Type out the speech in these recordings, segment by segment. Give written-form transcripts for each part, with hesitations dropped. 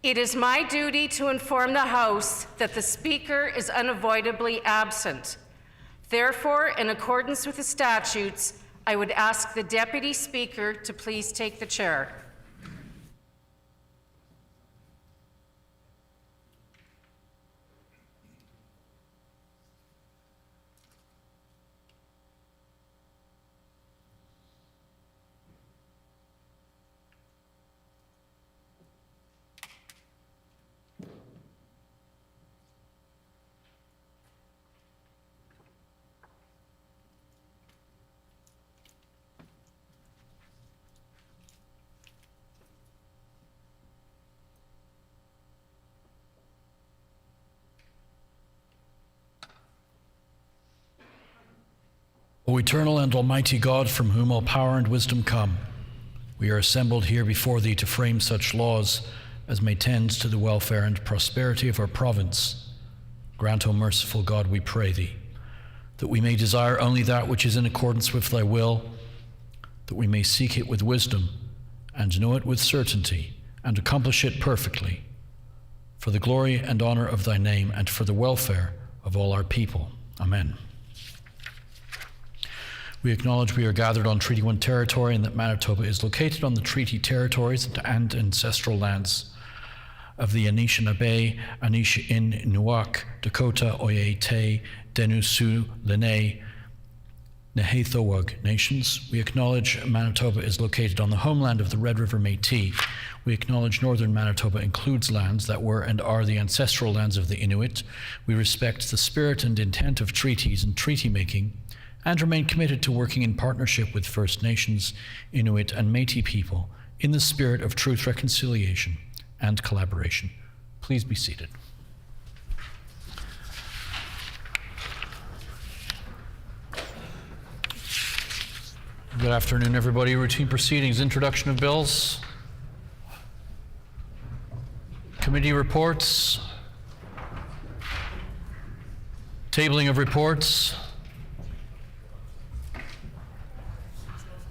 It is my duty to inform the House that the Speaker is unavoidably absent. Therefore, in accordance with the statutes, I would ask the Deputy Speaker to please take the chair. O eternal and almighty God, from whom all power and wisdom come, we are assembled here before thee to frame such laws as may tend to the welfare and prosperity of our province. Grant, O merciful God, we pray thee, that we may desire only that which is in accordance with thy will, that we may seek it with wisdom and know it with certainty and accomplish it perfectly, for the glory and honor of thy name and for the welfare of all our people. Amen. We acknowledge we are gathered on Treaty 1 territory and that Manitoba is located on the treaty territories and ancestral lands of the Anishinaabe, Anishinaabe, Dakota, Oyate, Denusu, Lenni, Nehathowug nations. We acknowledge Manitoba is located on the homeland of the Red River Métis. We acknowledge northern Manitoba includes lands that were and are the ancestral lands of the Inuit. We respect the spirit and intent of treaties and treaty making, and remain committed to working in partnership with First Nations, Inuit, and Métis people in the spirit of truth, reconciliation, and collaboration. Please be seated. Good afternoon, everybody. Routine proceedings, introduction of bills, committee reports, tabling of reports,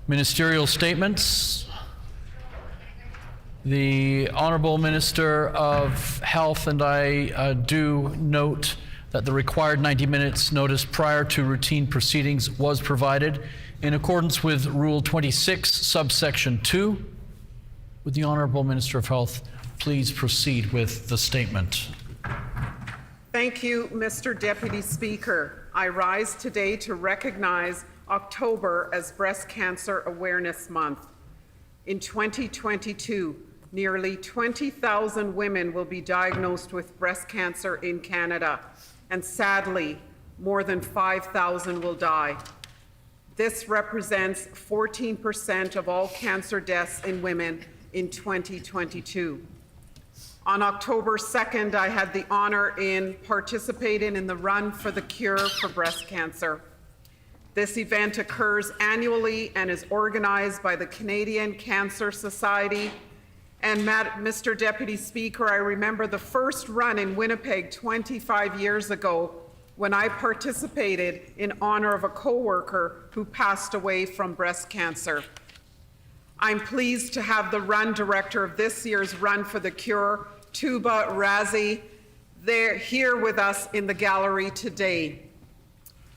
ministerial statements. The Honourable Minister of Health and I do note that the required 90 minutes notice prior to routine proceedings was provided in accordance with Rule 26, subsection 2. Would the Honourable Minister of Health please proceed with the statement? Thank you, Mr. Deputy Speaker. I rise today to recognize October as Breast Cancer Awareness Month. In 2022, nearly 20,000 women will be diagnosed with breast cancer in Canada, and sadly, more than 5,000 will die. This represents 14% of all cancer deaths in women in 2022. On October 2nd, I had the honor in participating in the Run for the Cure for Breast Cancer. This event occurs annually and is organized by the Canadian Cancer Society. And Mr. Deputy Speaker, I remember the first run in Winnipeg 25 years ago when I participated in honor of a co-worker who passed away from breast cancer. I'm pleased to have the run director of this year's Run for the Cure, Tuba Razi, here with us in the gallery today.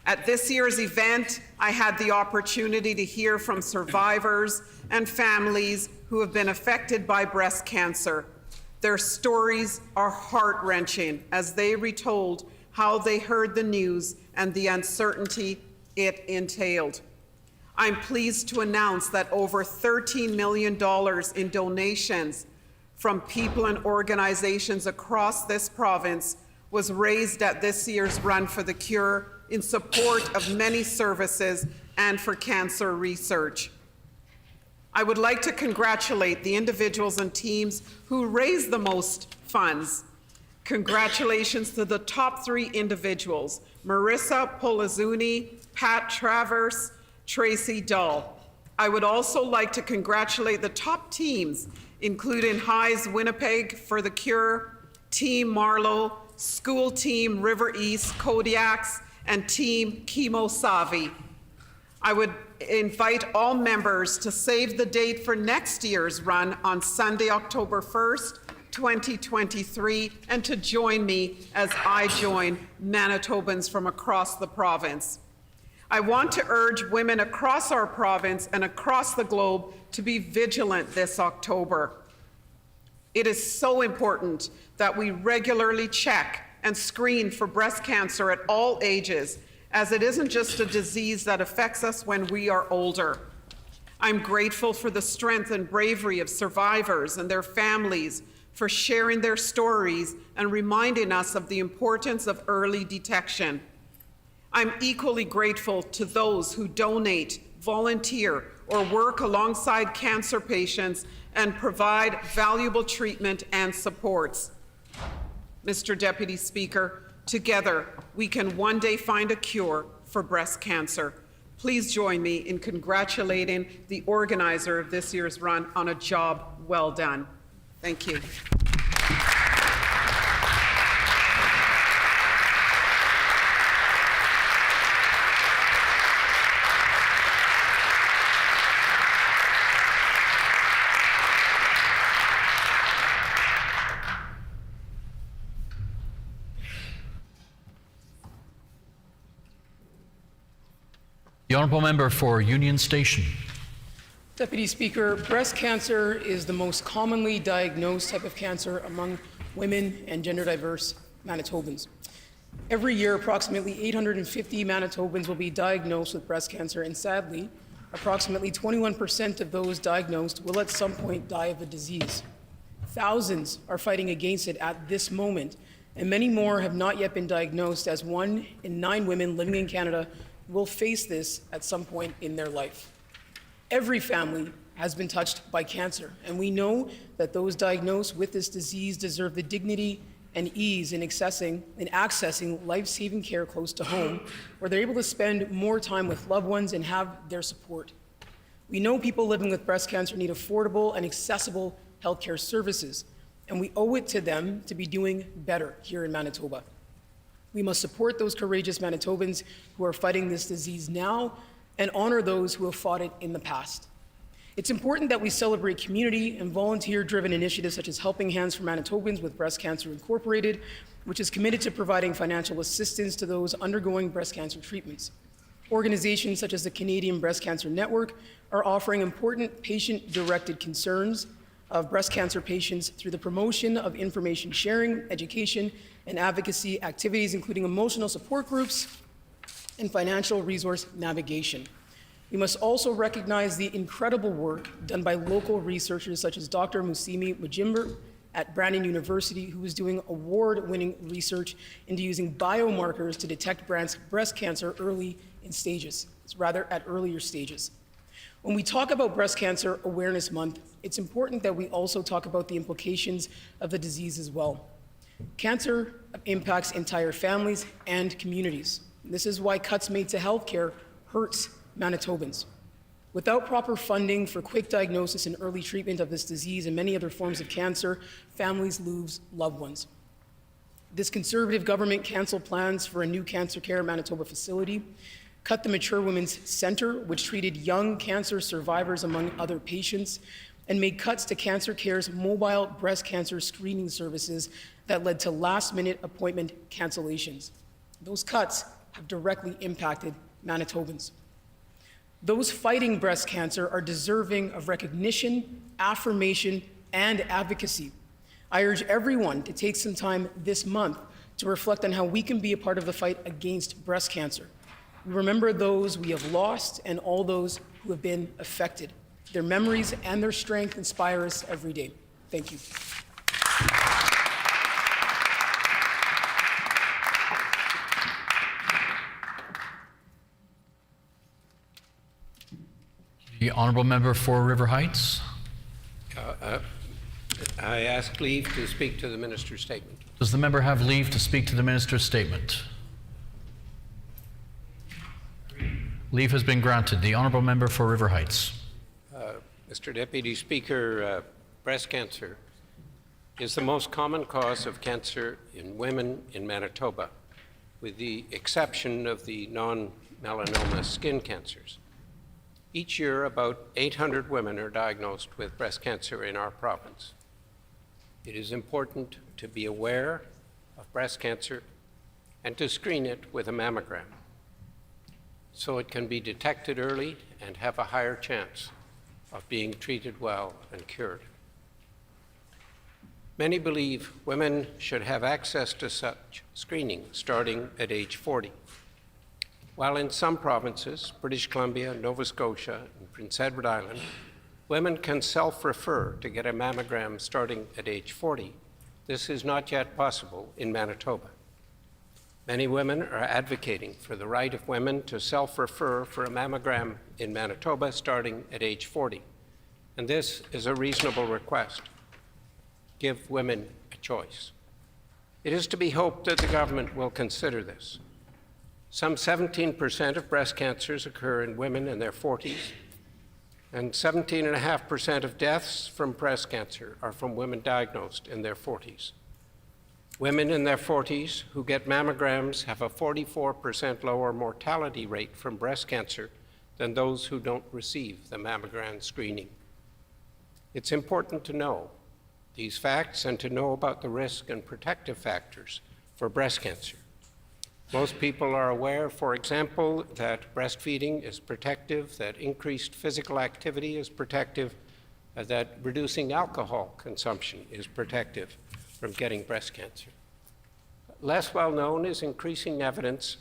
At this year's event, I had the opportunity to hear from survivors and families who have been affected by breast cancer. Their stories are heart-wrenching as they retold how they heard the news and the uncertainty it entailed. I'm pleased to announce that over $13 million in donations from people and organizations across this province was raised at this year's Run for the Cure in support of many services and for cancer research. I would like to congratulate the individuals and teams who raised the most funds. Congratulations to the top 3 individuals, Marissa Polizuni, Pat Travers, Tracy Dull. I would also like to congratulate the top teams, including Highs Winnipeg for the Cure, Team Marlow, School Team River East Kodiaks, and Team Chemo Savi. I would invite all members to save the date for next year's run on Sunday, October 1st, 2023, and to join me as I join Manitobans from across the province. I want to urge women across our province and across the globe to be vigilant this October. It is so important that we regularly check and screen for breast cancer at all ages, as it isn't just a disease that affects us when we are older. I'm grateful for the strength and bravery of survivors and their families for sharing their stories and reminding us of the importance of early detection. I'm equally grateful to those who donate, volunteer, or work alongside cancer patients and provide valuable treatment and supports. Mr. Deputy Speaker, together we can one day find a cure for breast cancer. Please join me in congratulating the organizer of this year's run on a job well done. Thank you. The Honourable Member for Union Station. Deputy Speaker, breast cancer is the most commonly diagnosed type of cancer among women and gender-diverse Manitobans. Every year, approximately 850 Manitobans will be diagnosed with breast cancer, and sadly, approximately 21% of those diagnosed will at some point die of the disease. Thousands are fighting against it at this moment, and many more have not yet been diagnosed, as 1 in 9 women living in Canada will face this at some point in their life. Every family has been touched by cancer, and we know that those diagnosed with this disease deserve the dignity and ease in accessing life-saving care close to home, where they're able to spend more time with loved ones and have their support. We know people living with breast cancer need affordable and accessible healthcare services, and we owe it to them to be doing better here in Manitoba. We must support those courageous Manitobans who are fighting this disease now and honor those who have fought it in the past. It's important that we celebrate community and volunteer-driven initiatives such as Helping Hands for Manitobans with Breast Cancer Incorporated, which is committed to providing financial assistance to those undergoing breast cancer treatments. Organizations such as the Canadian Breast Cancer Network are offering important patient-directed concerns of breast cancer patients through the promotion of information sharing, education, and advocacy activities, including emotional support groups and financial resource navigation. We must also recognize the incredible work done by local researchers such as Dr. Musimi Mujimber at Brandon University, who is doing award-winning research into using biomarkers to detect breast cancer earlier stages. When we talk about Breast Cancer Awareness Month, it's important that we also talk about the implications of the disease as well. Cancer impacts entire families and communities. This is why cuts made to healthcare hurts Manitobans. Without proper funding for quick diagnosis and early treatment of this disease and many other forms of cancer, families lose loved ones. This Conservative government canceled plans for a new cancer care Manitoba facility, cut the Mature Women's Centre, which treated young cancer survivors among other patients, and made cuts to Cancer Care's mobile breast cancer screening services that led to last-minute appointment cancellations. Those cuts have directly impacted Manitobans. Those fighting breast cancer are deserving of recognition, affirmation, and advocacy. I urge everyone to take some time this month to reflect on how we can be a part of the fight against breast cancer. We remember those we have lost and all those who have been affected. Their memories and their strength inspire us every day. Thank you. The Honourable Member for River Heights. I ask leave to speak to the Minister's statement. Does the member have leave to speak to the Minister's statement? Leave has been granted. The Honourable Member for River Heights. Mr. Deputy Speaker, breast cancer is the most common cause of cancer in women in Manitoba, with the exception of the non-melanoma skin cancers. Each year, about 800 women are diagnosed with breast cancer in our province. It is important to be aware of breast cancer and to screen it with a mammogram so it can be detected early and have a higher chance of being treated well and cured. Many believe women should have access to such screening starting at age 40. While in some provinces, British Columbia, Nova Scotia, and Prince Edward Island, women can self-refer to get a mammogram starting at age 40, this is not yet possible in Manitoba. Many women are advocating for the right of women to self-refer for a mammogram in Manitoba starting at age 40, and this is a reasonable request. Give women a choice. It is to be hoped that the government will consider this. Some 17% of breast cancers occur in women in their 40s, and 17.5% of deaths from breast cancer are from women diagnosed in their 40s. Women in their 40s who get mammograms have a 44% lower mortality rate from breast cancer than those who don't receive the mammogram screening. It's important to know these facts and to know about the risk and protective factors for breast cancer. Most people are aware, for example, that breastfeeding is protective, that increased physical activity is protective, that reducing alcohol consumption is protective from getting breast cancer. Less well known is increasing evidence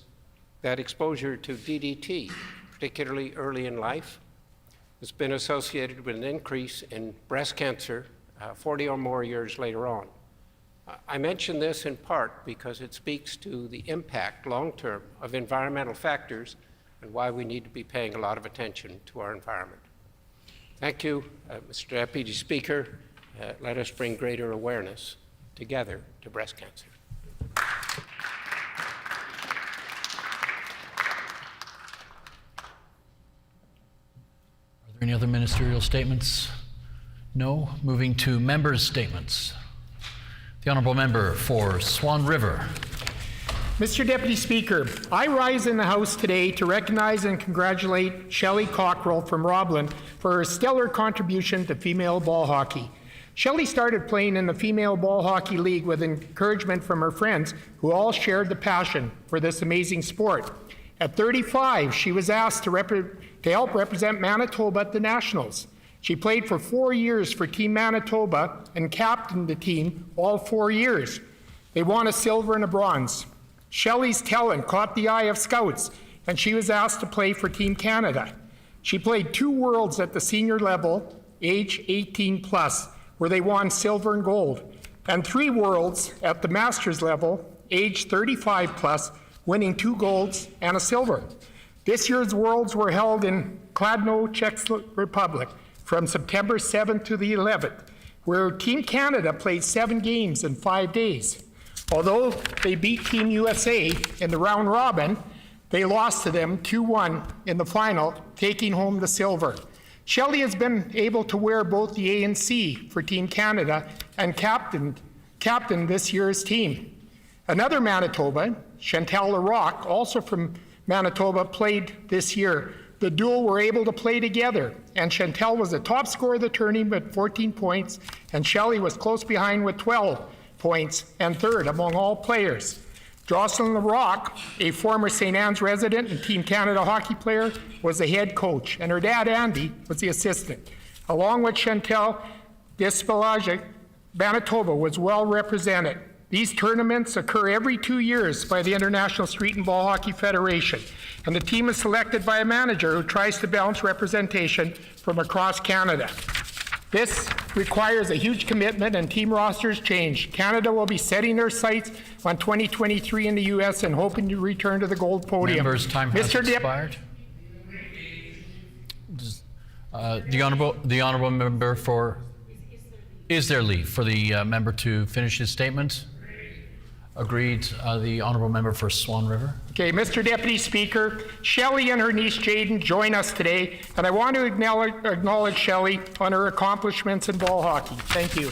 that exposure to DDT, particularly early in life, has been associated with an increase in breast cancer 40 or more years later on. I mention this in part because it speaks to the impact long-term of environmental factors and why we need to be paying a lot of attention to our environment. Thank you, Mr. Deputy Speaker. Let us bring greater awareness together to breast cancer. Are there any other ministerial statements? No. Moving to members' statements. The Honourable Member for Swan River. Mr. Deputy Speaker, I rise in the House today to recognize and congratulate Shelley Cockrell from Roblin for her stellar contribution to female ball hockey. Shelley started playing in the Female Ball Hockey League with encouragement from her friends who all shared the passion for this amazing sport. At 35, she was asked to help represent Manitoba at the Nationals. She played for 4 years for Team Manitoba and captained the team all 4 years. They won a silver and a bronze. Shelley's talent caught the eye of scouts, and she was asked to play for Team Canada. She played 2 Worlds at the senior level, age 18 plus, where they won silver and gold, and 3 Worlds at the Masters level, age 35 plus, winning 2 golds and a silver. This year's Worlds were held in Kladno, Czech Republic, from September 7th to the 11th, where Team Canada played 7 games in 5 days. Although they beat Team USA in the round robin, they lost to them 2-1 in the final, taking home the silver. Shelley has been able to wear both the A and C for Team Canada and captain this year's team. Another Manitoban, Chantal Larocque, also from Manitoba, played this year. The duo were able to play together, and Chantal was the top scorer of the tournament with 14 points, and Shelley was close behind with 12 points and third among all players. Jocelyn Larocque, a former St. Anne's resident and Team Canada hockey player, was the head coach, and her dad, Andy, was the assistant. Along with Chantal Despelagic, Manitoba was well represented. These tournaments occur every 2 years by the International Street and Ball Hockey Federation, and the team is selected by a manager who tries to balance representation from across Canada. This requires a huge commitment, and team rosters change. Canada will be setting their sights on 2023 in the U.S. and hoping to return to the gold podium. Members' time has expired. The honourable member for. Is there leave for the member to finish his statement? Agreed. The honourable member for Swan River. Okay, Mr. Deputy Speaker, Shelley and her niece Jaden join us today, and I want to acknowledge Shelley on her accomplishments in ball hockey. Thank you.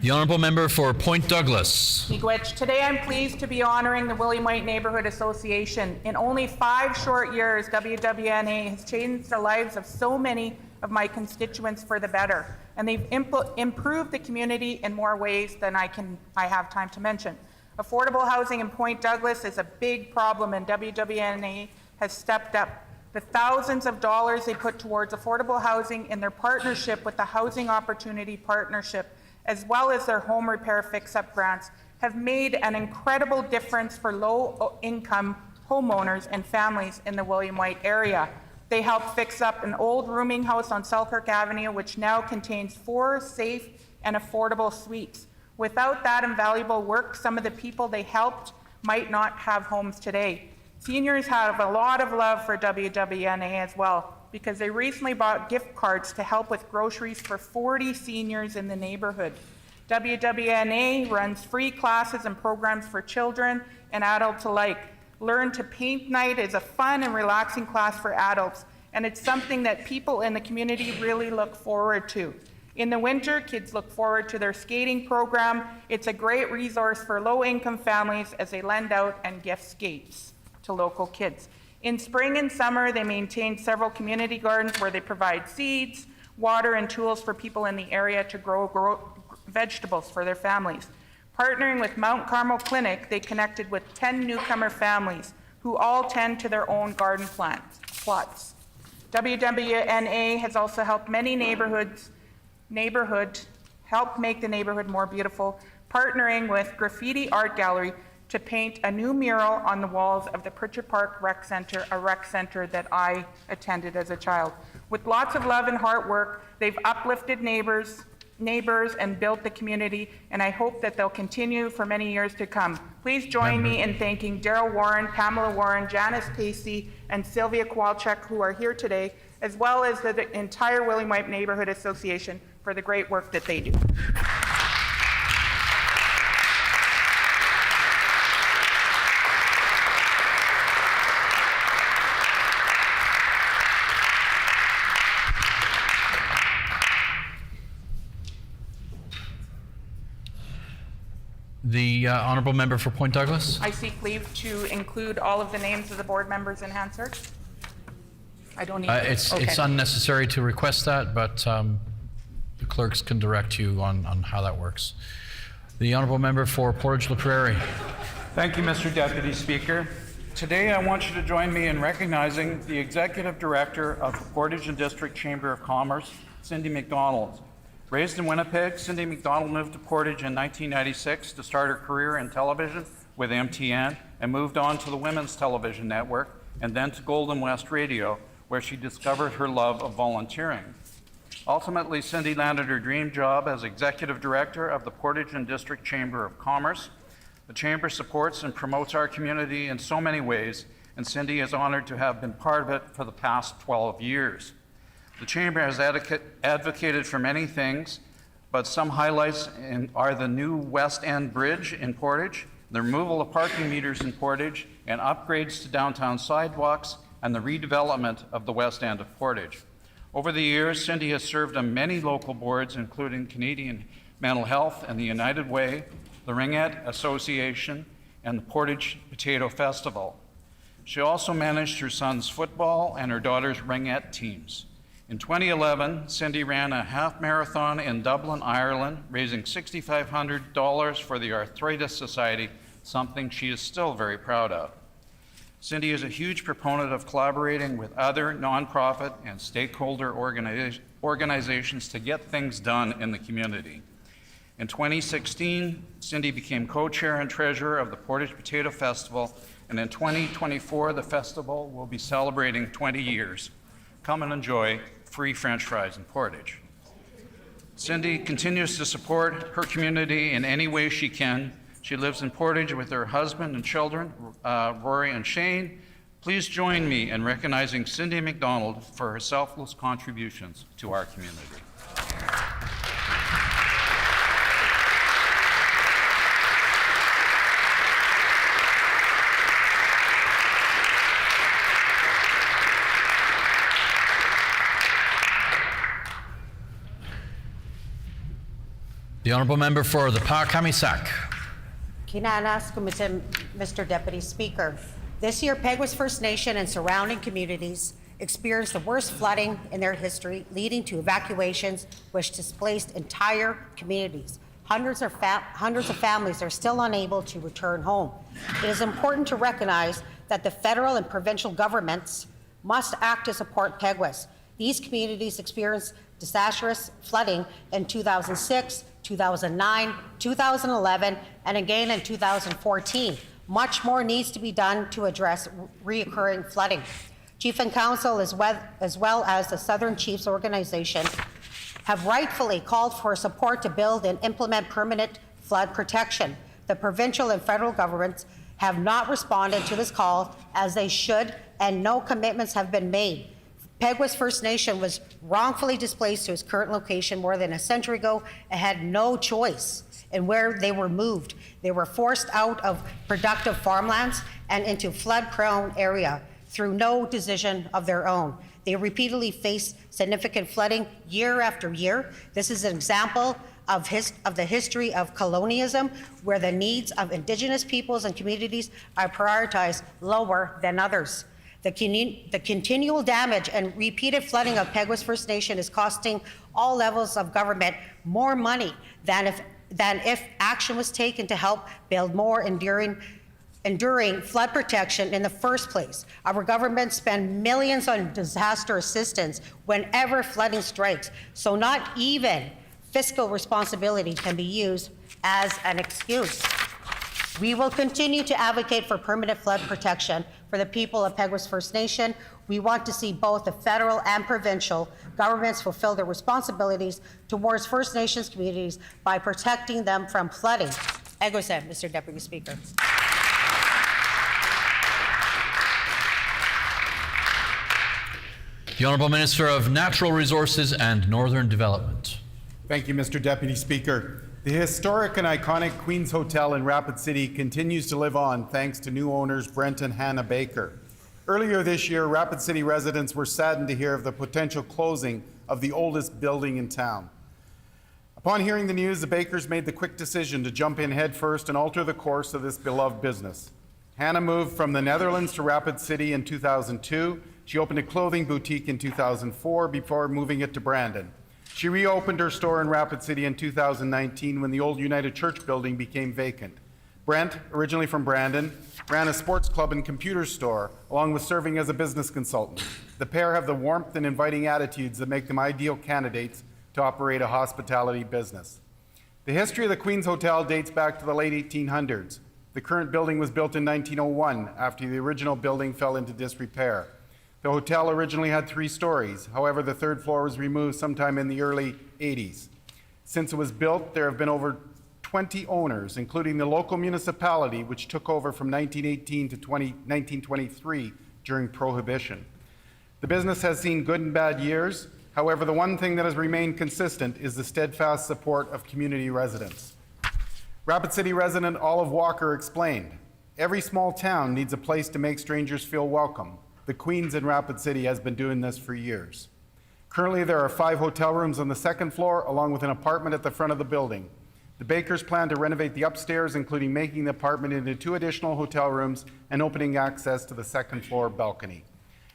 The Honourable Member for Point Douglas. Miigwech. Today I'm pleased to be honoring the William White Neighborhood Association. In only 5 short years, WWNA has changed the lives of so many of my constituents for the better, and they've improved the community in more ways than I have time to mention. Affordable housing in Point Douglas is a big problem, and WWNA has stepped up. The thousands of dollars they put towards affordable housing in their partnership with the Housing Opportunity Partnership, as well as their home repair fix-up grants, have made an incredible difference for low-income homeowners and families in the William White area. They helped fix up an old rooming house on Selkirk Avenue, which now contains 4 safe and affordable suites. Without that invaluable work, some of the people they helped might not have homes today. Seniors have a lot of love for WWNA as well, because they recently bought gift cards to help with groceries for 40 seniors in the neighborhood. WWNA runs free classes and programs for children and adults alike. Learn to Paint Night is a fun and relaxing class for adults, and it's something that people in the community really look forward to. In the winter, kids look forward to their skating program. It's a great resource for low-income families as they lend out and gift skates to local kids. In spring and summer, they maintain several community gardens where they provide seeds, water, and tools for people in the area to grow vegetables for their families. Partnering with Mount Carmel Clinic, they connected with 10 newcomer families who all tend to their own garden plots. WWNA has also helped many neighborhoods help make the neighborhood more beautiful, partnering with Graffiti Art Gallery to paint a new mural on the walls of the Pritchard Park Rec Center, a rec center that I attended as a child. With lots of love and hard work, they've uplifted neighbors and built the community, and I hope that they'll continue for many years to come. Please join me in thanking Daryl Warren, Pamela Warren, Janice Pacey, and Sylvia Kowalczyk, who are here today, as well as the entire William White Neighborhood Association for the great work that they do. The Honourable Member for Point Douglas. I seek leave to include all of the names of the board members in Hansard. I don't need It's unnecessary to request that, but the clerks can direct you on how that works. The Honourable Member for Portage La Prairie. Thank you, Mr. Deputy Speaker. Today, I want you to join me in recognizing the Executive Director of the Portage and District Chamber of Commerce, Cindy McDonald. Raised in Winnipeg, Cindy McDonald moved to Portage in 1996 to start her career in television with MTN and moved on to the Women's Television Network and then to Golden West Radio, where she discovered her love of volunteering. Ultimately, Cindy landed her dream job as Executive Director of the Portage and District Chamber of Commerce. The Chamber supports and promotes our community in so many ways, and Cindy is honored to have been part of it for the past 12 years. The Chamber has advocated for many things, but some highlights are the new West End Bridge in Portage, the removal of parking meters in Portage, and upgrades to downtown sidewalks, and the redevelopment of the West End of Portage. Over the years, Cindy has served on many local boards, including Canadian Mental Health and the United Way, the Ringette Association, and the Portage Potato Festival. She also managed her son's football and her daughter's Ringette teams. In 2011, Cindy ran a half marathon in Dublin, Ireland, raising $6,500 for the Arthritis Society, something she is still very proud of. Cindy is a huge proponent of collaborating with other nonprofit and stakeholder organizations to get things done in the community. In 2016, Cindy became co-chair and treasurer of the Portage Potato Festival, and in 2024, the festival will be celebrating 20 years. Come and enjoy free French fries in Portage. Cindy continues to support her community in any way she can. She lives in Portage with her husband and children, Rory and Shane. Please join me in recognizing Cindy McDonald for her selfless contributions to our community. The honourable member for the Park-Camissac. Kinanas, Mr. Deputy Speaker. This year, Peguis First Nation and surrounding communities experienced the worst flooding in their history, leading to evacuations which displaced entire communities. Hundreds of families are still unable to return home. It is important to recognize that the federal and provincial governments must act to support Peguis. These communities experienced disastrous flooding in 2006, 2009, 2011, and again in 2014. Much more needs to be done to address reoccurring flooding. Chief and Council, as well as the Southern Chiefs Organization, have rightfully called for support to build and implement permanent flood protection. The provincial and federal governments have not responded to this call as they should, and no commitments have been made. Peguis First Nation was wrongfully displaced to its current location more than a century ago and had no choice in where they were moved. They were forced out of productive farmlands and into flood-prone area through no decision of their own. They repeatedly face significant flooding year after year. This is an example of the history of colonialism, where the needs of Indigenous peoples and communities are prioritized lower than others. The continual damage and repeated flooding of Peguis First Nation is costing all levels of government more money than if action was taken to help build more enduring flood protection in the first place. Our government spend millions on disaster assistance whenever flooding strikes, so not even fiscal responsibility can be used as an excuse. We will continue to advocate for permanent flood protection for the people of Peguis First Nation. We want to see both the federal and provincial governments fulfill their responsibilities towards First Nations communities by protecting them from flooding. Egosem, Mr. Deputy Speaker. The Honourable Minister of Natural Resources and Northern Development. Thank you, Mr. Deputy Speaker. The historic and iconic Queen's Hotel in Rapid City continues to live on thanks to new owners Brent and Hannah Baker. Earlier this year, Rapid City residents were saddened to hear of the potential closing of the oldest building in town. Upon hearing the news, the Bakers made the quick decision to jump in headfirst and alter the course of this beloved business. Hannah moved from the Netherlands to Rapid City in 2002. She opened a clothing boutique in 2004 before moving it to Brandon. She reopened her store in Rapid City in 2019 when the old United Church building became vacant. Brent, originally from Brandon, ran a sports club and computer store, along with serving as a business consultant. The pair have the warmth and inviting attitudes that make them ideal candidates to operate a hospitality business. The history of the Queen's Hotel dates back to the late 1800s. The current building was built in 1901 after the original building fell into disrepair. The hotel originally had 3 stories. However, the 3rd floor was removed sometime in the early 80s. Since it was built, there have been over 20 owners, including the local municipality, which took over from 1918 to 1923 during Prohibition. The business has seen good and bad years. However, the one thing that has remained consistent is the steadfast support of community residents. Rapid City resident Olive Walker explained, "Every small town needs a place to make strangers feel welcome. The Queen's in Rapid City has been doing this for years." Currently, there are 5 hotel rooms on the 2nd floor, along with an apartment at the front of the building. The Bakers plan to renovate the upstairs, including making the apartment into 2 additional hotel rooms and opening access to the 2nd floor balcony.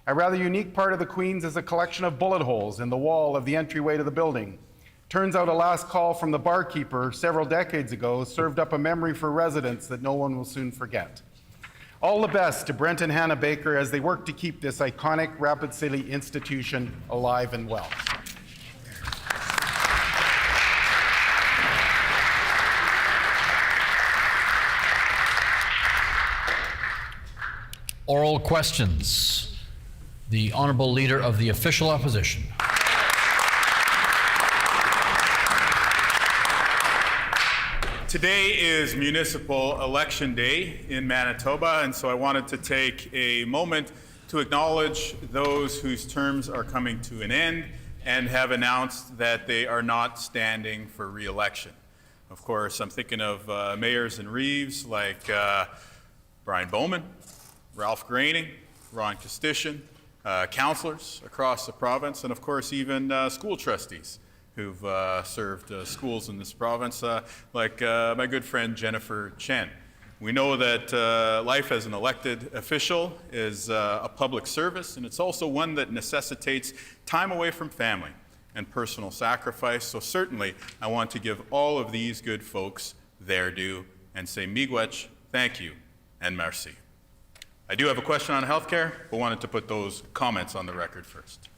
A rather unique part of the Queen's is a collection of bullet holes in the wall of the entryway to the building. Turns out a last call from the barkeeper several decades ago served up a memory for residents that no one will soon forget. All the best to Brent and Hannah Baker as they work to keep this iconic Rapid City institution alive and well. Oral questions. The Honourable Leader of the Official Opposition. Today is Municipal Election Day in Manitoba, and so I wanted to take a moment to acknowledge those whose terms are coming to an end and have announced that they are not standing for re-election. Of course, I'm thinking of mayors and reeves like Brian Bowman, Ralph Graining, Ron Kostitian, councillors across the province, and of course even school trustees who've served schools in this province, like my good friend Jennifer Chen. We know that life as an elected official is a public service, and it's also one that necessitates time away from family and personal sacrifice. So certainly, I want to give all of these good folks their due and say miigwech, thank you, and merci. I do have a question on healthcare, but wanted to put those comments on the record first.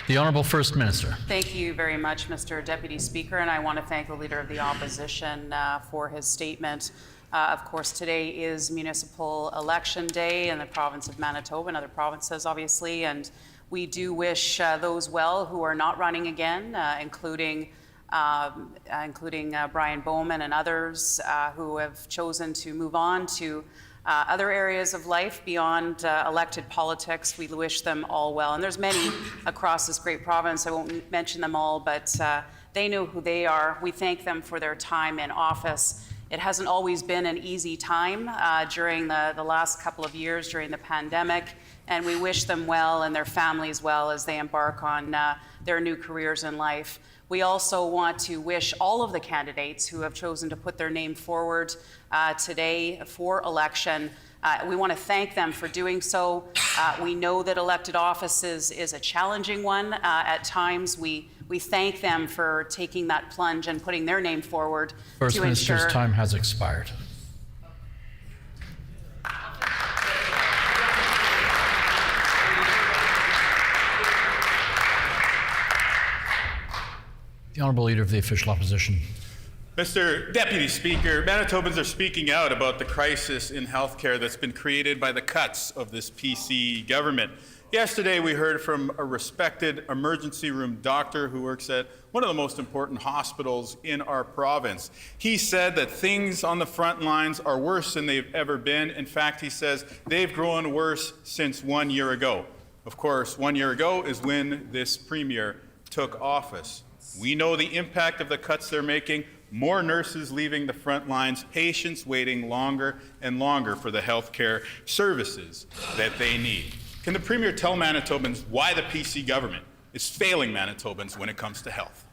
The Honourable First Minister. Thank you very much, Mr. Deputy Speaker, and I want to thank the Leader of the Opposition for his statement. Of course, today is municipal election day in the province of Manitoba and other provinces, obviously, and we do wish those well who are not running again, including Brian Bowman and others who have chosen to move on to other areas of life beyond elected politics. We wish them all well. And there's many across this great province. I won't mention them all, but they know who they are. We thank them for their time in office. It hasn't always been an easy time during the last couple of years during the pandemic, and we wish them well and their families well as they embark on their new careers in life. We also want to wish all of the candidates who have chosen to put their name forward today for election. We want to thank them for doing so. We know that elected office is a challenging one. At times, we thank them for taking that plunge and putting their name forward First to Minister's ensure time has expired. The Honourable Leader of the Official Opposition. Mr. Deputy Speaker, Manitobans are speaking out about the crisis in healthcare that's been created by the cuts of this PC government. Yesterday, we heard from a respected emergency room doctor who works at one of the most important hospitals in our province. He said that things on the front lines are worse than they've ever been. In fact, he says they've grown worse since 1 year ago. Of course, 1 year ago is when this premier took office. We know the impact of the cuts they're making. More nurses leaving the front lines, patients waiting longer and longer for the healthcare services that they need. Can the Premier tell Manitobans why the PC government is failing Manitobans when it comes to health?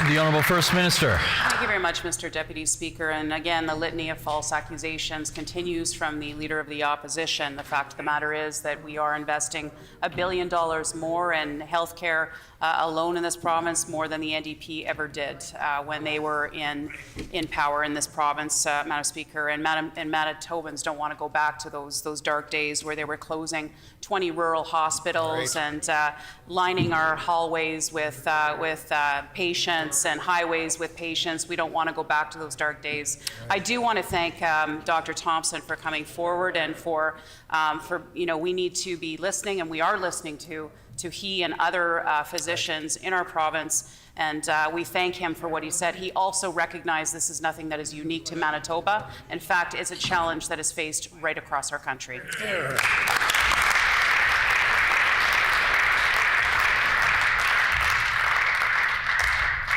The Honourable First Minister. Thank you very much, Mr. Deputy Speaker. And again, the litany of false accusations continues from the Leader of the Opposition. The fact of the matter is that we are investing $1 billion more in healthcare alone in this province, more than the NDP ever did when they were in power in this province, Madam Speaker. And Manitobans don't want to go back to those dark days where they were closing 20 rural hospitals and lining our hallways with patients and highways with patients. We don't want to go back to those dark days. I do want to thank Dr. Thompson for coming forward and for we need to be listening, and we are listening to he and other physicians in our province, and we thank him for what he said. He also recognized this is nothing that is unique to Manitoba. In fact, it's a challenge that is faced right across our country.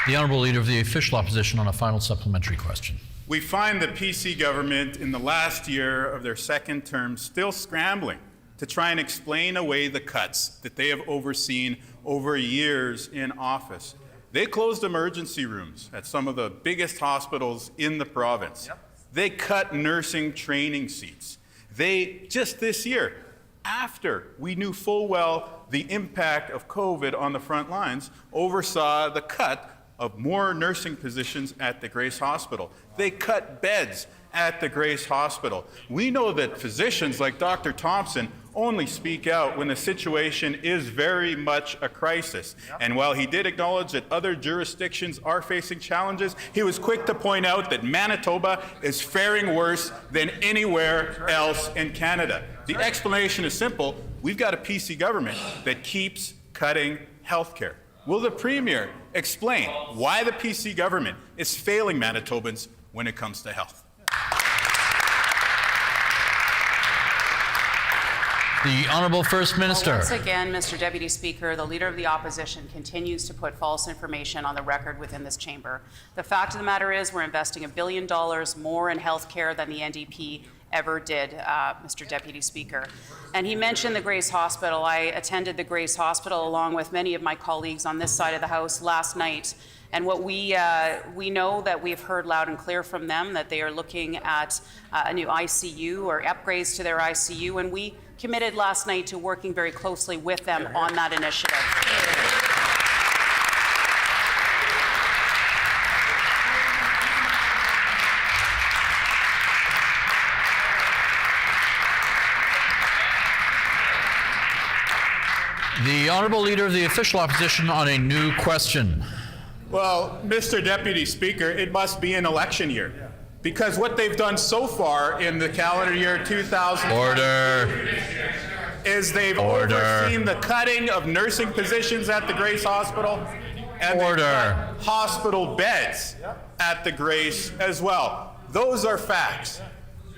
The Honourable Leader of the Official Opposition on a final supplementary question. We find the PC government in the last year of their second term still scrambling to try and explain away the cuts that they have overseen over years in office. They closed emergency rooms at some of the biggest hospitals in the province. They cut nursing training seats. They, just this year, after we knew full well the impact of COVID on the front lines, oversaw the cut of more nursing positions at the Grace Hospital. They cut beds at the Grace Hospital. We know that physicians like Dr. Thompson only speak out when the situation is very much a crisis. And while he did acknowledge that other jurisdictions are facing challenges, he was quick to point out that Manitoba is faring worse than anywhere else in Canada. The explanation is simple. We've got a PC government that keeps cutting health care. Will the Premier explain why the PC government is failing Manitobans when it comes to health? The Honourable First Minister. Once again, Mr. Deputy Speaker, the Leader of the Opposition continues to put false information on the record within this chamber. The fact of the matter is we're investing $1 billion more in health care than the NDP ever did, Mr. Deputy Speaker. And he mentioned the Grace Hospital. I attended the Grace Hospital along with many of my colleagues on this side of the House last night. And what we know that we've heard loud and clear from them that they are looking at a new ICU or upgrades to their ICU. And we committed last night to working very closely with them on that initiative. The Honourable Leader of the Official Opposition on a new question. Well, Mr. Deputy Speaker, it must be an election year, because what they've done so far in the calendar year 2000 is they've overseen the cutting of nursing positions at the Grace Hospital and they've cut hospital beds at the Grace as well. Those are facts.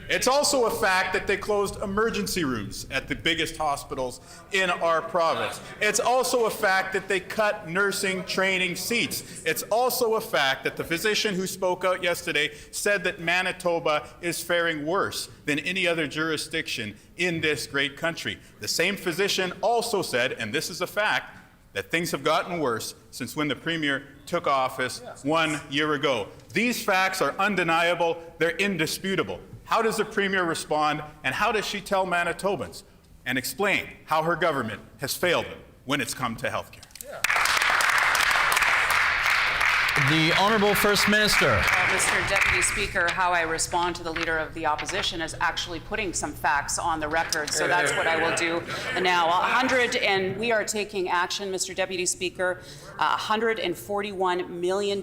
It's also a fact that they closed emergency rooms at the biggest hospitals in our province. It's also a fact that they cut nursing training seats. It's also a fact that the physician who spoke out yesterday said that Manitoba is faring worse than any other jurisdiction in this great country. The same physician also said, and this is a fact, that things have gotten worse since when the Premier took office 1 year ago. These facts are undeniable, they're indisputable. How does the Premier respond, and how does she tell Manitobans and explain how her government has failed them when it's come to health care? The Honourable First Minister. Mr. Deputy Speaker, how I respond to the Leader of the Opposition is actually putting some facts on the record, so that's what I will do now. And we are taking action, Mr. Deputy Speaker, $141 million,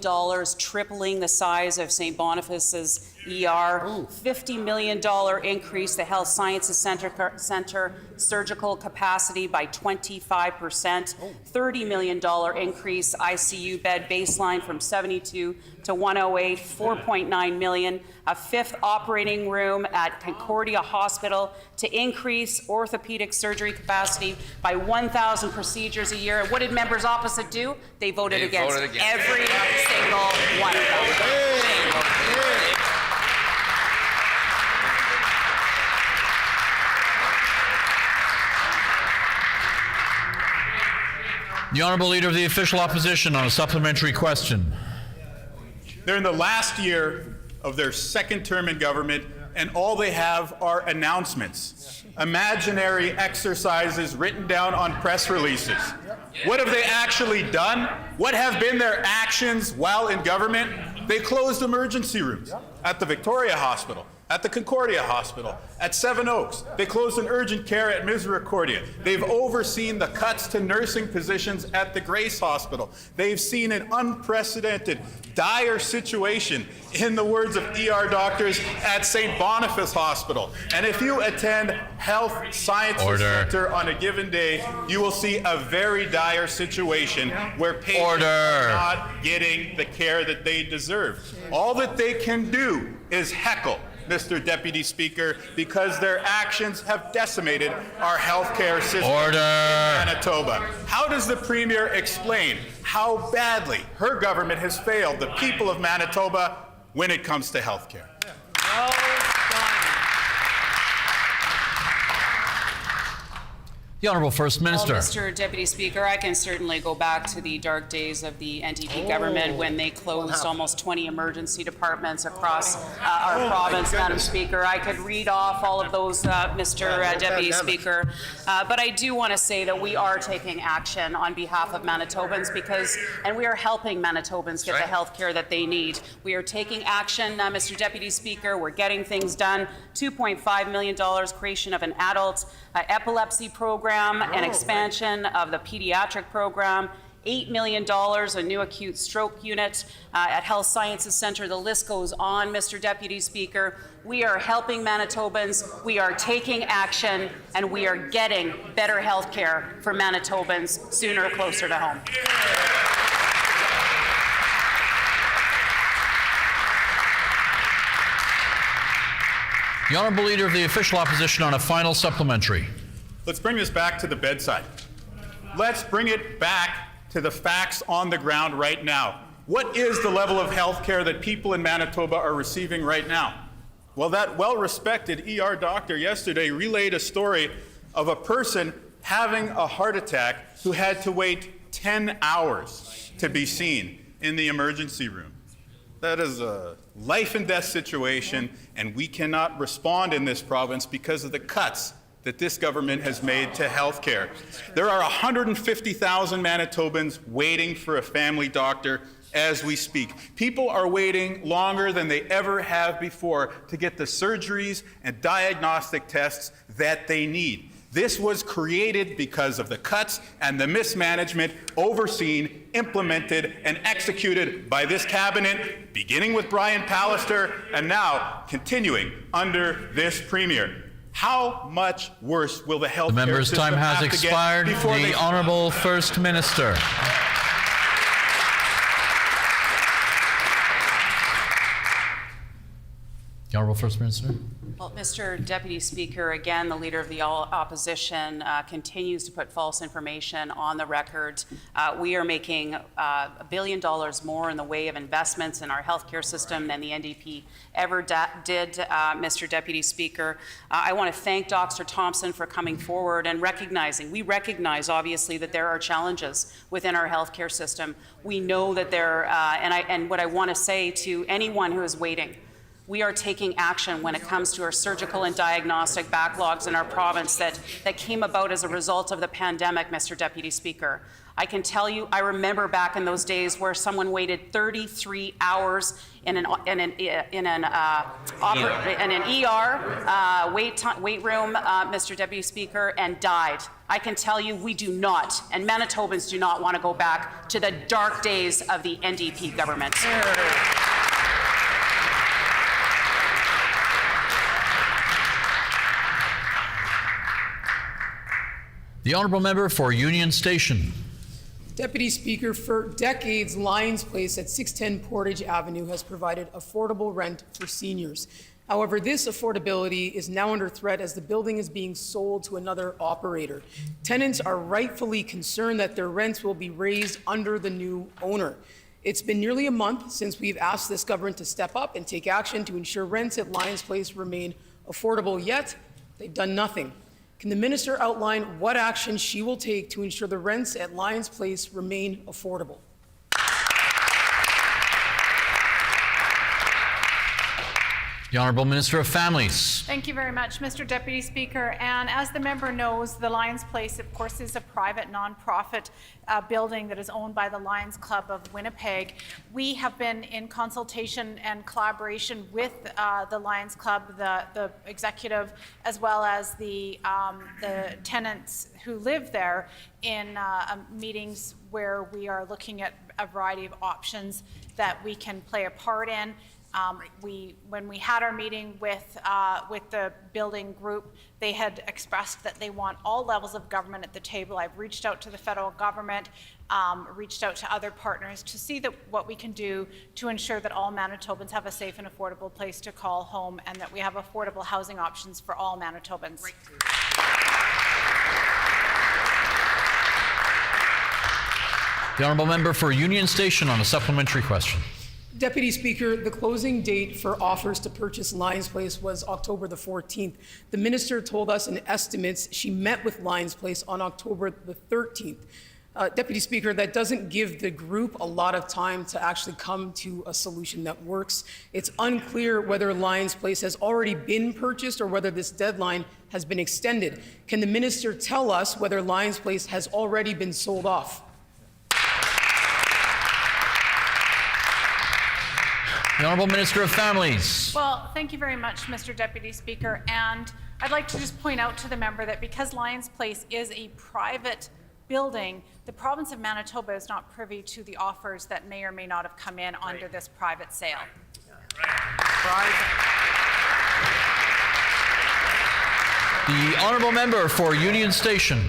tripling the size of St. Boniface's ER, $50 million increase the Health Sciences Center surgical capacity by 25%, $30 million increase ICU bed baseline from 72 to 108, $4.9 million, a fifth operating room at Concordia Hospital to increase orthopedic surgery capacity by 1,000 procedures a year. And what did members opposite do? They voted against every single one of them. The Honourable Leader of the Official Opposition on a supplementary question. They're in the last year of their second term in government, and all they have are announcements, imaginary exercises written down on press releases. What have they actually done? What have been their actions while in government? They closed emergency rooms at the Victoria Hospital, at the Concordia Hospital, at Seven Oaks. They closed an urgent care at Misericordia. They've overseen the cuts to nursing positions at the Grace Hospital. They've seen an unprecedented, dire situation, in the words of ER doctors, at St. Boniface Hospital. And if you attend Health Sciences Center on a given day, you will see a very dire situation where patients are not getting the care that they deserve. All that they can do is heckle, Mr. Deputy Speaker, because their actions have decimated our healthcare system in Manitoba. How does the Premier explain how badly her government has failed the people of Manitoba when it comes to healthcare? The Honourable First Minister. Well, Mr. Deputy Speaker, I can certainly go back to the dark days of the NDP government when they closed almost 20 emergency departments across our province, Madam Speaker. I could read off all of those, Mr. Deputy Speaker. But I do want to say that we are taking action on behalf of Manitobans and we are helping Manitobans get the health care that they need. We are taking action, Mr. Deputy Speaker. We're getting things done. $2.5 million, creation of an adult epilepsy program, an expansion of the pediatric program, $8 million, a new acute stroke unit at Health Sciences Center. The list goes on, Mr. Deputy Speaker. We are helping Manitobans, we are taking action, and we are getting better health care for Manitobans sooner or closer to home. The Honourable Leader of the Official Opposition on a final supplementary. Let's bring this back to the bedside. Let's bring it back to the facts on the ground right now. What is the level of health care that people in Manitoba are receiving right now? Well, that well-respected ER doctor yesterday relayed a story of a person having a heart attack who had to wait 10 hours to be seen in the emergency room. That is a life and death situation, and we cannot respond in this province because of the cuts that this government has made to health care. There are 150,000 Manitobans waiting for a family doctor as we speak. People are waiting longer than they ever have before to get the surgeries and diagnostic tests that they need. This was created because of the cuts and the mismanagement overseen, implemented, and executed by this cabinet, beginning with Brian Pallister and now continuing under this premier. How much worse will the health care member's system time has have to get expired. before The Honourable First Minister. The Honourable First Minister. Well, Mr. Deputy Speaker, again, the Leader of the Opposition continues to put false information on the record. We are making $1 billion more in the way of investments in our healthcare system than the NDP ever did, Mr. Deputy Speaker. I want to thank Dr. Thompson for coming forward and we recognize, obviously, that there are challenges within our healthcare system. We know that and what I want to say to anyone who is waiting, we are taking action when it comes to our surgical and diagnostic backlogs in our province that came about as a result of the pandemic, Mr. Deputy Speaker. I can tell you, I remember back in those days where someone waited 33 hours in an ER wait room, Mr. Deputy Speaker, and died. I can tell you we do not, and Manitobans do not want to go back to the dark days of the NDP government. The Honourable Member for Union Station. Deputy Speaker, for decades, Lions Place at 610 Portage Avenue has provided affordable rent for seniors. However, this affordability is now under threat as the building is being sold to another operator. Tenants are rightfully concerned that their rents will be raised under the new owner. It's been nearly a month since we've asked this government to step up and take action to ensure rents at Lions Place remain affordable, yet they've done nothing. Can the minister outline what action she will take to ensure the rents at Lions Place remain affordable? The Honourable Minister of Families. Thank you very much, Mr. Deputy Speaker. And as the member knows, the Lions Place, of course, is a private nonprofit building that is owned by the Lions Club of Winnipeg. We have been in consultation and collaboration with the Lions Club, the executive, as well as the tenants who live there in meetings where we are looking at a variety of options that we can play a part in. When we had our meeting with the building group, they had expressed that they want all levels of government at the table. I've reached out to the federal government, reached out to other partners to see what we can do to ensure that all Manitobans have a safe and affordable place to call home and that we have affordable housing options for all Manitobans. Right. The Honourable Member for Union Station on a supplementary question. Deputy Speaker, the closing date for offers to purchase Lions Place was October the 14th. The minister told us in estimates she met with Lions Place on October the 13th. Deputy Speaker, that doesn't give the group a lot of time to actually come to a solution that works. It's unclear whether Lions Place has already been purchased or whether this deadline has been extended. Can the minister tell us whether Lions Place has already been sold off? The Honourable Minister of Families. Well, thank you very much, Mr. Deputy Speaker. And I'd like to just point out to the member that because Lions Place is a private building, the province of Manitoba is not privy to the offers that may or may not have come in under this private sale. The Honourable Member for Union Station.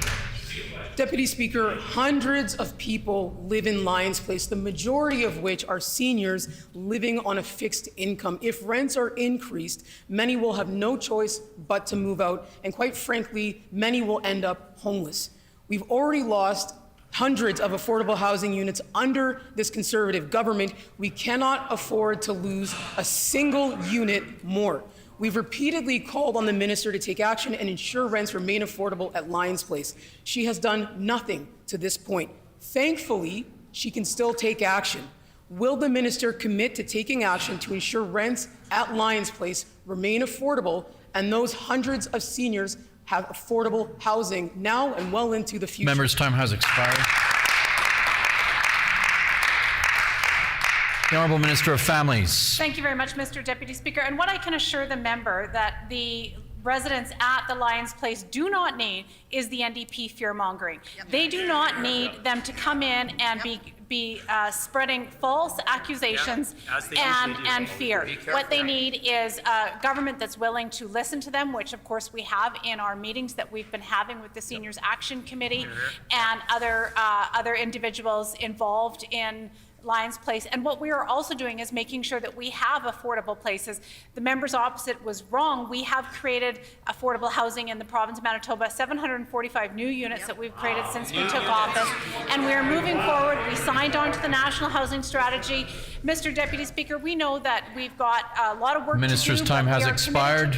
Deputy Speaker, hundreds of people live in Lions Place, the majority of which are seniors living on a fixed income. If rents are increased, many will have no choice but to move out, and quite frankly, many will end up homeless. We've already lost hundreds of affordable housing units under this Conservative government. We cannot afford to lose a single unit more. We've repeatedly called on the minister to take action and ensure rents remain affordable at Lions Place. She has done nothing to this point. Thankfully, she can still take action. Will the minister commit to taking action to ensure rents at Lions Place remain affordable and those hundreds of seniors have affordable housing now and well into the future? Member's time has expired. The Honourable Minister of Families. Thank you very much, Mr. Deputy Speaker. And what I can assure the member that the residents at the Lions Place do not need is the NDP fear-mongering. They do not need them to come in and be spreading false accusations and fear. What they need is a government that's willing to listen to them, which of course we have in our meetings that we've been having with the Seniors Action Committee and other individuals involved in Lions Place. And what we are also doing is making sure that we have affordable places. The members opposite was wrong. We have created affordable housing in the province of Manitoba, 745 new units that we've created since we took office. And we are moving forward. We signed on to the National Housing Strategy. Mr. Deputy Speaker, we know that we've got a lot of work to do. Minister's time has expired.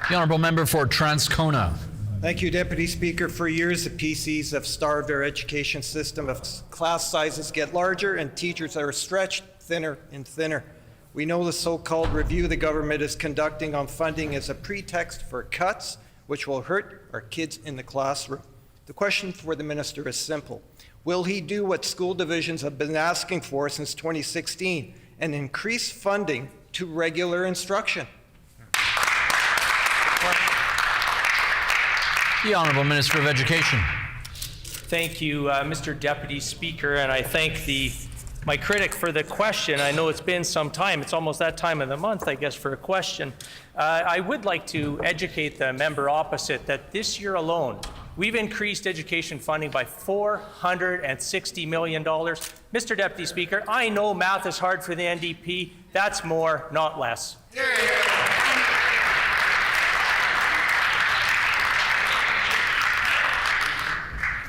The Honourable Member for Transcona. Thank you, Deputy Speaker. For years, the PCs have starved our education system as class sizes get larger and teachers are stretched thinner and thinner. We know the so-called review the government is conducting on funding is a pretext for cuts, which will hurt our kids in the classroom. The question for the minister is simple. Will he do what school divisions have been asking for since 2016 and increase funding to regular instruction? The Honourable Minister of Education. Thank you, Mr. Deputy Speaker, and I thank my critic for the question. I know it's been some time. It's almost that time of the month, I guess, for a question. I would like to educate the member opposite that this year alone, we've increased education funding by $460 million. Mr. Deputy Speaker, I know math is hard for the NDP. That's more, not less.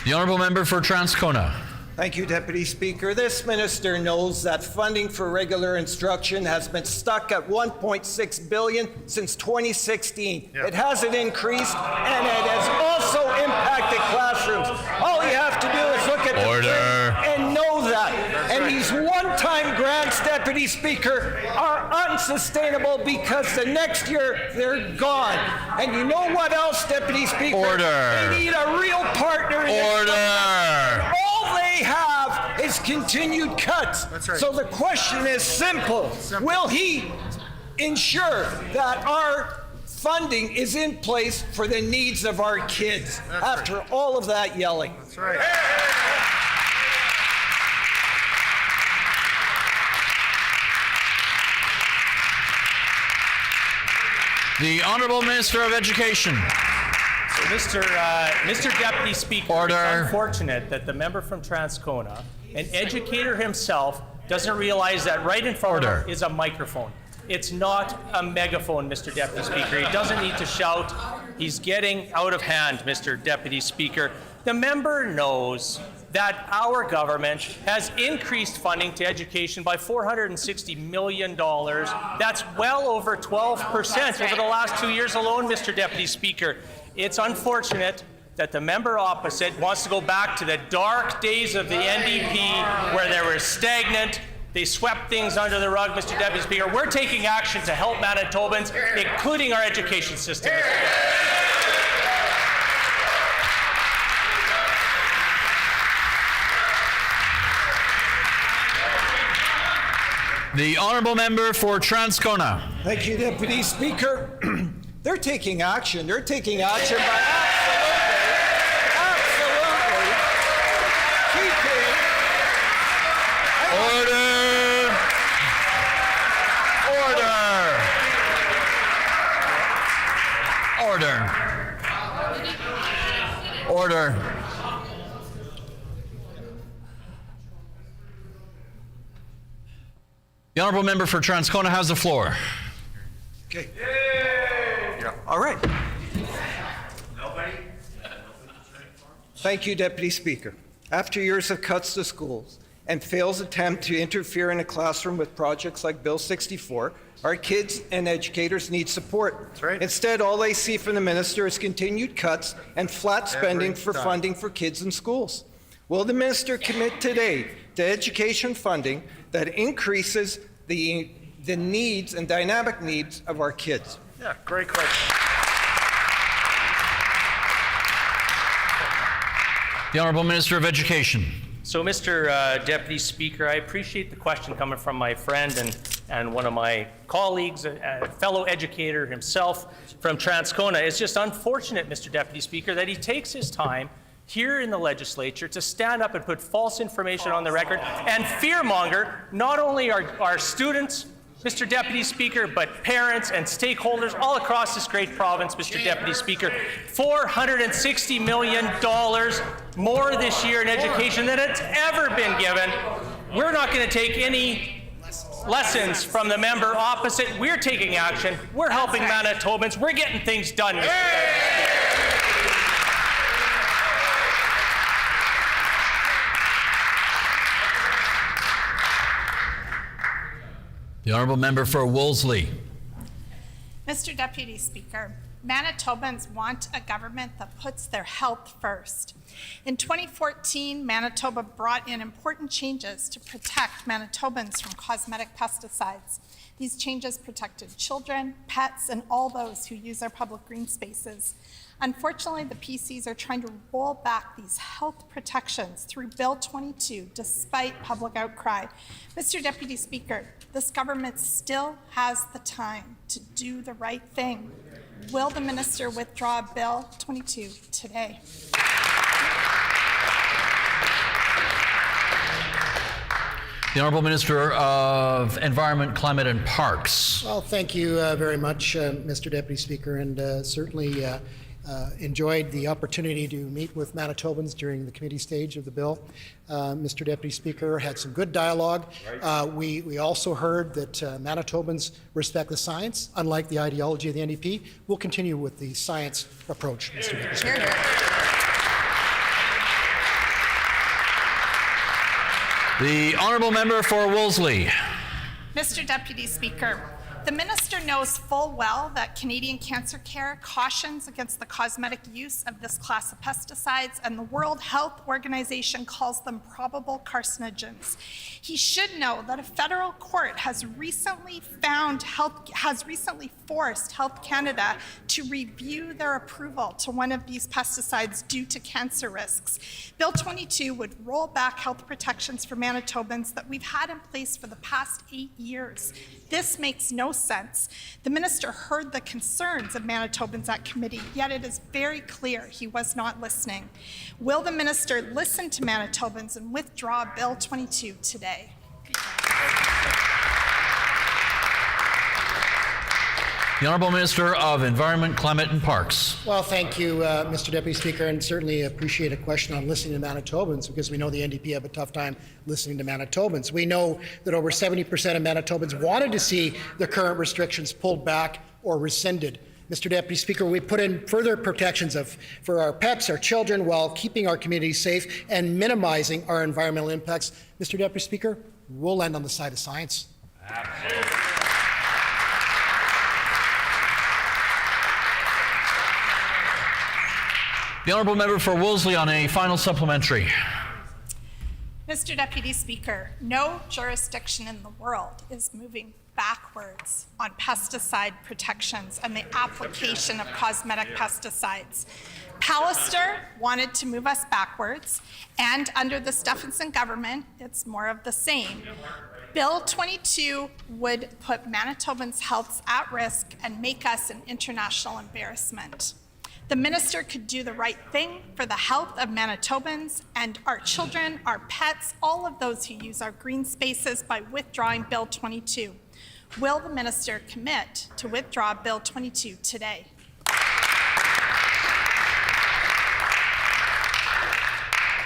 The Honourable Member for Transcona. Thank you, Deputy Speaker. This minister knows that funding for regular instruction has been stuck at $1.6 billion since 2016. It hasn't increased, and it has also impacted classrooms. All you have to do is look at the print and know that. And these one-time grants, Deputy Speaker, are unsustainable because the next year they're gone. And you know what else, Deputy Speaker? Order. They need a real partner. Order. All they have is continued cuts. That's right. So the question is simple. Will he ensure that our funding is in place for the needs of our kids after all of that yelling? That's right. The Honourable Minister of Education. Mr. Deputy Speaker, Order. It's unfortunate that the member from Transcona, an educator himself, doesn't realize that right in front of him is a microphone. It's not a megaphone, Mr. Deputy Speaker. He doesn't need to shout. He's getting out of hand, Mr. Deputy Speaker. The member knows that our government has increased funding to education by $460 million. That's well over 12% over the last 2 years alone, Mr. Deputy Speaker. It's unfortunate that the member opposite wants to go back to the dark days of the NDP where they were stagnant. They swept things under the rug, Mr. Deputy Speaker. We're taking action to help Manitobans, including our education system. The Honourable Member for Transcona. Thank you, Deputy Speaker. They're taking action. They're taking action by absolutely keeping... Order! Order! Order. The Honourable Member for Transcona has the floor. Okay. Yeah. All right. Thank you, Deputy Speaker. After years of cuts to schools and Phil's attempt to interfere in a classroom with projects like Bill 64, our kids and educators need support. That's right. Instead, all they see from the minister is continued cuts and flat spending for funding for kids in schools. Will the minister commit today to education funding that increases the needs and dynamic needs of our kids? Yeah, great question. The Honourable Minister of Education. So, Mr. Deputy Speaker, I appreciate the question coming from my friend and one of my colleagues, a fellow educator himself from Transcona. It's just unfortunate, Mr. Deputy Speaker, that he takes his time here in the legislature to stand up and put false information on the record and fearmonger not only our students, Mr. Deputy Speaker, but parents and stakeholders all across this great province, Mr. Deputy Speaker. $460 million more this year in education than it's ever been given. We're not going to take any lessons from the member opposite. We're taking action. We're helping Manitobans. We're getting things done, Mr. Deputy Speaker. The Honourable Member for Wolseley. Mr. Deputy Speaker, Manitobans want a government that puts their health first. In 2014, Manitoba brought in important changes to protect Manitobans from cosmetic pesticides. These changes protected children, pets, and all those who use our public green spaces. Unfortunately, the PCs are trying to roll back these health protections through Bill 22, despite public outcry. Mr. Deputy Speaker, this government still has the time to do the right thing. Will the minister withdraw Bill 22 today? The Honourable Minister of Environment, Climate and Parks. Well, thank you very much, Mr. Deputy Speaker, and certainly enjoyed the opportunity to meet with Manitobans during the committee stage of the bill. Mr. Deputy Speaker, had some good dialogue. We also heard that Manitobans respect the science, unlike the ideology of the NDP. We'll continue with the science approach, Mr. Deputy Speaker. The Honourable Member for Wolseley. Mr. Deputy Speaker, the minister knows full well that Canadian Cancer Care cautions against the cosmetic use of this class of pesticides, and the World Health Organization calls them probable carcinogens. He should know that a federal court has recently forced Health Canada to review their approval to one of these pesticides due to cancer risks. Bill 22 would roll back health protections for Manitobans that we've had in place for the past 8 years. This makes no sense. The minister heard the concerns of Manitobans at committee, yet it is very clear he was not listening. Will the minister listen to Manitobans and withdraw Bill 22 today? The Honourable Minister of Environment, Climate and Parks. Well, thank you, Mr. Deputy Speaker, and certainly appreciate a question on listening to Manitobans, because we know the NDP have a tough time listening to Manitobans. We know that over 70% of Manitobans wanted to see the current restrictions pulled back or rescinded. Mr. Deputy Speaker, we put in further protections for our pets, our children, while keeping our communities safe and minimizing our environmental impacts. Mr. Deputy Speaker, we'll land on the side of science. Absolutely. The Honourable Member for Wolseley on a final supplementary. Mr. Deputy Speaker, no jurisdiction in the world is moving backwards on pesticide protections and the application of cosmetic pesticides. Pallister wanted to move us backwards, and under the Stephenson government, it's more of the same. Bill 22 would put Manitobans' health at risk and make us an international embarrassment. The minister could do the right thing for the health of Manitobans and our children, our pets, all of those who use our green spaces by withdrawing Bill 22. Will the minister commit to withdraw Bill 22 today?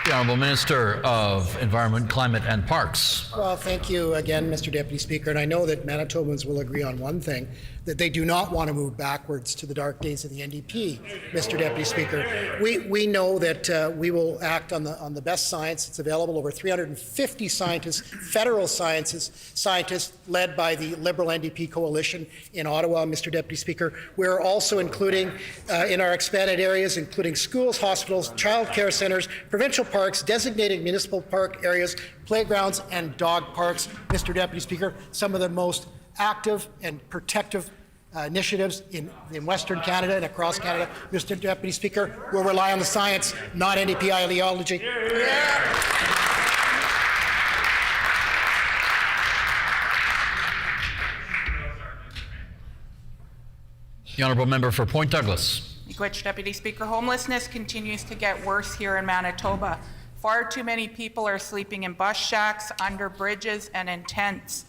The Honourable Minister of Environment, Climate and Parks. Well, thank you again, Mr. Deputy Speaker. And I know that Manitobans will agree on one thing, that they do not want to move backwards to the dark days of the NDP, Mr. Deputy Speaker. We know that we will act on the best science. It's available. Over 350 scientists, federal scientists led by the Liberal NDP coalition in Ottawa, Mr. Deputy Speaker. We're also including in our expanded areas, including schools, hospitals, child care centres, provincial parks, designated municipal park areas, playgrounds and dog parks. Mr. Deputy Speaker, some of the most active and protective initiatives in Western Canada and across Canada. Mr. Deputy Speaker, will rely on the science, not NDP ideology. The Honourable Member for Point Douglas. Miigwech, Deputy Speaker. Homelessness continues to get worse here in Manitoba. Far too many people are sleeping in bus shacks, under bridges, and in tents.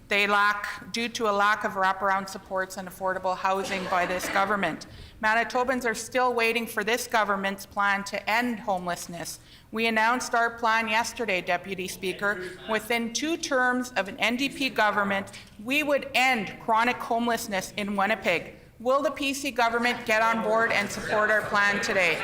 Due to a lack of wraparound supports and affordable housing by this government. Manitobans are still waiting for this government's plan to end homelessness. We announced our plan yesterday, Deputy Speaker. Within 2 terms of an NDP government, we would end chronic homelessness in Winnipeg. Will the PC government get on board and support our plan today?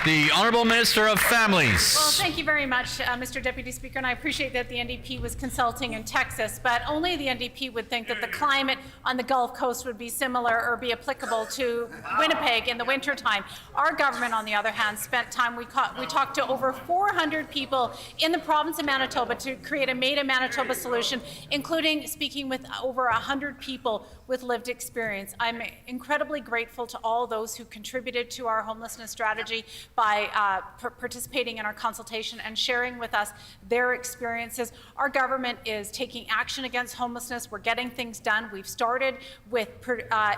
The Honourable Minister of Families. Well, thank you very much, Mr. Deputy Speaker, and I appreciate that the NDP was consulting in Texas, but only the NDP would think that the climate on the Gulf Coast would be similar or be applicable to Winnipeg in the wintertime. Our government, on the other hand, spent time, we talked to over 400 people in the province of Manitoba to create a Made in Manitoba solution, including speaking with over 100 people with lived experience. I'm incredibly grateful to all those who contributed to our homelessness strategy by participating in our consultation and sharing with us their experiences. Our government is taking action against homelessness. We're getting things done. We've started with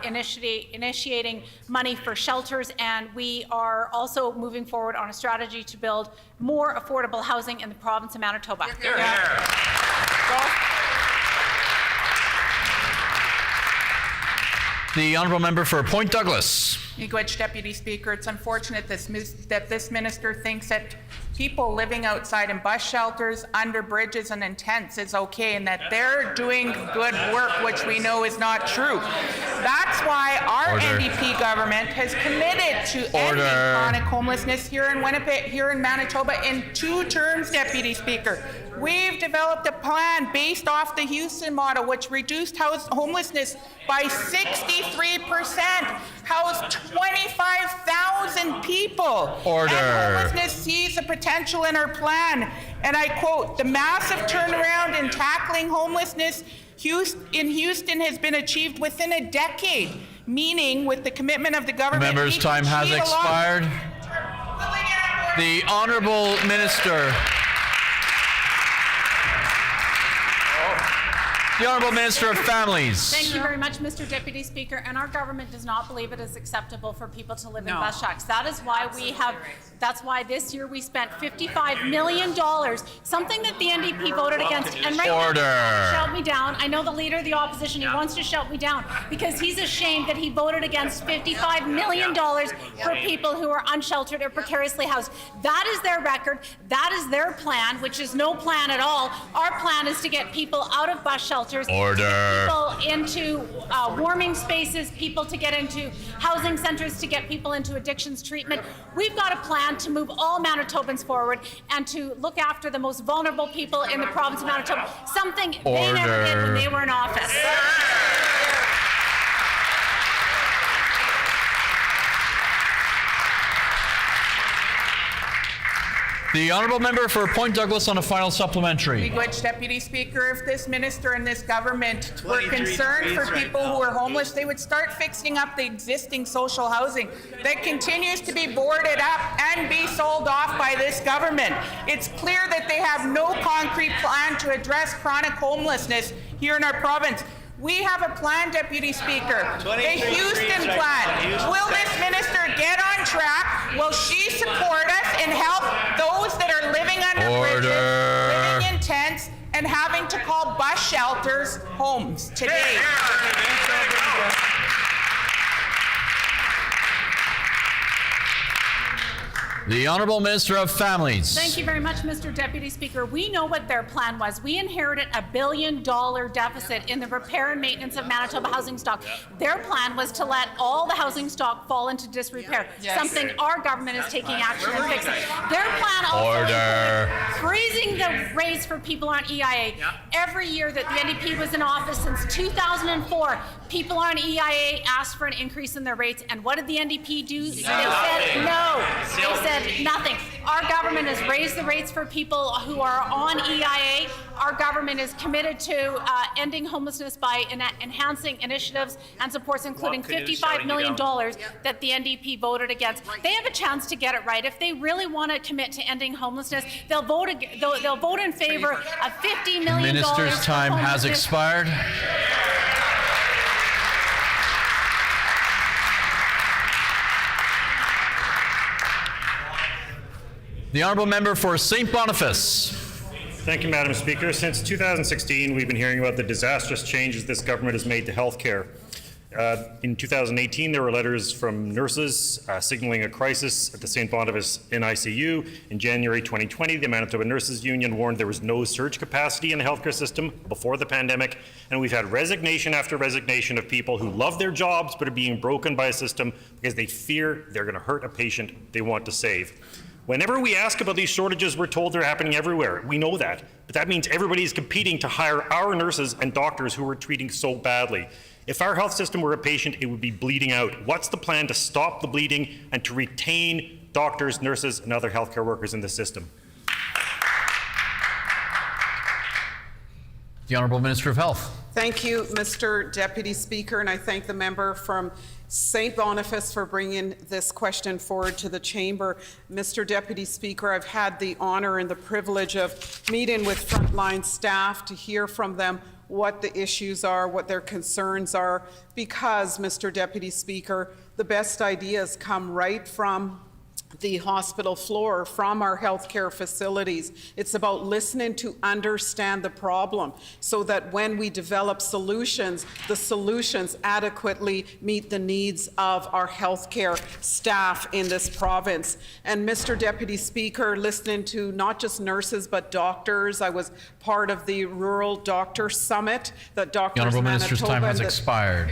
initiating money for shelters, and we are also moving forward on a strategy to build more affordable housing in the province of Manitoba. The Honourable Member for Point Douglas. Miigwech, Deputy Speaker. It's unfortunate that this minister thinks that people living outside in bus shelters, under bridges, and in tents is okay, and that they're doing good work, which we know is not true. That's why our NDP government has committed to ending chronic homelessness here in Winnipeg, here in Manitoba, in 2 terms, Deputy Speaker. We've developed a plan based off the Houston model, which reduced homelessness by 63%, housed 25,000 people. Order. And homelessness sees the potential in our plan. And I quote, the massive turnaround in tackling homelessness in Houston has been achieved within a decade, meaning with the commitment of the government. Member's time has expired. The Honourable Minister. The Honourable Minister of Families. Thank you very much, Mr. Deputy Speaker. And our government does not believe it is acceptable for people to live in bus shacks. That is why that's why this year we spent $55 million, something that the NDP voted against. And right now, shout me down. I know the Leader of the Opposition, he wants to shout me down because he's ashamed that he voted against $55 million for people who are unsheltered or precariously housed. That is their record. That is their plan, which is no plan at all. Our plan is to get people out of bus shelters, people into warming spaces, people to get into housing centres, to get people into addictions treatment. We've got a plan to move all Manitobans forward and to look after the most vulnerable people in the province of Manitoba, something they never did when they were in office. The Honourable Member for Point Douglas on a final supplementary. Miigwech, Deputy Speaker, if this minister and this government were concerned for people who are homeless, they would start fixing up the existing social housing that continues to be boarded up and be sold off by this government. It's clear that they have no concrete plan to address chronic homelessness here in our province. We have a plan, Deputy Speaker, the Houston plan. Will this minister get on track? Will she support us and help those that are living under bridges, living in tents, and having to call bus shelters homes today? The Honourable Minister of Families. Thank you very much, Mr. Deputy Speaker. We know what their plan was. We inherited a $1 billion deficit in the repair and maintenance of Manitoba housing stock. Their plan was to let all the housing stock fall into disrepair, something our government is taking action and fixing. Their plan also included freezing the rates for people on EIA. Every year that the NDP was in office since 2004, people on EIA asked for an increase in their rates, and what did the NDP do? They said no. They said nothing. Our government has raised the rates for people who are on EIA. Our government is committed to ending homelessness by enhancing initiatives and supports, including $55 million that the NDP voted against. They have a chance to get it right. If they really want to commit to ending homelessness, they'll vote in favor of $50 million. Minister's time has expired. The Honourable Member for St. Boniface. Thank you, Madam Speaker. Since 2016, we've been hearing about the disastrous changes this government has made to health care. In 2018, there were letters from nurses signaling a crisis at the St. Boniface NICU. In January 2020, the Manitoba Nurses Union warned there was no surge capacity in the healthcare system before the pandemic, and we've had resignation after resignation of people who love their jobs but are being broken by a system because they fear they're going to hurt a patient they want to save. Whenever we ask about these shortages, we're told they're happening everywhere. We know that. But that means everybody's competing to hire our nurses and doctors who are treating so badly. If our health system were a patient, it would be bleeding out. What's the plan to stop the bleeding and to retain doctors, nurses, and other healthcare workers in the system? The Honourable Minister of Health. Thank you, Mr. Deputy Speaker, and I thank the member from St. Boniface for bringing this question forward to the chamber. Mr. Deputy Speaker, I've had the honour and the privilege of meeting with frontline staff to hear from them what the issues are, what their concerns are, because, Mr. Deputy Speaker, the best ideas come right from the hospital floor, from our healthcare facilities. It's about listening to understand the problem so that when we develop solutions, the solutions adequately meet the needs of our healthcare staff in this province. And Mr. Deputy Speaker, listening to not just nurses but doctors, I was part of the Rural Doctor Summit that Doctors The Honourable Minister's time has expired.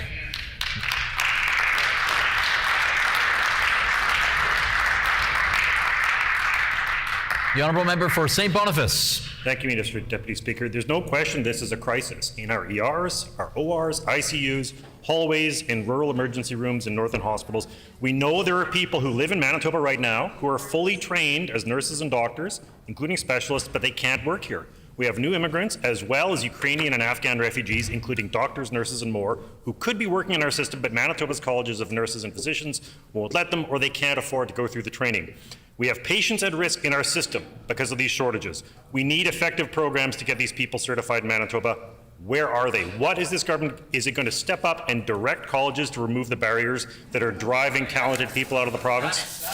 The Honourable Member for St. Boniface. Thank you, Mr. Deputy Speaker. There's no question this is a crisis in our ERs, our ORs, ICUs, hallways, in rural emergency rooms, and northern hospitals. We know there are people who live in Manitoba right now who are fully trained as nurses and doctors, including specialists, but they can't work here. We have new immigrants, as well as Ukrainian and Afghan refugees, including doctors, nurses, and more, who could be working in our system, but Manitoba's colleges of nurses and physicians won't let them, or they can't afford to go through the training. We have patients at risk in our system because of these shortages. We need effective programs to get these people certified in Manitoba. Where are they? What is this government? Is it going to step up and direct colleges to remove the barriers that are driving talented people out of the province?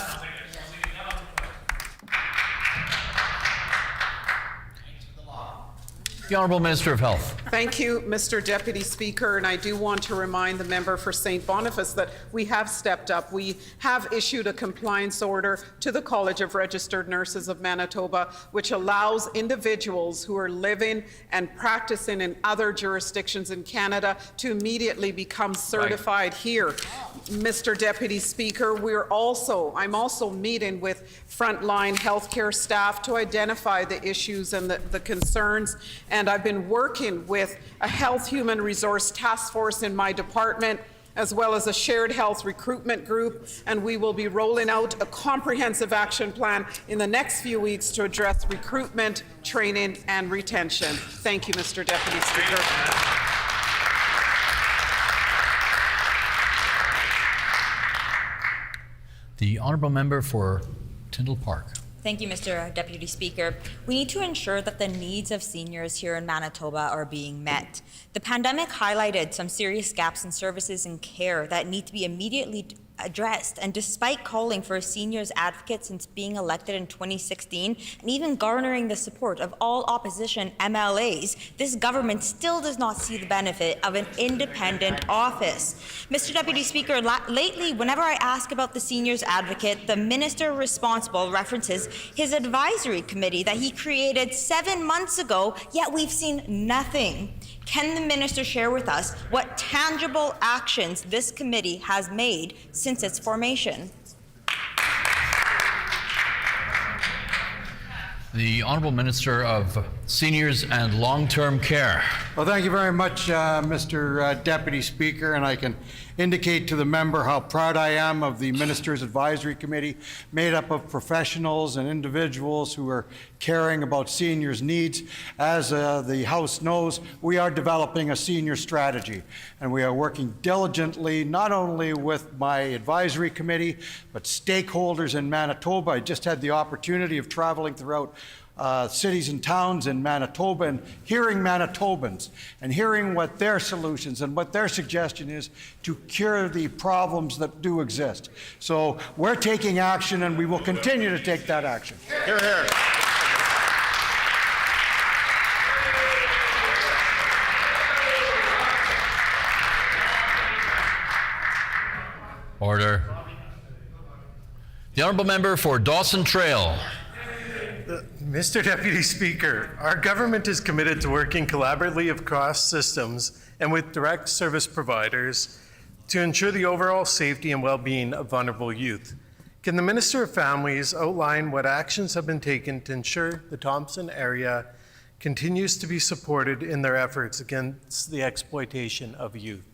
The Honourable Minister of Health. Thank you, Mr. Deputy Speaker, and I do want to remind the member for St. Boniface that we have stepped up. We have issued a compliance order to the College of Registered Nurses of Manitoba, which allows individuals who are living and practicing in other jurisdictions in Canada to immediately become certified here. Mr. Deputy Speaker, I'm also meeting with frontline healthcare staff to identify the issues and the concerns. And I've been working with a health human resource task force in my department, as well as a shared health recruitment group, and we will be rolling out a comprehensive action plan in the next few weeks to address recruitment, training, and retention. Thank you, Mr. Deputy Speaker. The Honourable Member for Tyndall Park. Thank you, Mr. Deputy Speaker. We need to ensure that the needs of seniors here in Manitoba are being met. The pandemic highlighted some serious gaps in services and care that need to be immediately addressed. And despite calling for a seniors advocate since being elected in 2016 and even garnering the support of all opposition MLAs, this government still does not see the benefit of an independent office. Mr. Deputy Speaker, lately, whenever I ask about the seniors advocate, the minister responsible references his advisory committee that he created 7 months ago, yet we've seen nothing. Can the minister share with us what tangible actions this committee has made since its formation? The Honourable Minister of Seniors and Long-Term Care. Well, thank you very much, Mr. Deputy Speaker, and I can indicate to the member how proud I am of the Minister's Advisory Committee, made up of professionals and individuals who are caring about seniors' needs. As the House knows, we are developing a senior strategy, and we are working diligently not only with my advisory committee, but stakeholders in Manitoba. I just had the opportunity of traveling throughout cities and towns in Manitoba and hearing Manitobans and hearing what their solutions and what their suggestion is to cure the problems that do exist. So we're taking action, and we will continue to take that action. Hear, hear. Order. The Honourable Member for Dawson Trail. Mr. Deputy Speaker, our government is committed to working collaboratively across systems and with direct service providers to ensure the overall safety and well-being of vulnerable youth. Can the Minister of Families outline what actions have been taken to ensure the Thompson area continues to be supported in their efforts against the exploitation of youth?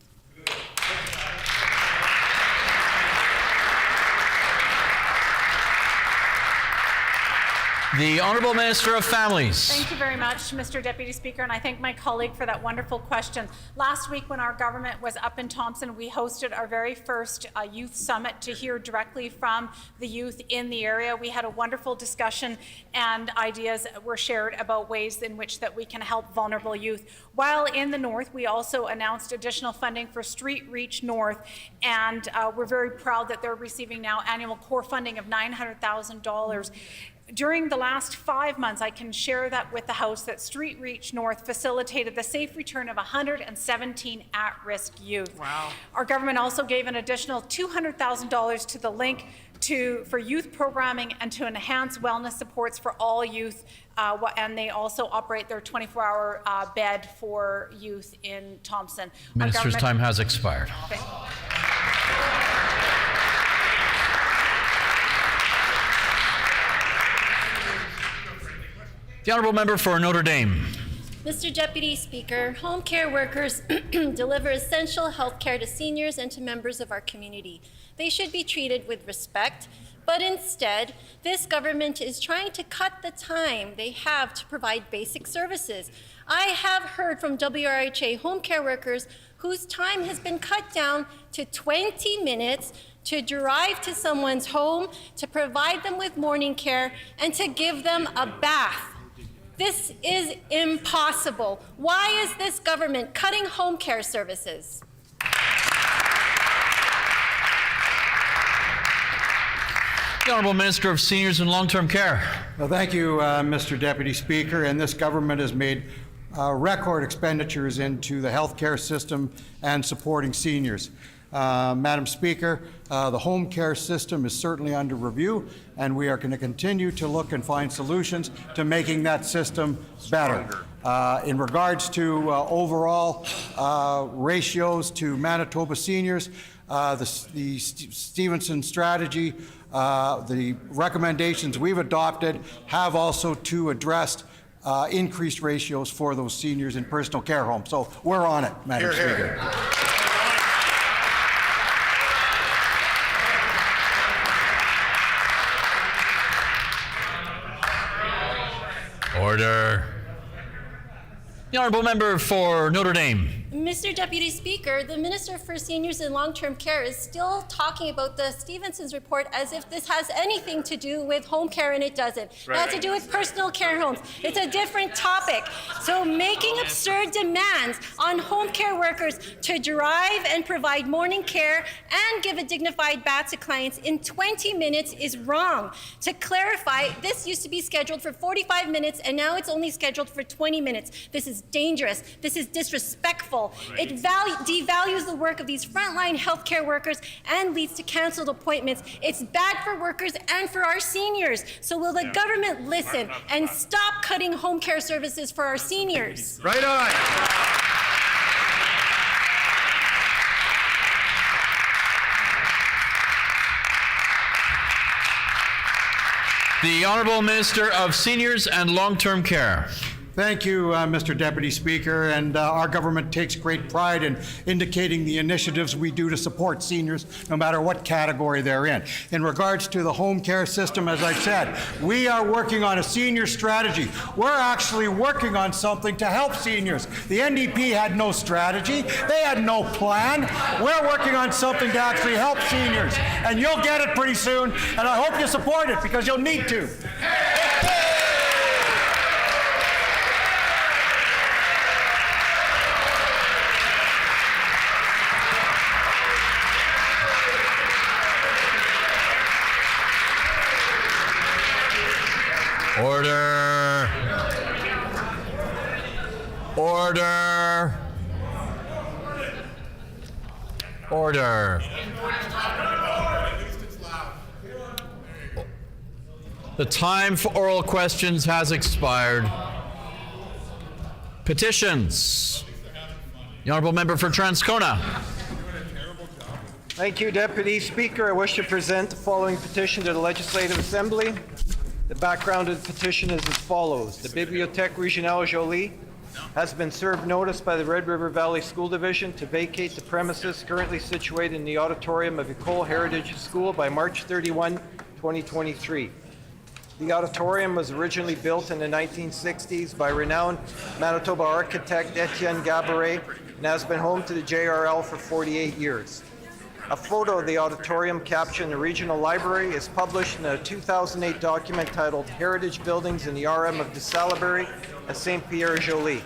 The Honourable Minister of Families. Thank you very much, Mr. Deputy Speaker, and I thank my colleague for that wonderful question. Last week, when our government was up in Thompson, we hosted our very first youth summit to hear directly from the youth in the area. We had a wonderful discussion, and ideas were shared about ways in which that we can help vulnerable youth. While in the north, we also announced additional funding for Street Reach North, and we're very proud that they're receiving now annual core funding of $900,000. During the last 5 months, I can share that with the House that Street Reach North facilitated the safe return of 117 at-risk youth. Wow. Our government also gave an additional $200,000 to the link for youth programming and to enhance wellness supports for all youth, and they also operate their 24-hour bed for youth in Thompson. Minister's time has expired. Okay. The Honourable Member for Notre Dame. Mr. Deputy Speaker, home care workers deliver essential health care to seniors and to members of our community. They should be treated with respect, but instead, this government is trying to cut the time they have to provide basic services. I have heard from WRHA home care workers whose time has been cut down to 20 minutes to drive to someone's home, to provide them with morning care, and to give them a bath. This is impossible. Why is this government cutting home care services? The Honourable Minister of Seniors and Long-Term Care. Well, thank you, Mr. Deputy Speaker. And this government has made record expenditures into the healthcare system and supporting seniors. Madam Speaker, the home care system is certainly under review, and we are going to continue to look and find solutions to making that system better. In regards to overall ratios to Manitoba seniors, the Stevenson strategy, the recommendations we've adopted have also to address increased ratios for those seniors in personal care homes. So we're on it, Madam Speaker. Order. The Honourable Member for Notre Dame. Mr. Deputy Speaker, the Minister for Seniors and Long-Term Care is still talking about the Stevenson's report as if this has anything to do with home care, and it doesn't. It has to do with personal care homes. It's a different topic. So making absurd demands on home care workers to drive and provide morning care and give a dignified bath to clients in 20 minutes is wrong. To clarify, this used to be scheduled for 45 minutes, and now it's only scheduled for 20 minutes. This is dangerous. This is disrespectful. It devalues the work of these frontline healthcare workers and leads to canceled appointments. It's bad for workers and for our seniors. So will the government listen and stop cutting home care services for our seniors? Right on. The Honourable Minister of Seniors and Long-Term Care. Thank you, Mr. Deputy Speaker, and our government takes great pride in indicating the initiatives we do to support seniors, no matter what category they're in. In regards to the home care system, as I said, we are working on a senior strategy. We're actually working on something to help seniors. The NDP had no strategy. They had no plan. We're working on something to actually help seniors, and you'll get it pretty soon, and I hope you support it, because you'll need to. Order. Order. Order. The time for oral questions has expired. Petitions. The Honourable Member for Transcona. Thank you, Deputy Speaker. I wish to present the following petition to the Legislative Assembly. The background of the petition is as follows. The Bibliothèque Régionale Jolie has been served notice by the Red River Valley School Division to vacate the premises currently situated in the auditorium of École Heritage School by March 31, 2023. The auditorium was originally built in the 1960s by renowned Manitoba architect Etienne Gaboret and has been home to the JRL for 48 years. A photo of the auditorium captured in the Regional Library is published in a 2008 document titled Heritage Buildings in the RM of de Salaberry and St. Pierre-Jolie.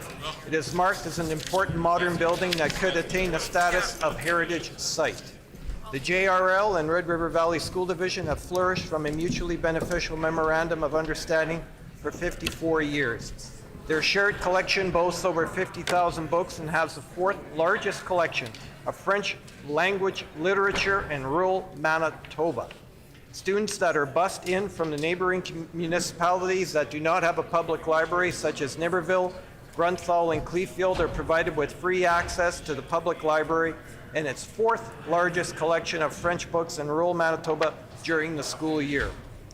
It is marked as an important modern building that could attain the status of heritage site. The JRL and Red River Valley School Division have flourished from a mutually beneficial memorandum of understanding for 54 years. Their shared collection boasts over 50,000 books and has the fourth largest collection of French language literature in rural Manitoba. Students that are bused in from the neighboring municipalities that do not have a public library, such as Niverville, Grunthal, and Clearfield, are provided with free access to the public library and its fourth largest collection of French books in rural Manitoba during the school year.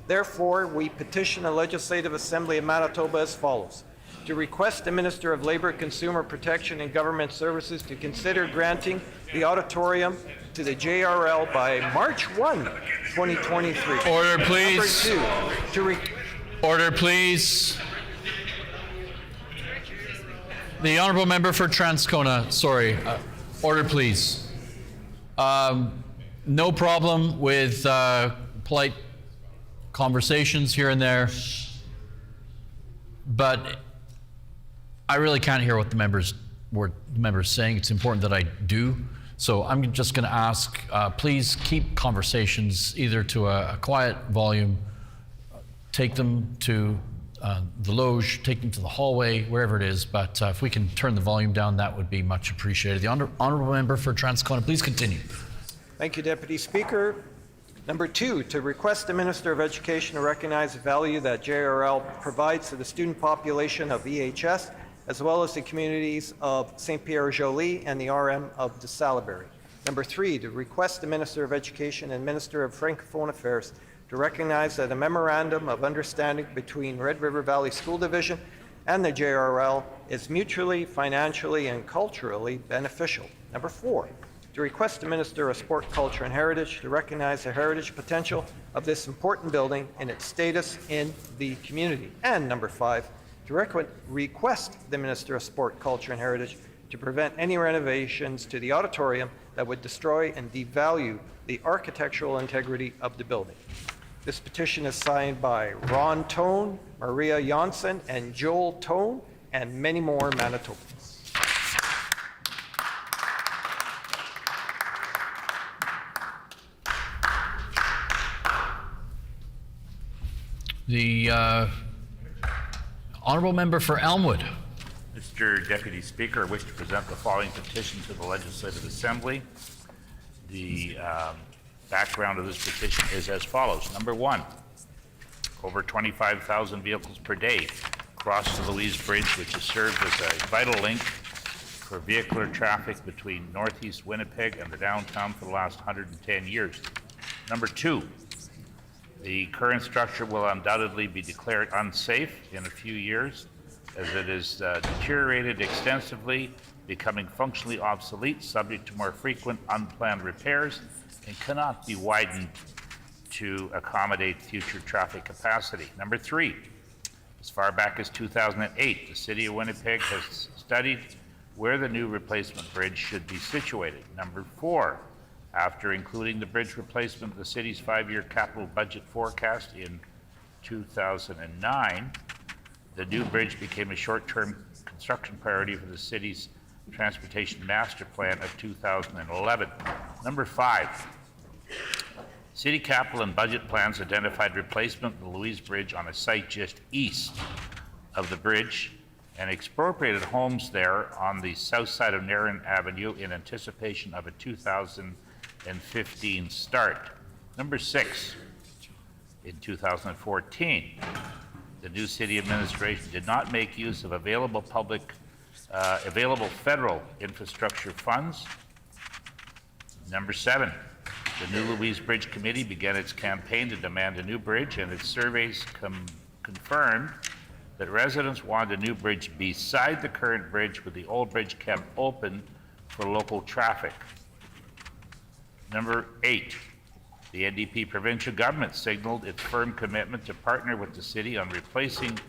Therefore, we petition the Legislative Assembly of Manitoba as follows. To request the Minister of Labour, Consumer Protection and Government Services to consider granting the auditorium to the JRL by March 1, 2023. Order, please. Number two, Order, please. The Honourable Member for Transcona, sorry. Order, please. No problem with polite conversations here and there, but I really can't hear what the members saying. It's important that I do. So I'm just going to ask, please keep conversations either to a quiet volume, take them to the loge, take them to the hallway, wherever it is. But if we can turn the volume down, that would be much appreciated. The Honourable Member for Transcona, please continue. Thank you, Deputy Speaker. Number two, to request the Minister of Education to recognize the value that JRL provides to the student population of EHS, as well as the communities of St. Pierre-Jolie and the RM of de Salaberry. Number three, to request the Minister of Education and Minister of Francophone Affairs to recognize that a memorandum of understanding between Red River Valley School Division and the JRL is mutually, financially, and culturally beneficial. Number four, to request the Minister of Sport, Culture and Heritage to recognize the heritage potential of this important building and its status in the community. And number five, to request the Minister of Sport, Culture and Heritage to prevent any renovations to the auditorium that would destroy and devalue the architectural integrity of the building. This petition is signed by Ron Tone, Maria Janssen, and Joel Tone, and many more Manitobans. The honourable member for Elmwood. Mr. Deputy Speaker, I wish to present the following petition to the Legislative Assembly. The background of this petition is as follows. Number one, over 25,000 vehicles per day cross the Louise Bridge, which has served as a vital link for vehicular traffic between northeast Winnipeg and the downtown for the last 110 years. Number two, the current structure will undoubtedly be declared unsafe in a few years as it is deteriorated extensively, becoming functionally obsolete, subject to more frequent unplanned repairs, and cannot be widened to accommodate future traffic capacity. Number three, as far back as 2008, the City of Winnipeg has studied where the new replacement bridge should be situated. Number four, after including the bridge replacement in the city's 5-year capital budget forecast in 2009, the new bridge became a short-term construction priority for the city's transportation master plan of 2011. Number five, city capital and budget plans identified replacement of the Louise Bridge on a site just east of the bridge and expropriated homes there on the south side of Narren Avenue in anticipation of a 2015 start. Number six, in 2014, the new city administration did not make use of available federal infrastructure funds. Number seven, the new Louise Bridge Committee began its campaign to demand a new bridge, and its surveys confirmed that residents wanted a new bridge beside the current bridge, with the old bridge kept open for local traffic. Number eight, the NDP provincial government signaled its firm commitment to partner with the city on replacing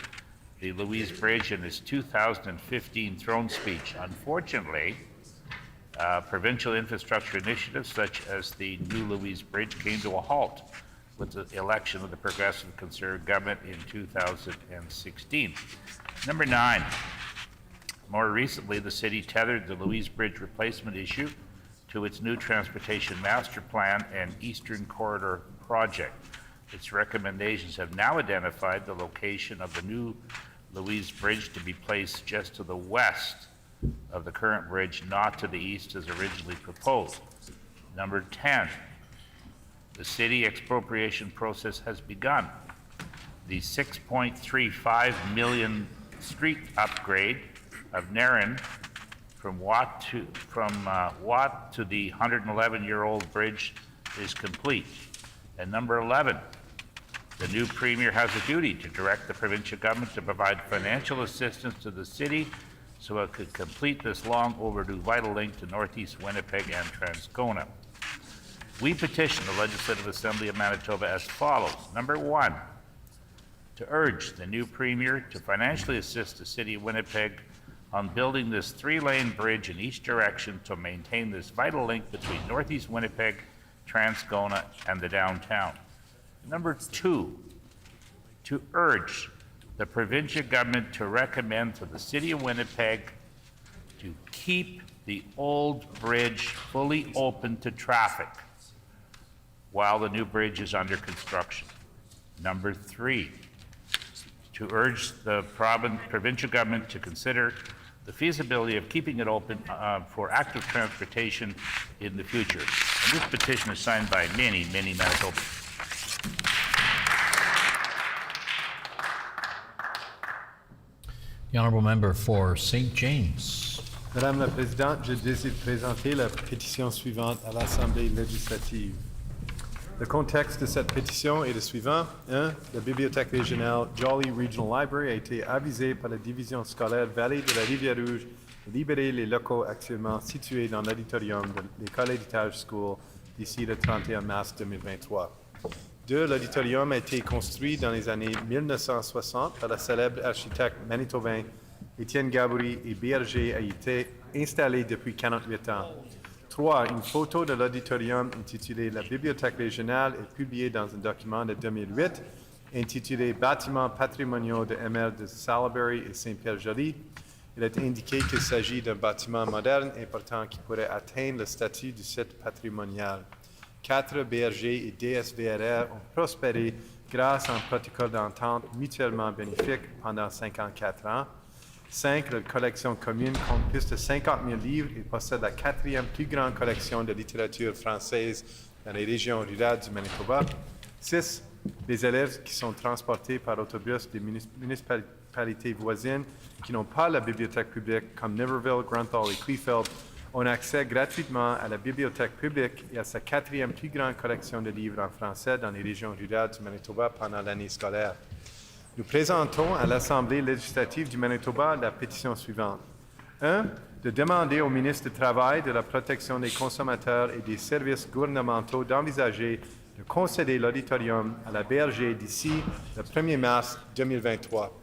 the Louise Bridge in its 2015 throne speech. Unfortunately, provincial infrastructure initiatives such as the new Louise Bridge came to a halt with the election of the Progressive Conservative government in 2016. Number nine, more recently, the city tethered the Louise Bridge replacement issue to its new transportation master plan and Eastern Corridor project. Its recommendations have now identified the location of the new Louise Bridge to be placed just to the west of the current bridge, not to the east as originally proposed. Number 10, the city expropriation process has begun. The $6.35 million street upgrade of Narren from Watt to the 111-year-old bridge is complete. And number 11, the new Premier has a duty to direct the provincial government to provide financial assistance to the city so it could complete this long overdue vital link to Northeast Winnipeg and Transcona. We petition the Legislative Assembly of Manitoba as follows. Number one, to urge the new Premier to financially assist the City of Winnipeg on building this 3-lane bridge in each direction to maintain this vital link between Northeast Winnipeg, Transcona, and the downtown. Number two, to urge the provincial government to recommend to the City of Winnipeg to keep the old bridge fully open to traffic while the new bridge is under construction. Number three, to urge the provincial government to consider the feasibility of keeping it open for active transportation in the future. And this petition is signed by many, many Manitobans. The honourable member for St. James. Madame la Présidente, je désire présenter la pétition suivante à l'Assemblée législative. Le contexte de cette pétition est le suivant. 1. La Bibliothèque régionale Jolly Regional Library a été avisée par la division scolaire Vallée de la Rivière-Rouge de libérer les locaux actuellement situés dans l'auditorium de l'École Héritage School d'ici le 31 mars 2023. 2. L'auditorium a été construit dans les années 1960 par le célèbre architecte manitobain Étienne Gaboury et Berger a été installée depuis 48 ans. 3. Une photo de l'auditorium intitulée La bibliothèque régionale est publiée dans un document de 2008 intitulé Bâtiments patrimoniaux de ML de Salaberry et Saint-Pierre-Joli. Il est indiqué qu'il s'agit d'un bâtiment moderne important qui pourrait atteindre le statut du site patrimonial. 4. BRG et DSVRR ont prospéré grâce à un protocole d'entente mutuellement bénéfique pendant 54 ans. 5. La collection commune compte plus de 50 000 livres et possède la 4e plus grande collection de littérature française dans les régions rurales du Manitoba. 6. Les élèves qui sont transportés par autobus des municipalités voisines qui n'ont pas la bibliothèque publique, comme Niverville, Grunthal et Kleefeld, ont accès gratuitement à la bibliothèque publique et à sa 4e plus grande collection de livres en français dans les régions rurales du Manitoba pendant l'année scolaire. Nous présentons à l'Assemblée législative du Manitoba la pétition suivante. 1. De demander au ministre du Travail, de la Protection des consommateurs et des services gouvernementaux d'envisager de concéder l'auditorium à la BRG d'ici le 1er mars 2023.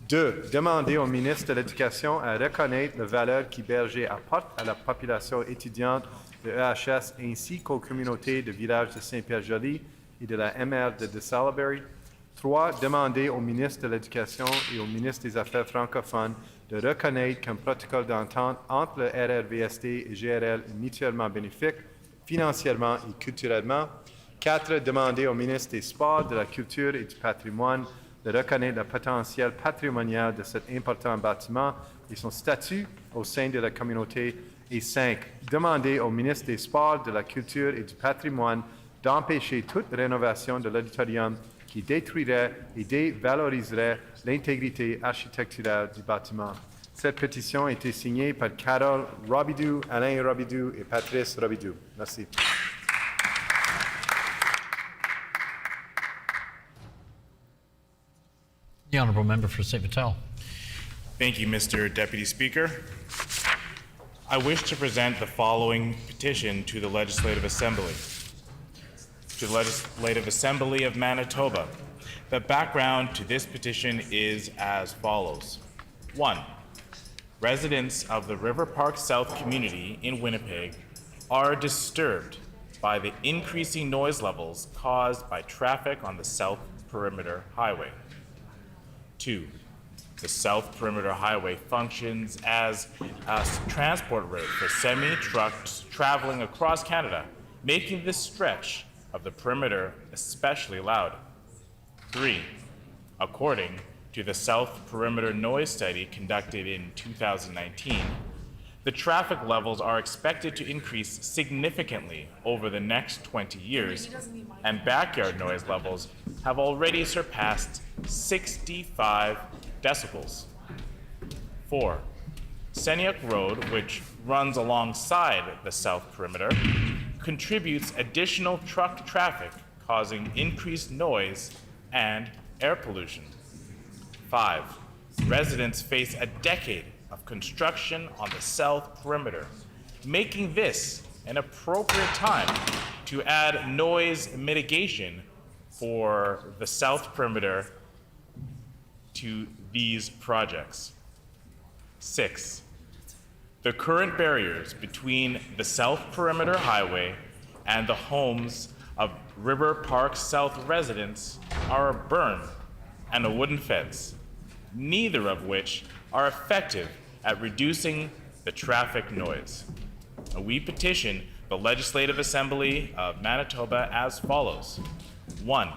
2. Demander au ministre de l'Éducation à reconnaître la valeur que BRG apporte à la population étudiante de EHS ainsi qu'aux communautés de village de Saint-Pierre-Joli et de la MR de Salaberry. 3. Demander au ministre de l'Éducation et au ministre des Affaires francophones de reconnaître qu'un protocole d'entente entre le RRVST et GRL est mutuellement bénéfique, financièrement et culturellement. 4. Demander au ministre des Sports, de la Culture et du Patrimoine de reconnaître le potentiel patrimonial de cet important bâtiment et son statut au sein de la communauté. Et 5. Demander au ministre des Sports, de la Culture et du Patrimoine d'empêcher toute rénovation de l'auditorium qui détruirait et dévaloriserait l'intégrité architecturale du bâtiment. Cette pétition a été signée par Carole Robidoux, Alain Robidoux et Patrice Robidoux. Merci. The Honourable Member for St. Vital. Thank you, Mr. Deputy Speaker. I wish to present the following petition to the Legislative Assembly. To the Legislative Assembly of Manitoba. The background to this petition is as follows. 1. Residents of the River Park South community in Winnipeg are disturbed by the increasing noise levels caused by traffic on the South Perimeter Highway. 2. The South Perimeter Highway functions as a transport route for semi-trucks traveling across Canada, making this stretch of the perimeter especially loud. 3. According to the South Perimeter Noise Study conducted in 2019, the traffic levels are expected to increase significantly over the next 20 years, and backyard noise levels have already surpassed 65 decibels. 4. Seniac Road, which runs alongside the South Perimeter, contributes additional truck traffic, causing increased noise and air pollution. 5. Residents face a decade of construction on the South Perimeter, making this an appropriate time to add noise mitigation for the South Perimeter to these projects. 6. The current barriers between the South Perimeter Highway and the homes of River Park South residents are a berm and a wooden fence, neither of which are effective at reducing the traffic noise. We petition the Legislative Assembly of Manitoba as follows. 1.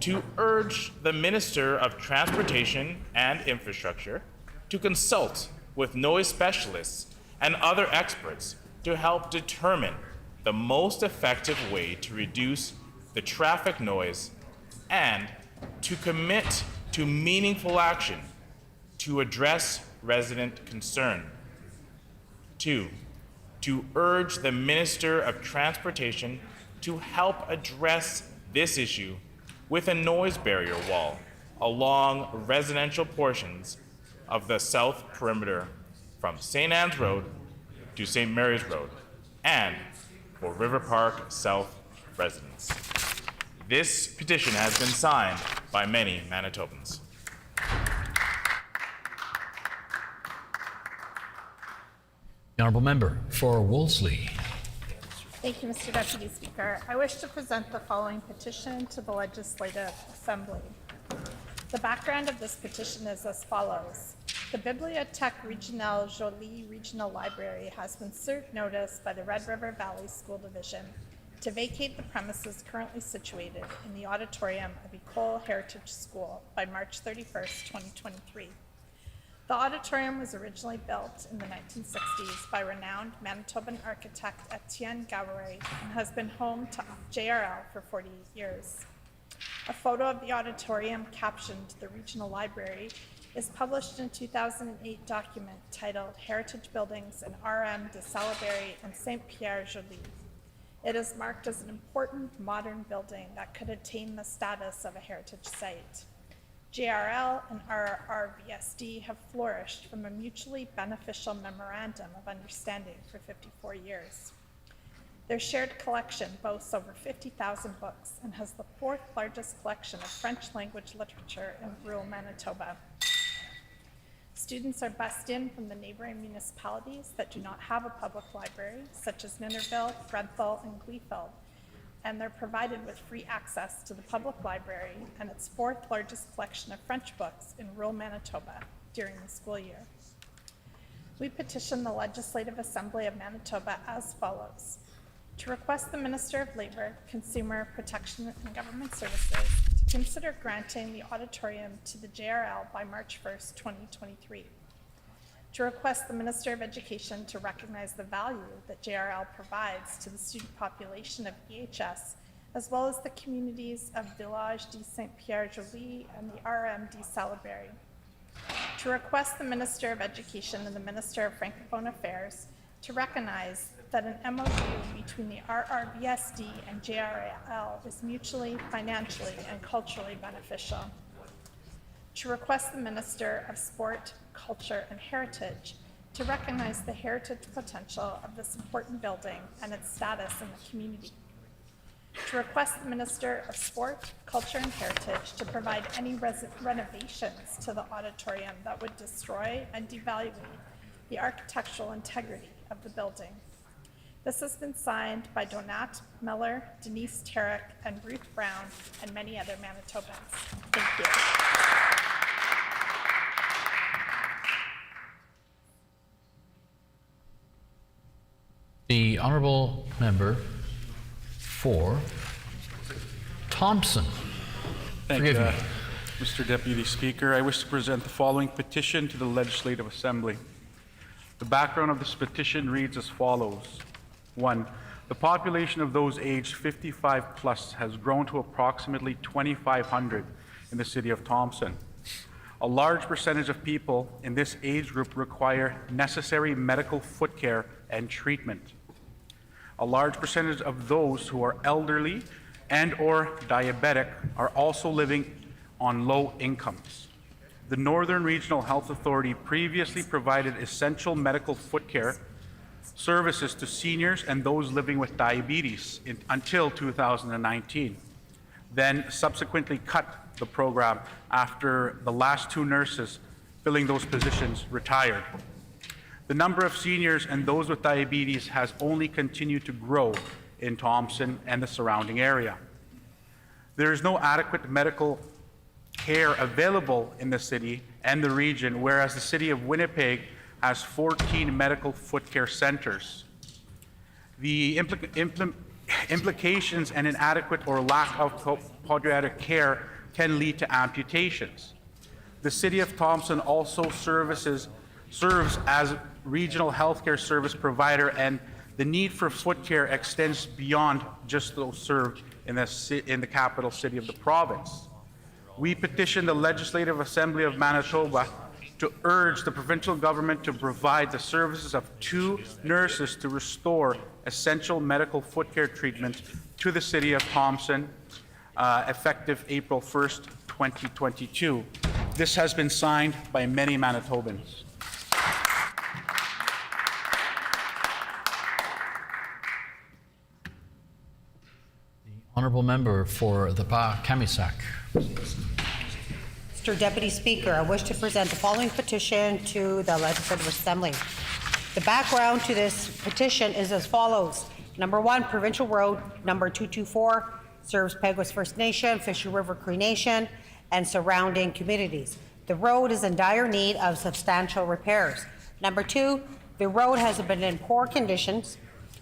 To urge the Minister of Transportation and Infrastructure to consult with noise specialists and other experts to help determine the most effective way to reduce the traffic noise and to commit to meaningful action to address resident concern. 2. To urge the Minister of Transportation to help address this issue with a noise barrier wall along residential portions of the South Perimeter from St. Anne's Road to St. Mary's Road and for River Park South residents. This petition has been signed by many Manitobans. The Honourable Member for Wolseley. Thank you, Mr. Deputy Speaker. I wish to present the following petition to the Legislative Assembly. The background of this petition is as follows. The Bibliothèque Régionale Jolie Regional Library has been served notice by the Red River Valley School Division to vacate the premises currently situated in the auditorium of Ecole Heritage School by March 31st, 2023. The auditorium was originally built in the 1960s by renowned Manitoban architect Etienne Gabourey and has been home to JRL for 48 years. A photo of the auditorium captioned "The Regional Library" is published in a 2008 document titled Heritage Buildings in RM de Salaberry and Saint Pierre Joly. It is marked as an important modern building that could attain the status of a heritage site. JRL and RRVSD have flourished from a mutually beneficial memorandum of understanding for 54 years. Their shared collection boasts over 50,000 books and has the fourth largest collection of French language literature in rural Manitoba. Students are bussed in from the neighboring municipalities that do not have a public library, such as Minerville, Grenfell, and Gleefield, and they're provided with free access to the public library and its fourth largest collection of French books in rural Manitoba during the school year. We petition the Legislative Assembly of Manitoba as follows. To request the Minister of Labour, Consumer Protection and Government Services to consider granting the auditorium to the JRL by March 1st, 2023. To request the Minister of Education to recognize the value that JRL provides to the student population of EHS, as well as the communities of Village de Saint-Pierre-Joly and the RM de Salaberry. To request the Minister of Education and the Minister of Francophone Affairs to recognize that an MOU between the RRVSD and JRL is mutually, financially, and culturally beneficial. To request the Minister of Sport, Culture, and Heritage to recognize the heritage potential of this important building and its status in the community. To request the Minister of Sport, Culture, and Heritage to provide any renovations to the auditorium that would destroy and devalue the architectural integrity of the building. This has been signed by Donat Miller, Denise Tarek, and Ruth Brown, and many other Manitobans. Thank you. The Honourable Member for Thompson. Thank you, Forgive me. Mr. Deputy Speaker. I wish to present the following petition to the Legislative Assembly. The background of this petition reads as follows. 1. The population of those aged 55 plus has grown to approximately 2,500 in the city of Thompson. A large percentage of people in this age group require necessary medical foot care and treatment. A large percentage of those who are elderly and or diabetic are also living on low incomes. The Northern Regional Health Authority previously provided essential medical foot care services to seniors and those living with diabetes until 2019, then subsequently cut the program after the last two nurses filling those positions retired. The number of seniors and those with diabetes has only continued to grow in Thompson and the surrounding area. There is no adequate medical care available in the city and the region, whereas the city of Winnipeg has 14 medical foot care centers. The implications and inadequate or lack of podiatric care can lead to amputations. The city of Thompson also serves as regional healthcare service provider, and the need for foot care extends beyond just those served in the capital city of the province. We petition the Legislative Assembly of Manitoba to urge the provincial government to provide the services of 2 nurses to restore essential medical foot care treatment to the city of Thompson, effective April 1st, 2022. This has been signed by many Manitobans. Honourable Member for the Pas-Camissac. Mr. Deputy Speaker, I wish to present the following petition to the Legislative Assembly. The The background to this petition is as follows. Number 1, Provincial Road number 224 serves Peguis First Nation, Fisher River Cree Nation, and surrounding communities. The road is in dire need of substantial repairs. Number 2, the road has been in poor conditions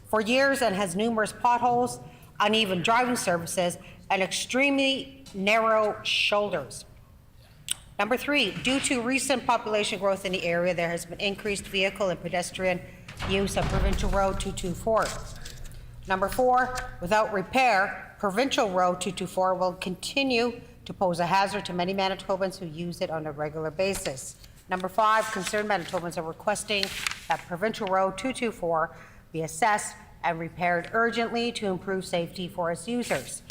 for years and has numerous potholes, uneven driving surfaces, and extremely narrow shoulders. Number 3, due to recent population growth in the area, there has been increased vehicle and pedestrian use of Provincial Road 224. Number 4, without repair, Provincial Road 224 will continue to pose a hazard to many Manitobans who use it on a regular basis. Number 5, concerned Manitobans are requesting that Provincial Road 224 be assessed and repaired urgently to improve safety for its users.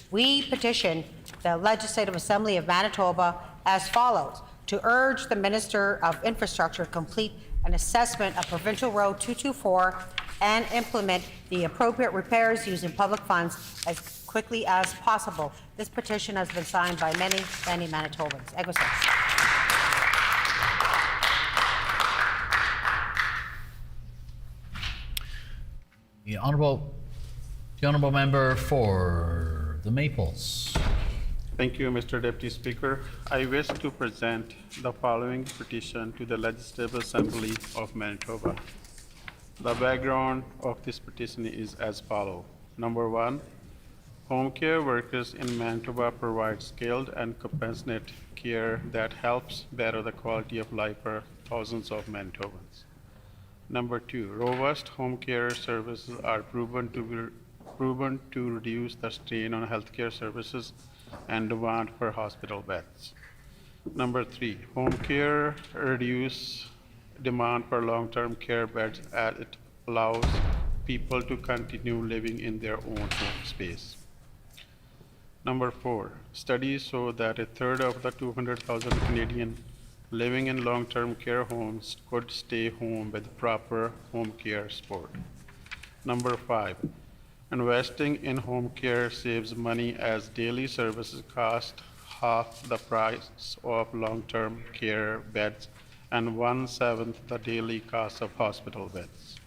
We petition the Legislative Assembly of Manitoba as follows: to urge the Minister of Infrastructure complete an assessment of Provincial Road 224 and implement the appropriate repairs using public funds as quickly as possible. This petition has been signed by many Manitobans. Eggleston. The honourable member for the Maples. Thank you, Mr. Deputy Speaker. I wish to present the following petition to the Legislative Assembly of Manitoba. The background of this petition is as follows. Number 1, home care workers in Manitoba provide skilled and compassionate care that helps better the quality of life for thousands of Manitobans. Number 2, robust home care services are proven to reduce the strain on healthcare services and demand for hospital beds. Number 3, home care reduces demand for long-term care beds as it allows people to continue living in their own home space. Number 4, studies show that a third of the 200,000 Canadians living in long-term care homes could stay home with proper home care support. Number 5, investing in home care saves money as daily services cost half the price of long-term care beds and 1/7 the daily cost of hospital beds.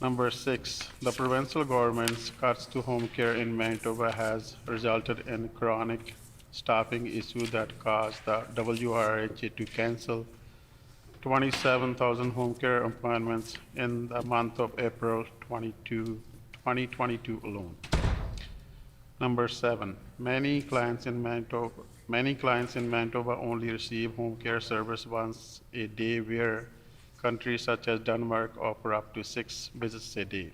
Number 6, the provincial government's cuts to home care in Manitoba has resulted in chronic staffing issue that caused the WRHA to cancel 27,000 home care appointments in the month of April 2022 alone. Number 7, many clients in Manitoba only receive home care service once a day, where countries such as Denmark offer up to 6 visits a day.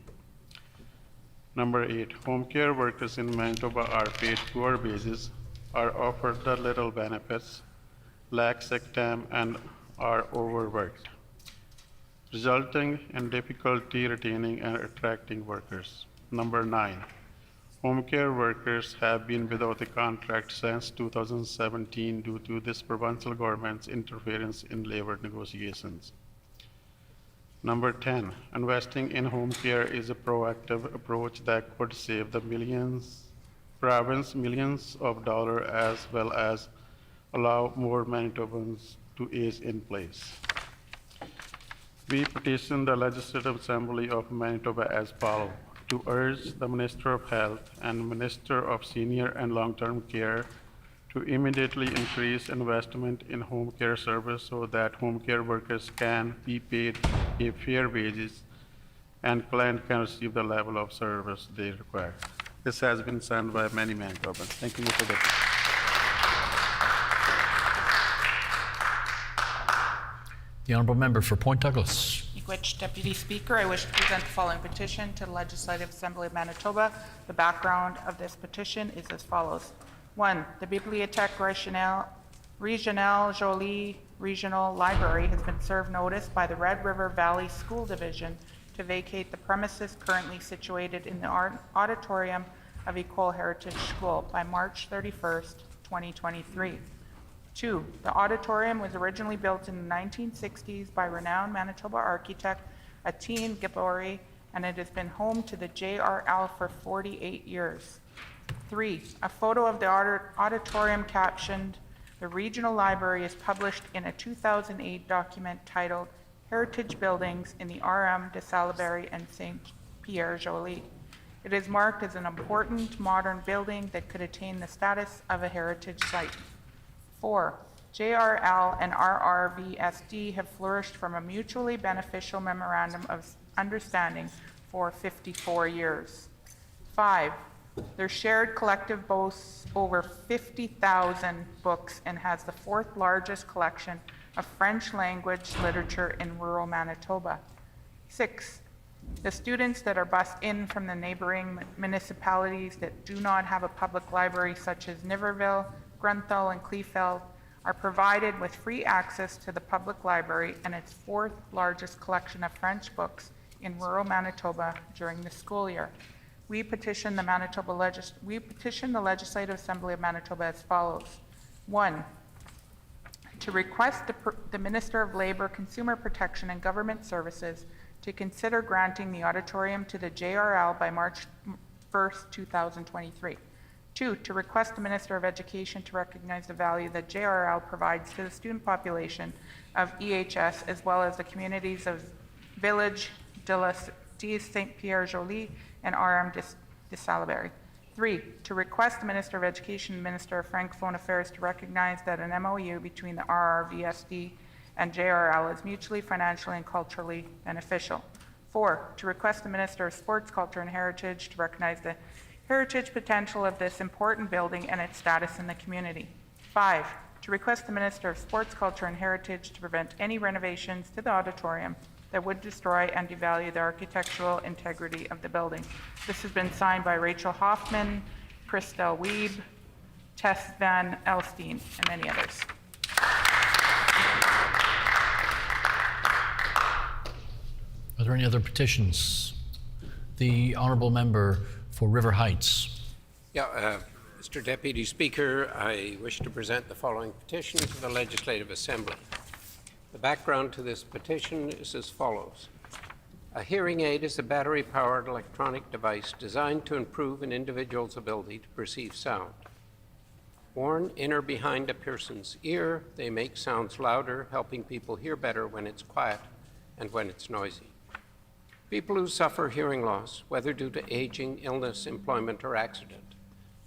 Number 8, home care workers in Manitoba are paid poor wages, are offered the little benefits, lack sick time, and are overworked, resulting in difficulty retaining and attracting workers. Number 9, home care workers have been without a contract since 2017 due to this provincial government's interference in labor negotiations. Number 10, investing in home care is a proactive approach that could save the province millions of dollars as well as allow more Manitobans to age in place. We petition the Legislative Assembly of Manitoba as follows: to urge the Minister of Health and Minister of Senior and Long-Term Care to immediately increase investment in home care service so that home care workers can be paid a fair wages and clients can receive the level of service they require. This has been signed by many Manitobans. Thank you, Mr. Deputy. The honourable member for Point Douglas. Which, Deputy Speaker, I wish to present the following petition to the Legislative Assembly of Manitoba. The background of this petition is as follows. 1, the Bibliothèque Régionale Jolie Regional Library has been served notice by the Red River Valley School Division to vacate the premises currently situated in the auditorium of École Heritage School by March 31st, 2023. 2, the auditorium was originally built in the 1960s by renowned Manitoba architect Etienne Gabori, and it has been home to the JRL for 48 years. 3, a photo of the auditorium captioned, "The Regional Library," is published in a 2008 document titled heritage buildings in the RM de Salaberry and St. Pierre Joly. It is marked as an important modern building that could attain the status of a heritage site. 4. JRL and RRVSD have flourished from a mutually beneficial memorandum of understanding for 54 years. 5. Their shared collective boasts over 50,000 books and has the 4th largest collection of French language literature in rural Manitoba. 6. The students that are bused in from the neighboring municipalities that do not have a public library, such as Niverville, Grunthal, and Kleefeld, are provided with free access to the public library and its 4th largest collection of French books in rural Manitoba during the school year. We petition the Legislative Assembly of Manitoba as follows. 1. To request the Minister of Labour, Consumer Protection and Government Services to consider granting the auditorium to the JRL by March 1st, 2023. 2, to request the Minister of Education to recognize the value that JRL provides to the student population of EHS as well as the communities of Village de St. Pierre Joly and RM de Salaberry. 3, to request the Minister of Education and Minister of Francophone Affairs to recognize that an MOU between the RRVSD and JRL is mutually, financially, and culturally beneficial. 4, to request the Minister of Sports, Culture, and Heritage to recognize the heritage potential of this important building and its status in the community. 5, to request the Minister of Sports, Culture, and Heritage to prevent any renovations to the auditorium that would destroy and devalue the architectural integrity of the building. This has been signed by Rachel Hoffman, Christel Wiebe, Tess Van Elstein, and many others. Are there any other petitions? The Honourable Member for River Heights. Mr. Deputy Speaker, I wish to present the following petition to the Legislative Assembly. The background to this petition is as follows. A hearing aid is a battery-powered electronic device designed to improve an individual's ability to perceive sound. Worn in or behind a person's ear, they make sounds louder, helping people hear better when it's quiet and when it's noisy. People who suffer hearing loss, whether due to aging, illness, employment, or accident,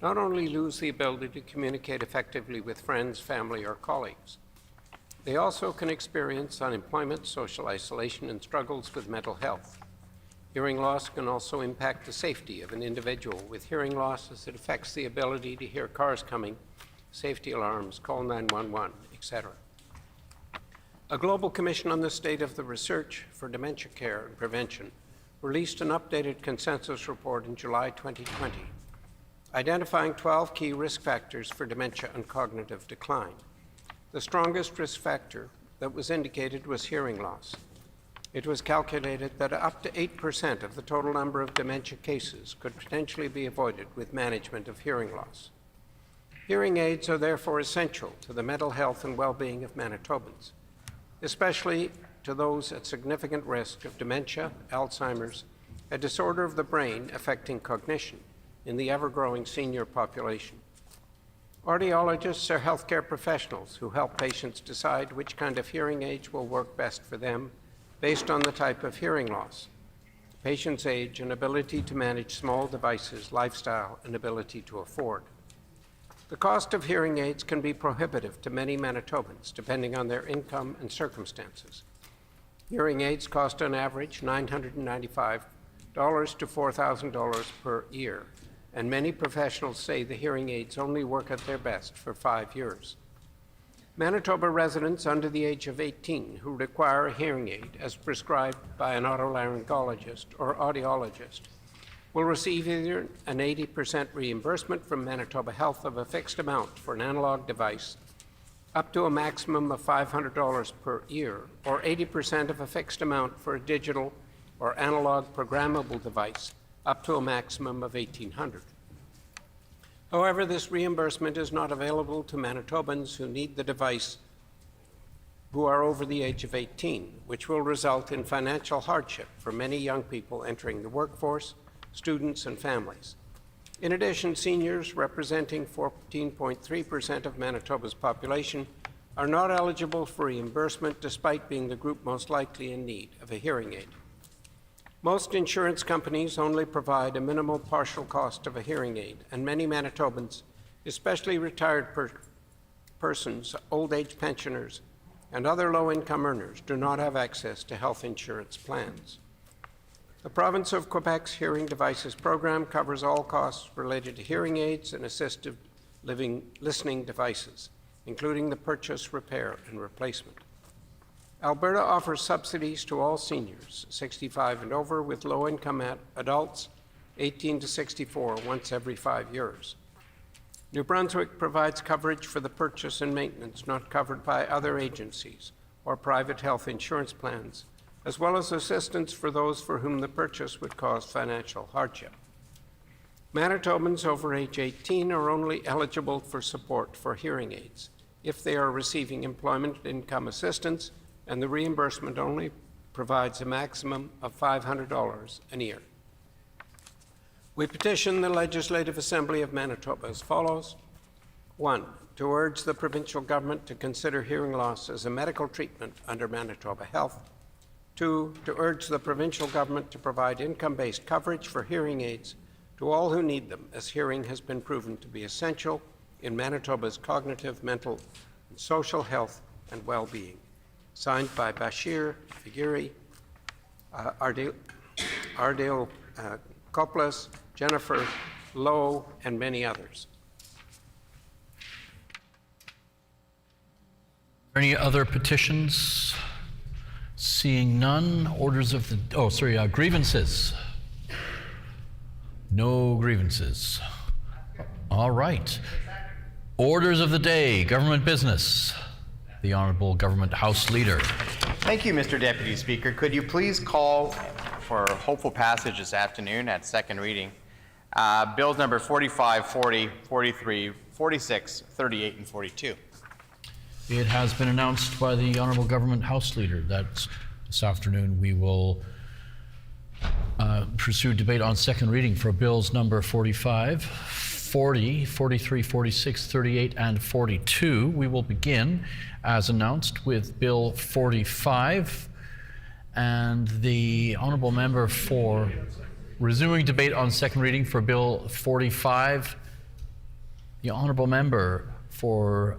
not only lose the ability to communicate effectively with friends, family, or colleagues, they also can experience unemployment, social isolation, and struggles with mental health. Hearing loss can also impact the safety of an individual with hearing loss as it affects the ability to hear cars coming, safety alarms, call 911, etc. A global commission on the state of the research for dementia care and prevention released an updated consensus report in July 2020, identifying 12 key risk factors for dementia and cognitive decline. The strongest risk factor that was indicated was hearing loss. It was calculated that up to 8% of the total number of dementia cases could potentially be avoided with management of hearing loss. Hearing aids are therefore essential to the mental health and well-being of Manitobans, especially to those at significant risk of dementia, Alzheimer's, a disorder of the brain affecting cognition in the ever-growing senior population. Audiologists are healthcare professionals who help patients decide which kind of hearing aid will work best for them based on the type of hearing loss, patient's age, and ability to manage small devices, lifestyle, and ability to afford. The cost of hearing aids can be prohibitive to many Manitobans, depending on their income and circumstances. Hearing aids cost on average $995 to $4,000 per year, and many professionals say the hearing aids only work at their best for 5 years. Manitoba residents under the age of 18 who require a hearing aid as prescribed by an otolaryngologist or audiologist will receive either an 80% reimbursement from Manitoba Health of a fixed amount for an analog device up to a maximum of $500 per year, or 80% of a fixed amount for a digital or analog programmable device up to a maximum of $1,800. However, this reimbursement is not available to Manitobans who need the device who are over the age of 18, which will result in financial hardship for many young people entering the workforce, students, and families. In addition, seniors representing 14.3% of Manitoba's population are not eligible for reimbursement despite being the group most likely in need of a hearing aid. Most insurance companies only provide a minimal partial cost of a hearing aid, and many Manitobans, especially retired persons, old age pensioners, and other low-income earners, do not have access to health insurance plans. The province of Quebec's Hearing Devices Program covers all costs related to hearing aids and assistive listening devices, including the purchase, repair, and replacement. Alberta offers subsidies to all seniors, 65 and over, with low-income adults, 18 to 64, once every 5 years. New Brunswick provides coverage for the purchase and maintenance not covered by other agencies or private health insurance plans, as well as assistance for those for whom the purchase would cause financial hardship. Manitobans over age 18 are only eligible for support for hearing aids if they are receiving employment income assistance, and the reimbursement only provides a maximum of $500 a year. We petition the Legislative Assembly of Manitoba as follows. 1, to urge the provincial government to consider hearing loss as a medical treatment under Manitoba Health. 2, to urge the provincial government to provide income-based coverage for hearing aids to all who need them, as hearing has been proven to be essential in Manitoba's cognitive, mental, and social health and well-being. Signed by Bashir Figuri, Ardale Coplas, Jennifer Lowe, and many others. Any other petitions? Seeing none, grievances. No grievances. All right. Orders of the day, government business. The Honourable Government House Leader. Thank you, Mr. Deputy Speaker. Could you please call for hopeful passage this afternoon at second reading? Bills number 45, 40, 43, 46, 38, and 42. It has been announced by the Honourable Government House Leader that this afternoon we will pursue debate on second reading for bills number 45, 40, 43, 46, 38, and 42. We will begin, as announced, with Bill 45, and the Honourable Member for resuming debate on second reading for Bill 45, the Honourable Member for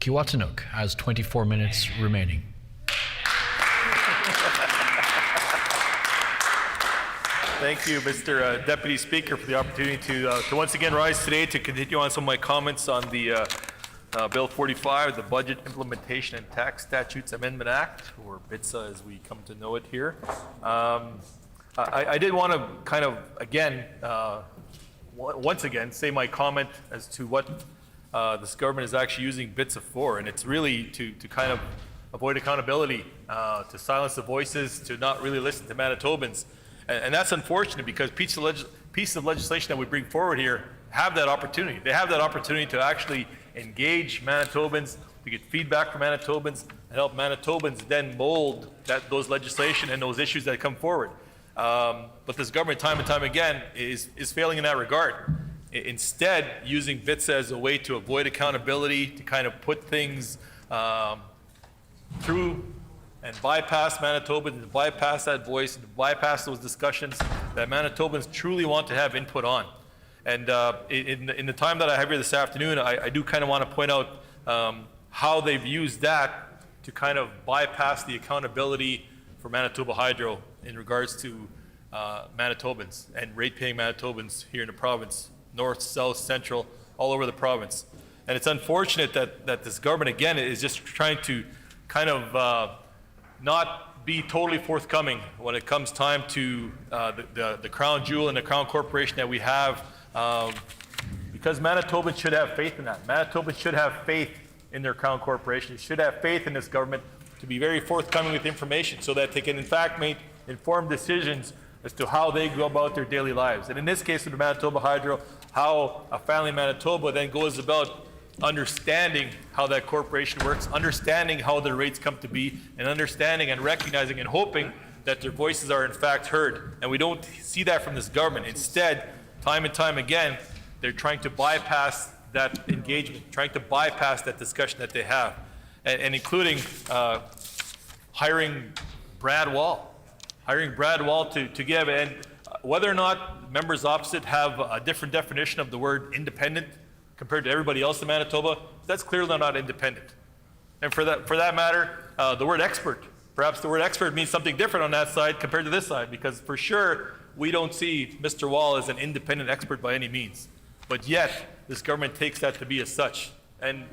Kiwatanuk has 24 minutes remaining. Thank you, Mr. Deputy Speaker, for the opportunity to once again rise today to continue on some of my comments on the Bill 45, the Budget Implementation and Tax Statutes Amendment Act, or BITSA as we come to know it here. I did want to kind of, again, once again, say my comment as to what this government is actually using BITSA for, and it's really to kind of avoid accountability, to silence the voices, to not really listen to Manitobans. And that's unfortunate because pieces of legislation that we bring forward here have that opportunity. They have that opportunity to actually engage Manitobans, to get feedback from Manitobans, and help Manitobans then mold those legislation and those issues that come forward. But this government, time and time again, is failing in that regard. Instead, using BITSA as a way to avoid accountability, to kind of put things through and bypass Manitobans, and bypass that voice, and bypass those discussions that Manitobans truly want to have input on. And in the time that I have here this afternoon, I do kind of want to point out how they've used that to kind of bypass the accountability for Manitoba Hydro in regards to Manitobans and rate-paying Manitobans here in the province, north, south, central, all over the province. And it's unfortunate that this government, again, is just trying to kind of not be totally forthcoming when it comes time to the crown jewel and the crown corporation that we have, because Manitobans should have faith in that. Manitobans should have faith in their crown corporation, should have faith in this government to be very forthcoming with information so that they can in fact make informed decisions as to how they go about their daily lives. And in this case with the Manitoba Hydro, how a family in Manitoba then goes about understanding how that corporation works, understanding how their rates come to be, and understanding and recognizing and hoping that their voices are in fact heard. And we don't see that from this government. Instead, time and time again, they're trying to bypass that engagement, trying to bypass that discussion that they have, and including hiring Brad Wall to give, and whether or not members opposite have a different definition of the word independent compared to everybody else in Manitoba, that's clearly not independent. And for that matter, the word expert, perhaps the word expert means something different on that side compared to this side, because for sure, we don't see Mr. Wall as an independent expert by any means. But yet, this government takes that to be as such. And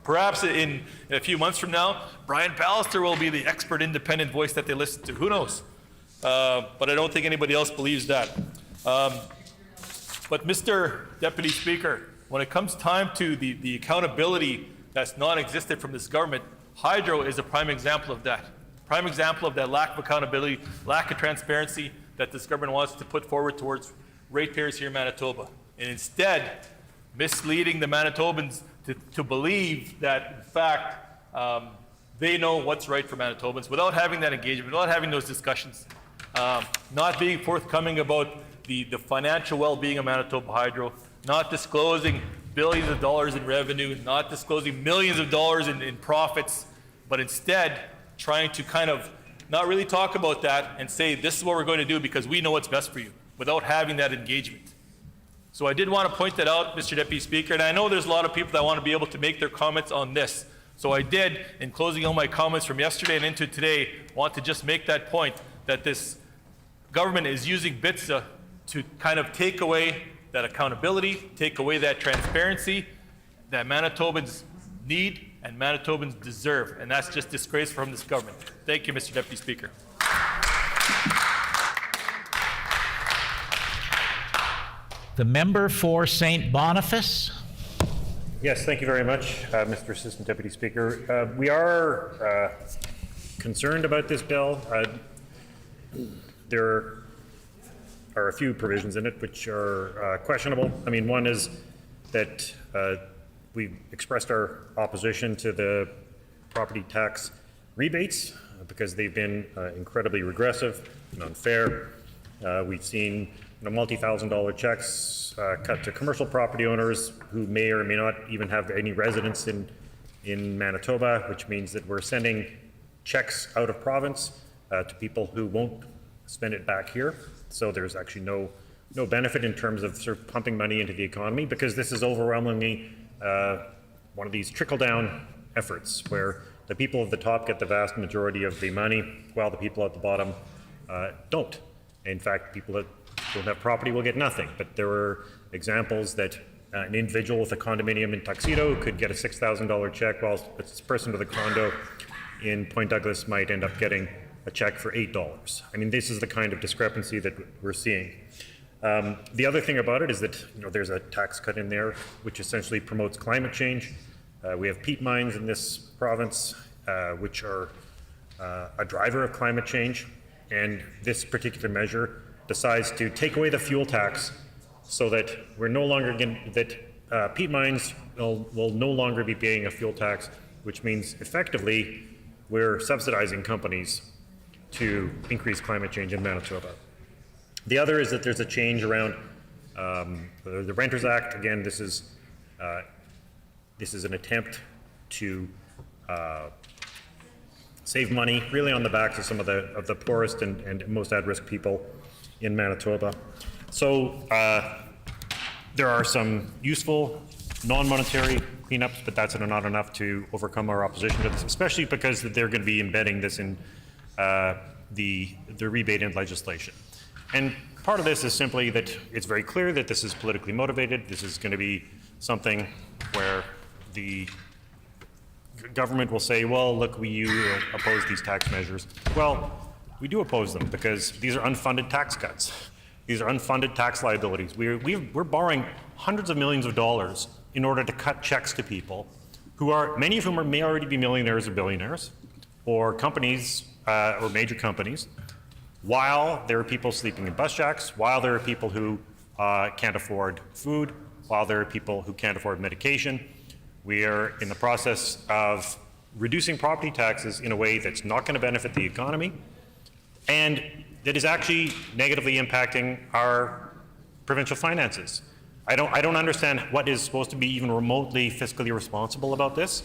perhaps in a few months from now, Brian Pallister will be the expert independent voice that they listen to. Who knows? But I don't think anybody else believes that. But Mr. Deputy Speaker, when it comes time to the accountability that's non-existent from this government, hydro is a prime example of that. Prime example of that lack of accountability, lack of transparency that this government wants to put forward towards ratepayers here in Manitoba. And instead, misleading the Manitobans to believe that, in fact, they know what's right for Manitobans without having that engagement, without having those discussions, not being forthcoming about the financial well-being of Manitoba Hydro, not disclosing billions of dollars in revenue, not disclosing millions of dollars in profits, but instead trying to kind of not really talk about that and say, this is what we're going to do because we know what's best for you, without having that engagement. So I did want to point that out, Mr. Deputy Speaker, and I know there's a lot of people that want to be able to make their comments on this. So I did, in closing all my comments from yesterday and into today, want to just make that point that this government is using BITSA to kind of take away that accountability, take away that transparency that Manitobans need and Manitobans deserve, and that's just disgraceful from this government. Thank you, Mr. Deputy Speaker. The member for St. Boniface. Yes, thank you very much, Mr. Assistant Deputy Speaker. We are concerned about this bill. There are a few provisions in it which are questionable. I mean, one is that we've expressed our opposition to the property tax rebates because they've been incredibly regressive and unfair. We've seen multi-thousand-dollar checks cut to commercial property owners who may or may not even have any residence in Manitoba, which means that we're sending checks out of province to people who won't spend it back here. So there's actually no benefit in terms of sort of pumping money into the economy, because this is overwhelmingly one of these trickle-down efforts where the people at the top get the vast majority of the money while the people at the bottom don't. In fact, people that don't have property will get nothing. But there were examples that an individual with a condominium in Tuxedo could get a $6,000 check, while a person with a condo in Point Douglas might end up getting a check for $8. I mean, this is the kind of discrepancy that we're seeing. The other thing about it is that there's a tax cut in there which essentially promotes climate change. We have peat mines in this province which are a driver of climate change, and this particular measure decides to take away the fuel tax so that we're no longer peat mines will no longer be paying a fuel tax, which means effectively we're subsidizing companies to increase climate change in Manitoba. The other is that there's a change around the Renters Act. Again, this is an attempt to save money, really on the backs of some of the poorest and most at-risk people in Manitoba. So there are some useful non-monetary cleanups, but that's not enough to overcome our opposition to this, especially because they're going to be embedding this in the rebate in legislation. And part of this is simply that it's very clear that this is politically motivated. This is going to be something where the government will say, well, look, we oppose these tax measures. Well, we do oppose them because these are unfunded tax cuts. These are unfunded tax liabilities. We're borrowing hundreds of millions of dollars in order to cut checks to people who are, many of whom may already be millionaires or billionaires, or companies, or major companies, while there are people sleeping in bus jacks, while there are people who can't afford food, while there are people who can't afford medication. We are in the process of reducing property taxes in a way that's not going to benefit the economy, and that is actually negatively impacting our provincial finances. I don't understand what is supposed to be even remotely fiscally responsible about this.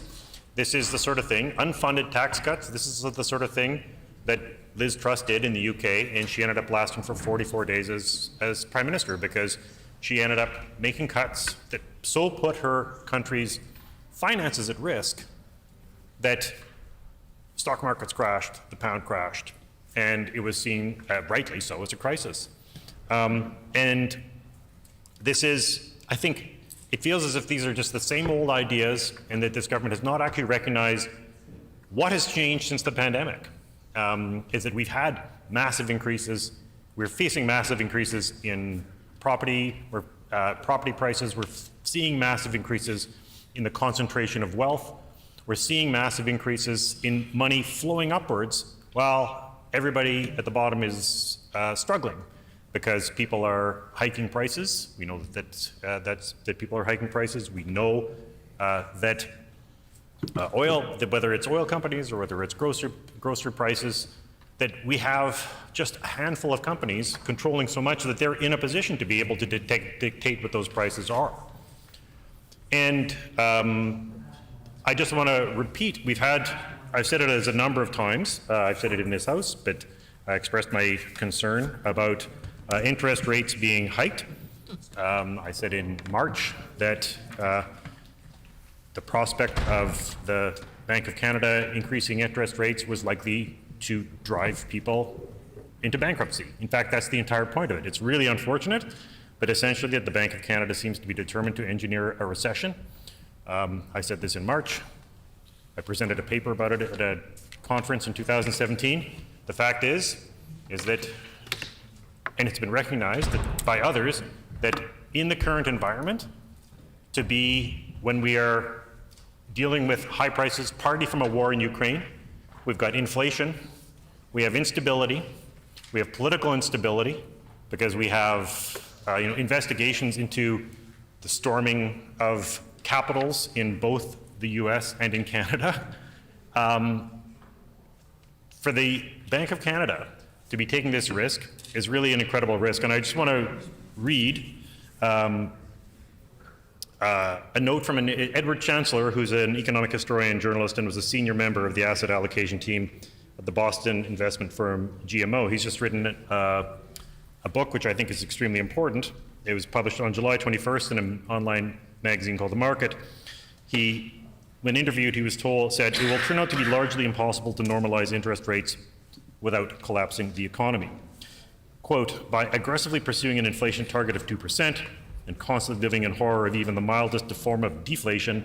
This is the sort of thing, unfunded tax cuts, this is the sort of thing that Liz Truss did in the UK, and she ended up lasting for 44 days as Prime Minister because she ended up making cuts that so put her country's finances at risk that stock markets crashed, the pound crashed, and it was seen, rightly so, as a crisis. And this is, I think, it feels as if these are just the same old ideas and that this government has not actually recognized what has changed since the pandemic. Is that we've had massive increases, we're facing massive increases in property prices, we're seeing massive increases in the concentration of wealth, we're seeing massive increases in money flowing upwards while everybody at the bottom is struggling because people are hiking prices. We know that people are hiking prices. We know that whether it's oil companies or whether it's grocery prices, that we have just a handful of companies controlling so much that they're in a position to be able to dictate what those prices are. And I just want to repeat, I've said it as a number of times, I've said it in this House, but I expressed my concern about interest rates being hiked. I said in March that the prospect of the Bank of Canada increasing interest rates was likely to drive people into bankruptcy. In fact, that's the entire point of it. It's really unfortunate, but essentially the Bank of Canada seems to be determined to engineer a recession. I said this in March. I presented a paper about it at a conference in 2017. The fact is that, and it's been recognized by others, that in the current environment, when we are dealing with high prices, partly from a war in Ukraine, we've got inflation, we have instability, we have political instability, because we have investigations into the storming of capitals in both the US and in Canada. For the Bank of Canada to be taking this risk is really an incredible risk. And I just want to read a note from Edward Chancellor, who's an economic historian and journalist and was a senior member of the asset allocation team at the Boston investment firm GMO. He's just written a book which I think is extremely important. It was published on July 21st in an online magazine called The Market. When interviewed, he said, it will turn out to be largely impossible to normalize interest rates without collapsing the economy. Quote, by aggressively pursuing an inflation target of 2% and constantly living in horror of even the mildest form of deflation,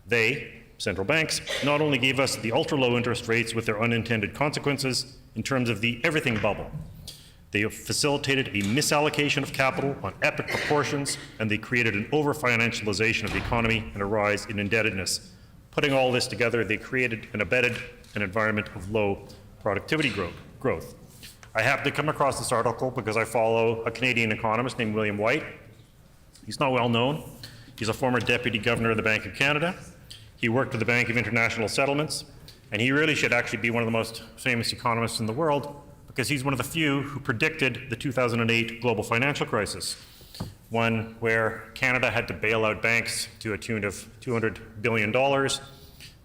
they, central banks, not only gave us the ultra-low interest rates with their unintended consequences in terms of the everything bubble, they facilitated a misallocation of capital on epic proportions, and they created an over-financialization of the economy and a rise in indebtedness. Putting all this together, they created and abetted an environment of low productivity growth. I happened to come across this article because I follow a Canadian economist named William White. He's not well known. He's a former deputy governor of the Bank of Canada. He worked at the Bank of International Settlements, and he really should actually be one of the most famous economists in the world, because he's one of the few who predicted the 2008 global financial crisis, one where Canada had to bail out banks to a tune of $200 billion,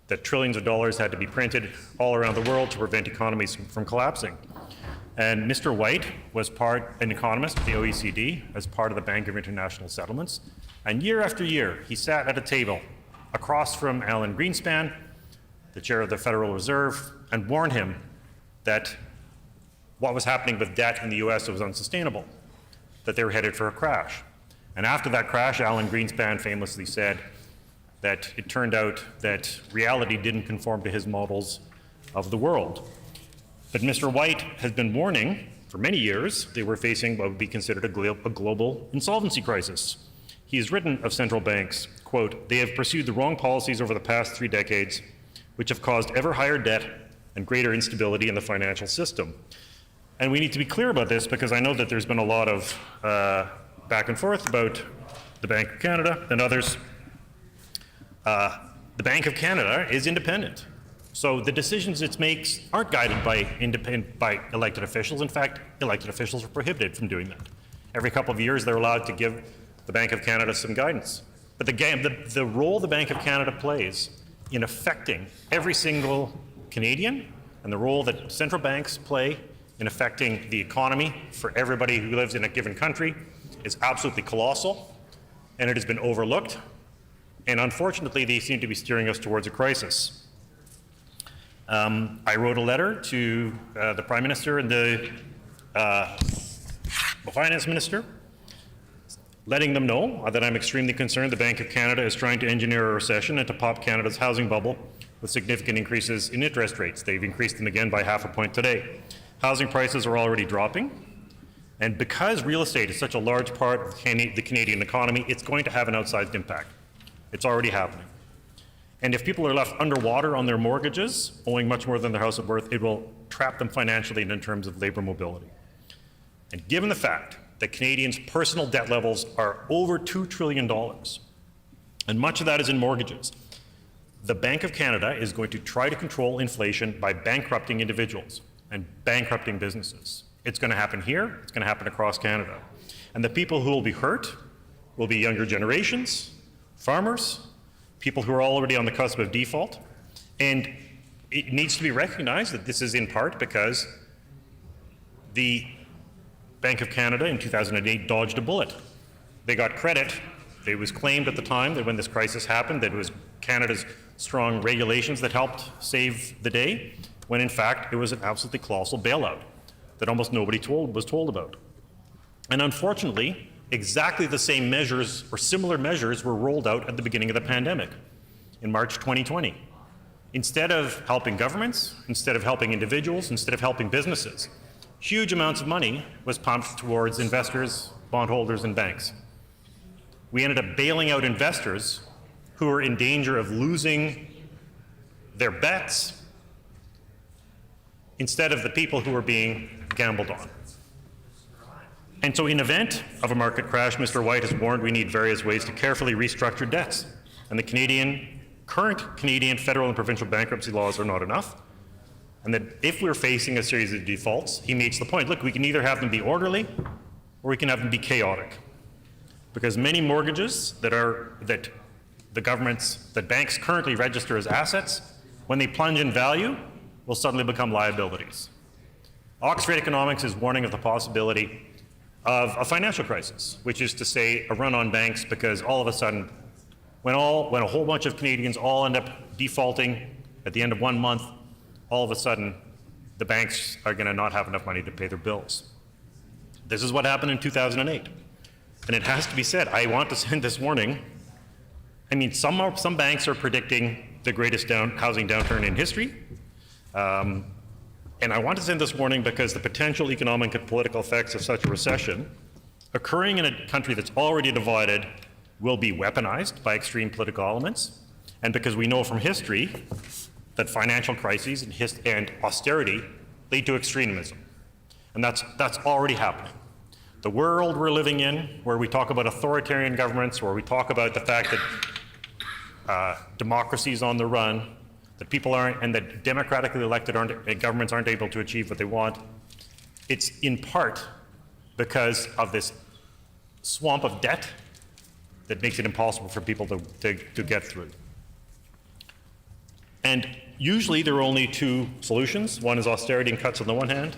that trillions of dollars had to be printed all around the world to prevent economies from collapsing. And Mr. White was an economist at the OECD as part of the Bank of International Settlements. And year after year, he sat at a table across from Alan Greenspan, the chair of the Federal Reserve, and warned him that what was happening with debt in the US was unsustainable, that they were headed for a crash. And after that crash, Alan Greenspan famously said that it turned out that reality didn't conform to his models of the world. But Mr. White has been warning for many years they were facing what would be considered a global insolvency crisis. He has written of central banks, quote, they have pursued the wrong policies over the past 3 decades, which have caused ever higher debt and greater instability in the financial system. And we need to be clear about this because I know that there's been a lot of back and forth about the Bank of Canada and others. The Bank of Canada is independent. So the decisions it makes aren't guided by elected officials. In fact, elected officials are prohibited from doing that. Every couple of years, they're allowed to give the Bank of Canada some guidance. But the role the Bank of Canada plays in affecting every single Canadian and the role that central banks play in affecting the economy for everybody who lives in a given country is absolutely colossal, and it has been overlooked. And unfortunately, they seem to be steering us towards a crisis. I wrote a letter to the Prime Minister and the Finance Minister, letting them know that I'm extremely concerned the Bank of Canada is trying to engineer a recession and to pop Canada's housing bubble with significant increases in interest rates. They've increased them again by 0.5 point today. Housing prices are already dropping, and because real estate is such a large part of the Canadian economy, it's going to have an outsized impact. It's already happening. And if people are left underwater on their mortgages, owing much more than their house is worth, it will trap them financially and in terms of labor mobility. And given the fact that Canadians' personal debt levels are over $2 trillion, and much of that is in mortgages, the Bank of Canada is going to try to control inflation by bankrupting individuals and bankrupting businesses. It's going to happen here, it's going to happen across Canada. And the people who will be hurt will be younger generations, farmers, people who are already on the cusp of default. And it needs to be recognized that this is in part because the Bank of Canada in 2008 dodged a bullet. They got credit. It was claimed at the time that when this crisis happened that it was Canada's strong regulations that helped save the day, when in fact it was an absolutely colossal bailout that almost nobody was told about. And unfortunately, exactly the same measures or similar measures were rolled out at the beginning of the pandemic in March 2020. Instead of helping governments, instead of helping individuals, instead of helping businesses, huge amounts of money was pumped towards investors, bondholders, and banks. We ended up bailing out investors who were in danger of losing their bets instead of the people who were being gambled on. And so in event of a market crash, Mr. White has warned we need various ways to carefully restructure debts. And the current Canadian federal and provincial bankruptcy laws are not enough. And that if we're facing a series of defaults, he makes the point, look, we can either have them be orderly or we can have them be chaotic. Because many mortgages that banks currently register as assets, when they plunge in value, will suddenly become liabilities. Oxford Economics is warning of the possibility of a financial crisis, which is to say a run on banks, because all of a sudden, when a whole bunch of Canadians all end up defaulting at the end of 1 month, all of a sudden the banks are going to not have enough money to pay their bills. This is what happened in 2008. And it has to be said, I want to send this warning. I mean, some banks are predicting the greatest housing downturn in history. And I want to send this warning because the potential economic and political effects of such a recession occurring in a country that's already divided will be weaponized by extreme political elements. And because we know from history that financial crises and austerity lead to extremism. And that's already happening. The world we're living in, where we talk about authoritarian governments, where we talk about the fact that democracy is on the run, that people aren't, and that democratically elected governments aren't able to achieve what they want, it's in part because of this swamp of debt that makes it impossible for people to get through. And usually there are only two solutions. One is austerity and cuts on the one hand,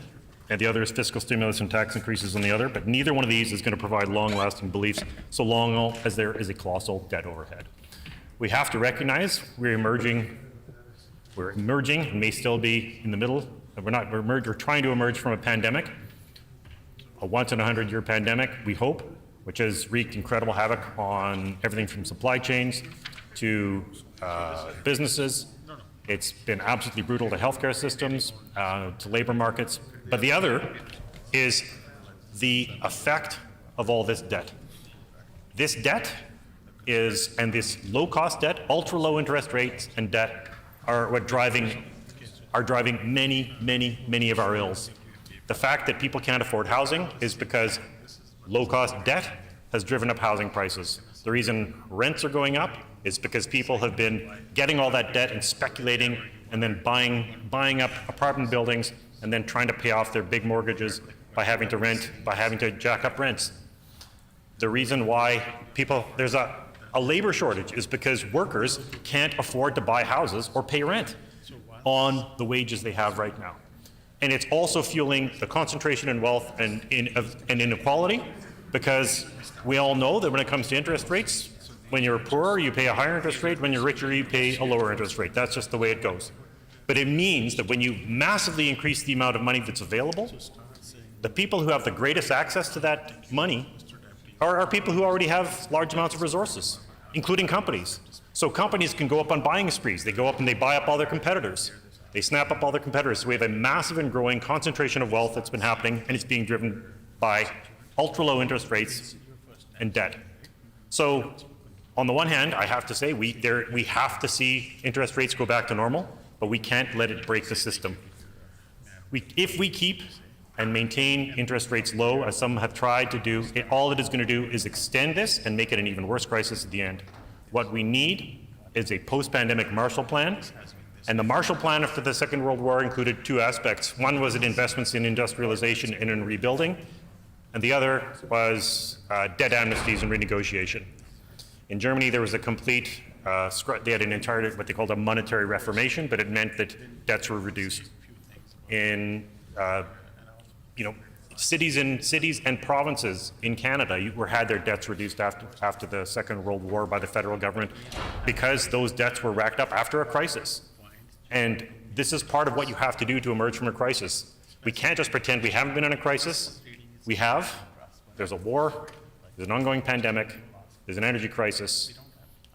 and the other is fiscal stimulus and tax increases on the other, but neither one of these is going to provide long-lasting beliefs so long as there is a colossal debt overhead. We have to recognize we're emerging and may still be in the middle. We're trying to emerge from a pandemic, a once in 100-year pandemic, we hope, which has wreaked incredible havoc on everything from supply chains to businesses. It's been absolutely brutal to healthcare systems, to labor markets. But the other is the effect of all this debt. This debt and this low-cost debt, ultra-low interest rates and debt are driving many of our ills. The fact that people can't afford housing is because low-cost debt has driven up housing prices. The reason rents are going up is because people have been getting all that debt and speculating and then buying up apartment buildings and then trying to pay off their big mortgages by having to jack up rents. The reason why there's a labor shortage is because workers can't afford to buy houses or pay rent on the wages they have right now. And it's also fueling the concentration in wealth and inequality, because we all know that when it comes to interest rates, when you're poorer, you pay a higher interest rate. When you're richer, you pay a lower interest rate. That's just the way it goes. But it means that when you massively increase the amount of money that's available, the people who have the greatest access to that money are people who already have large amounts of resources, including companies. So companies can go up on buying sprees. They go up and they buy up all their competitors. They snap up all their competitors. So we have a massive and growing concentration of wealth that's been happening, and it's being driven by ultra-low interest rates and debt. So on the one hand, I have to say we have to see interest rates go back to normal, but we can't let it break the system. If we keep and maintain interest rates low, as some have tried to do, all it is going to do is extend this and make it an even worse crisis at the end. What we need is a post-pandemic Marshall Plan. And the Marshall Plan after the Second World War included two aspects. One was investments in industrialization and in rebuilding, and the other was debt amnesties and renegotiation. In Germany, there was a complete, they had an entire, what they called a monetary reformation, but it meant that debts were reduced. In cities and provinces in Canada had their debts reduced after the Second World War by the federal government, because those debts were racked up after a crisis. And this is part of what you have to do to emerge from a crisis. We can't just pretend we haven't been in a crisis. We have. There's a war, there's an ongoing pandemic, there's an energy crisis,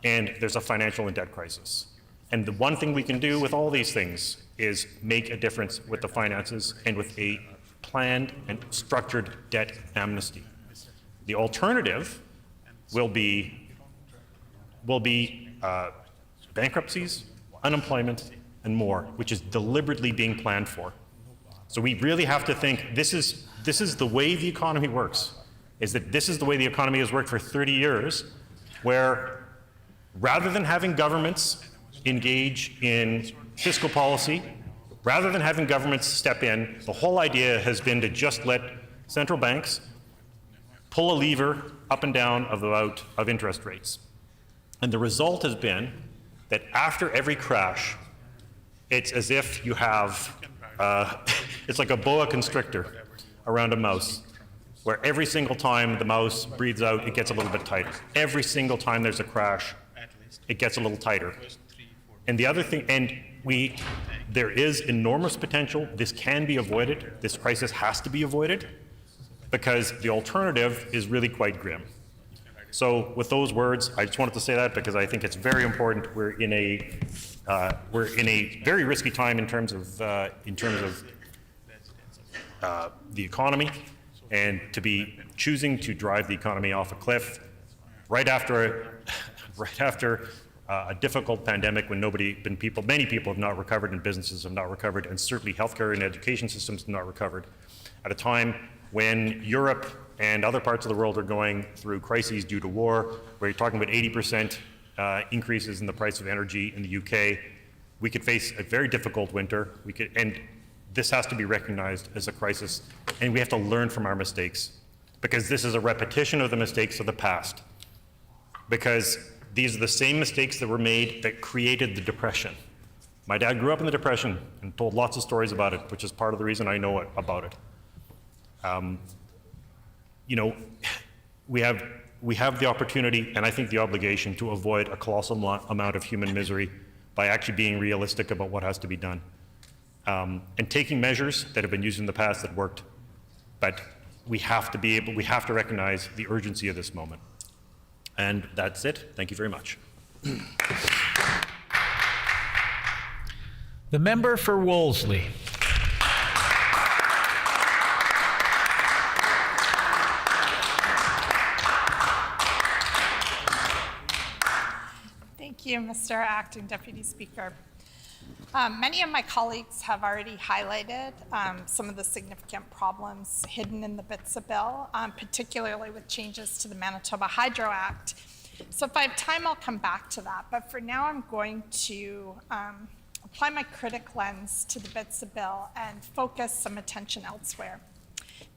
and there's a financial and debt crisis. And the one thing we can do with all these things is make a difference with the finances and with a planned and structured debt amnesty. The alternative will be bankruptcies, unemployment, and more, which is deliberately being planned for. So we really have to think this is the way the economy works, is that this is the way the economy has worked for 30 years, where rather than having governments engage in fiscal policy, rather than having governments step in, the whole idea has been to just let central banks pull a lever up and down of interest rates. And the result has been that after every crash, it's as if you have, it's like a boa constrictor around a mouse, where every single time the mouse breathes out, it gets a little bit tighter. Every single time there's a crash, it gets a little tighter. And the other thing, there is enormous potential. This can be avoided. This crisis has to be avoided, because the alternative is really quite grim. So with those words, I just wanted to say that because I think it's very important. We're in a very risky time in terms of the economy, and to be choosing to drive the economy off a cliff right after a difficult pandemic, when many people have not recovered, and businesses have not recovered, and certainly healthcare and education systems have not recovered, at a time when Europe and other parts of the world are going through crises due to war, where you're talking about 80% increases in the price of energy in the UK. We could face a very difficult winter. And this has to be recognized as a crisis, and we have to learn from our mistakes, because this is a repetition of the mistakes of the past. Because these are the same mistakes that were made that created the Depression. My dad grew up in the Depression and told lots of stories about it, which is part of the reason I know about it. We have the opportunity, and I think the obligation, to avoid a colossal amount of human misery by actually being realistic about what has to be done. And taking measures that have been used in the past that worked, but we have to recognize the urgency of this moment. And that's it. Thank you very much. The member for Wolseley. Thank you, Mr. Acting Deputy Speaker. Many of my colleagues have already highlighted some of the significant problems hidden in the BITSA bill, particularly with changes to the Manitoba Hydro Act. So if I have time, I'll come back to that. But for now, I'm going to apply my critic lens to the BITSA bill and focus some attention elsewhere.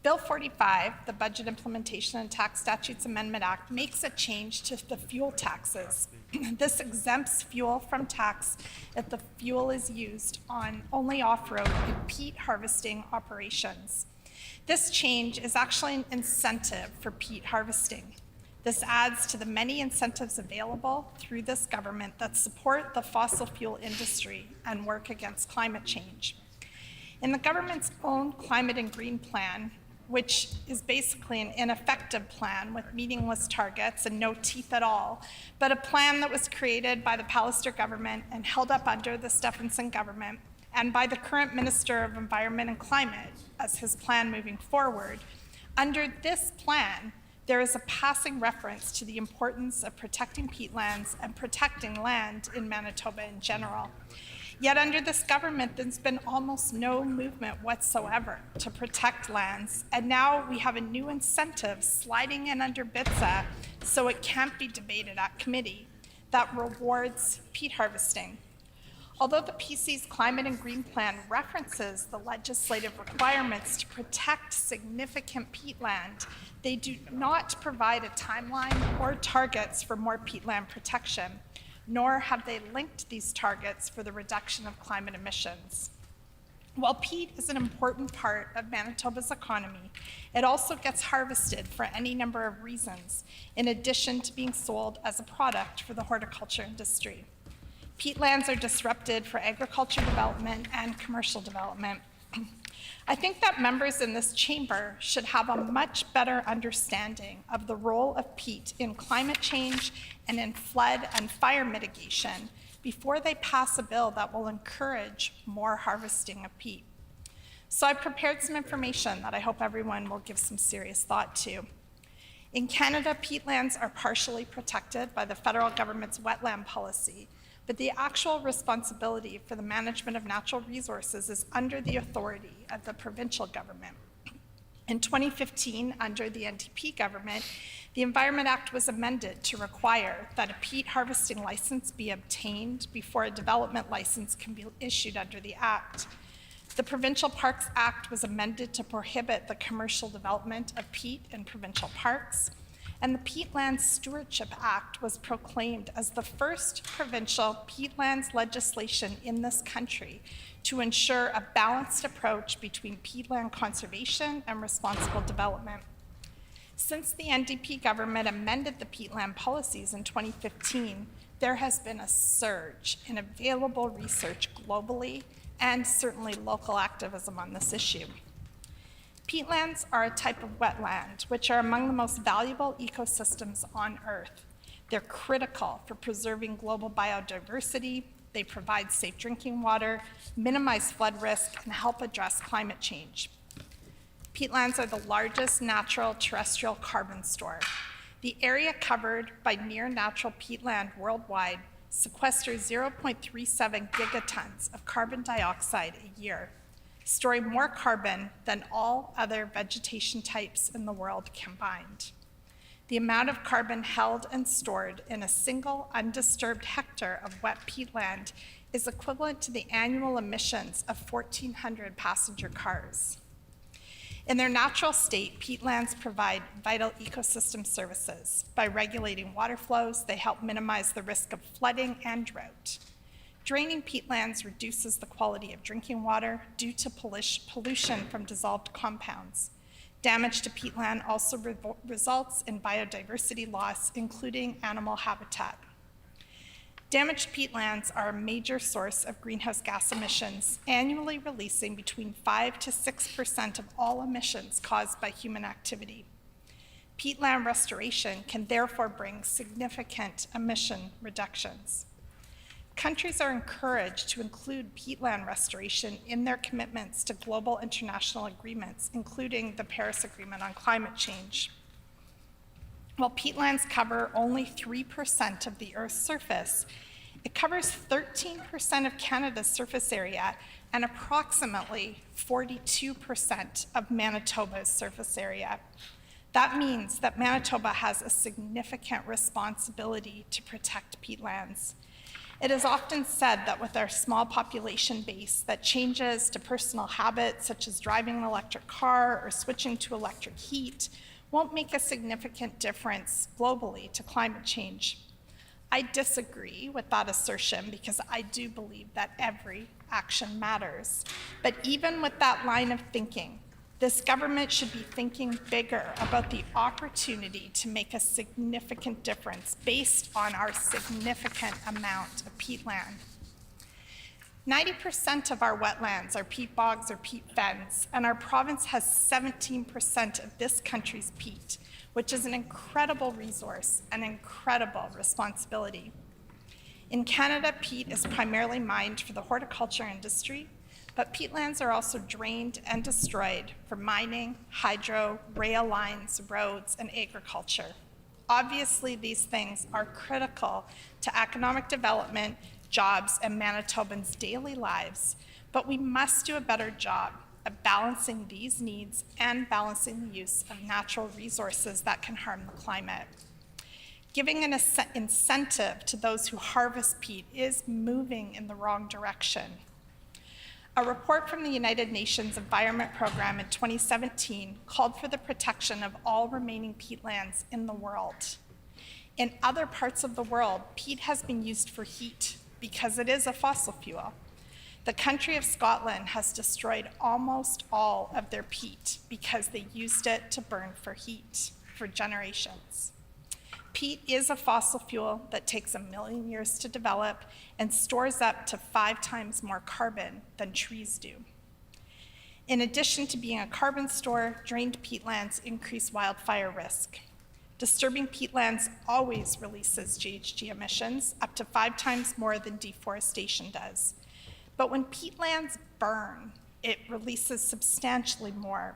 Bill 45, the Budget Implementation and Tax Statutes Amendment Act, makes a change to the fuel taxes. This exempts fuel from tax if the fuel is used on only off-road and peat harvesting operations. This change is actually an incentive for peat harvesting. This adds to the many incentives available through this government that support the fossil fuel industry and work against climate change. In the government's own Climate and Green Plan, which is basically an ineffective plan with meaningless targets and no teeth at all, but a plan that was created by the Pallister government and held up under the Stephenson government and by the current Minister of Environment and Climate as his plan moving forward. Under this plan, there is a passing reference to the importance of protecting peatlands and protecting land in Manitoba in general. Yet under this government, there's been almost no movement whatsoever to protect lands, and now we have a new incentive sliding in under BITSA so it can't be debated at committee that rewards peat harvesting. Although the PC's Climate and Green Plan references the legislative requirements to protect significant peatland, they do not provide a timeline or targets for more peatland protection, nor have they linked these targets for the reduction of climate emissions. While peat is an important part of Manitoba's economy, it also gets harvested for any number of reasons, in addition to being sold as a product for the horticulture industry. Peatlands are disrupted for agriculture development and commercial development. I think that members in this chamber should have a much better understanding of the role of peat in climate change and in flood and fire mitigation before they pass a bill that will encourage more harvesting of peat. So I prepared some information that I hope everyone will give some serious thought to. In Canada, peatlands are partially protected by the federal government's wetland policy, but the actual responsibility for the management of natural resources is under the authority of the provincial government. In 2015, under the NDP government, the Environment Act was amended to require that a peat harvesting license be obtained before a development license can be issued under the Act. The Provincial Parks Act was amended to prohibit the commercial development of peat in provincial parks, and the Peatlands Stewardship Act was proclaimed as the first provincial peatlands legislation in this country to ensure a balanced approach between peatland conservation and responsible development. Since the NDP government amended the peatland policies in 2015, there has been a surge in available research globally and certainly local activism on this issue. Peatlands are a type of wetland, which are among the most valuable ecosystems on Earth. They're critical for preserving global biodiversity. They provide safe drinking water, minimize flood risk, and help address climate change. Peatlands are the largest natural terrestrial carbon store. The area covered by near natural peatland worldwide sequesters 0.37 gigatons of carbon dioxide a year, storing more carbon than all other vegetation types in the world combined. The amount of carbon held and stored in a single undisturbed hectare of wet peatland is equivalent to the annual emissions of 1,400 passenger cars. In their natural state, peatlands provide vital ecosystem services. By regulating water flows, they help minimize the risk of flooding and drought. Draining peatlands reduces the quality of drinking water due to pollution from dissolved compounds. Damage to peatland also results in biodiversity loss, including animal habitat. Damaged peatlands are a major source of greenhouse gas emissions, annually releasing between 5 to 6% of all emissions caused by human activity. Peatland restoration can therefore bring significant emission reductions. Countries are encouraged to include peatland restoration in their commitments to global international agreements, including the Paris Agreement on Climate Change. While peatlands cover only 3% of the Earth's surface, it covers 13% of Canada's surface area and approximately 42% of Manitoba's surface area. That means that Manitoba has a significant responsibility to protect peatlands. It is often said that with our small population base, that changes to personal habits such as driving an electric car or switching to electric heat won't make a significant difference globally to climate change. I disagree with that assertion because I do believe that every action matters. But even with that line of thinking, this government should be thinking bigger about the opportunity to make a significant difference based on our significant amount of peat land. 90% of our wetlands are peat bogs or peat fens, and our province has 17% of this country's peat, which is an incredible resource and incredible responsibility. In Canada, peat is primarily mined for the horticulture industry, but peatlands are also drained and destroyed for mining, hydro, rail lines, roads, and agriculture. Obviously, these things are critical to economic development, jobs, and Manitobans' daily lives, but we must do a better job of balancing these needs and balancing the use of natural resources that can harm the climate. Giving an incentive to those who harvest peat is moving in the wrong direction. A report from the United Nations Environment Program in 2017 called for the protection of all remaining peatlands in the world. In other parts of the world, peat has been used for heat because it is a fossil fuel. The country of Scotland has destroyed almost all of their peat because they used it to burn for heat for generations. Peat is a fossil fuel that takes 1 million years to develop and stores up to 5 times more carbon than trees do. In addition to being a carbon store, drained peatlands increase wildfire risk. Disturbing peatlands always releases GHG emissions, up to 5 times more than deforestation does. But when peatlands burn, it releases substantially more.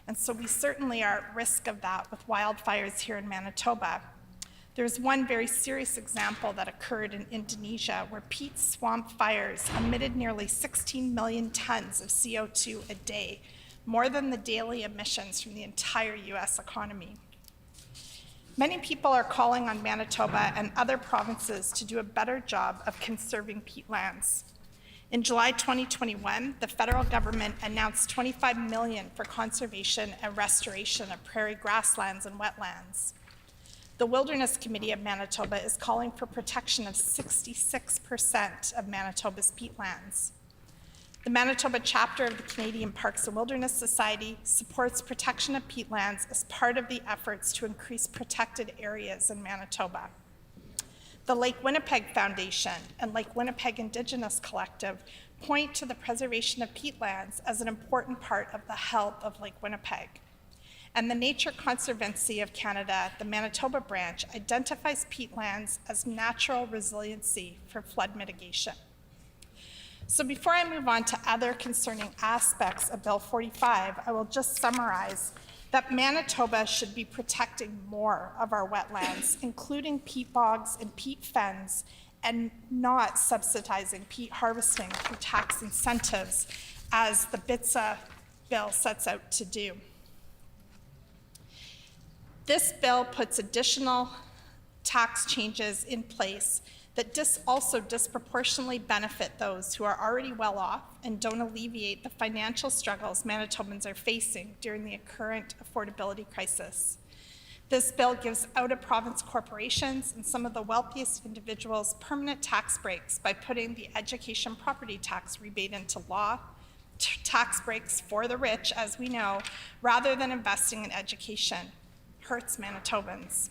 And so we certainly are at risk of that with wildfires here in Manitoba. There's one very serious example that occurred in Indonesia where peat swamp fires emitted nearly 16 million tons of CO2 a day, more than the daily emissions from the entire US economy. Many people are calling on Manitoba and other provinces to do a better job of conserving peatlands. In July 2021, the federal government announced $25 million for conservation and restoration of prairie grasslands and wetlands. The Wilderness Committee of Manitoba is calling for protection of 66% of Manitoba's peatlands. The Manitoba chapter of the Canadian Parks and Wilderness Society supports protection of peatlands as part of the efforts to increase protected areas in Manitoba. The Lake Winnipeg Foundation and Lake Winnipeg Indigenous Collective point to the preservation of peatlands as an important part of the health of Lake Winnipeg. And the Nature Conservancy of Canada, the Manitoba branch, identifies peatlands as natural resiliency for flood mitigation. So before I move on to other concerning aspects of Bill 45, I will just summarize that Manitoba should be protecting more of our wetlands, including peat bogs and peat fens, and not subsidizing peat harvesting through tax incentives, as the BITSA bill sets out to do. This bill puts additional tax changes in place that also disproportionately benefit those who are already well off and don't alleviate the financial struggles Manitobans are facing during the current affordability crisis. This bill gives out-of-province corporations and some of the wealthiest individuals permanent tax breaks by putting the education property tax rebate into law, tax breaks for the rich, as we know, rather than investing in education. Hurts Manitobans.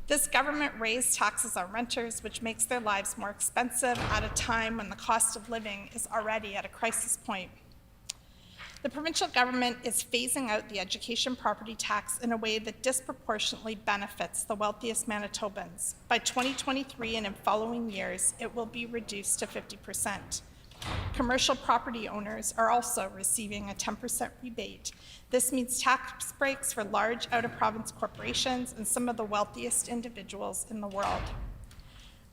This government raised taxes on renters, which makes their lives more expensive at a time when the cost of living is already at a crisis point. The provincial government is phasing out the education property tax in a way that disproportionately benefits the wealthiest Manitobans. By 2023 and in following years, it will be reduced to 50%. Commercial property owners are also receiving a 10% rebate. This means tax breaks for large out-of-province corporations and some of the wealthiest individuals in the world.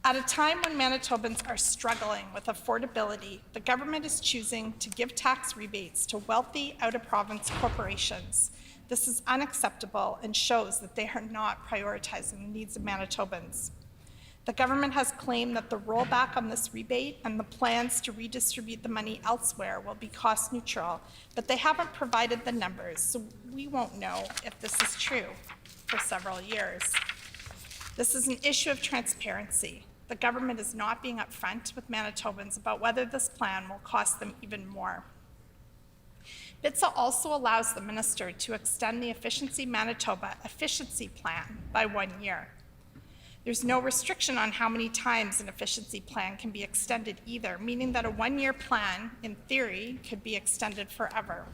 At a time when Manitobans are struggling with affordability, the government is choosing to give tax rebates to wealthy out-of-province corporations. This is unacceptable and shows that they are not prioritizing the needs of Manitobans. The government has claimed that the rollback on this rebate and the plans to redistribute the money elsewhere will be cost neutral, but they haven't provided the numbers, so we won't know if this is true for several years. This is an issue of transparency. The government is not being upfront with Manitobans about whether this plan will cost them even more. BITSA also allows the minister to extend the Efficiency Manitoba Efficiency Plan by 1 year. There's no restriction on how many times an efficiency plan can be extended either, meaning that a 1-year plan, in theory, could be extended forever.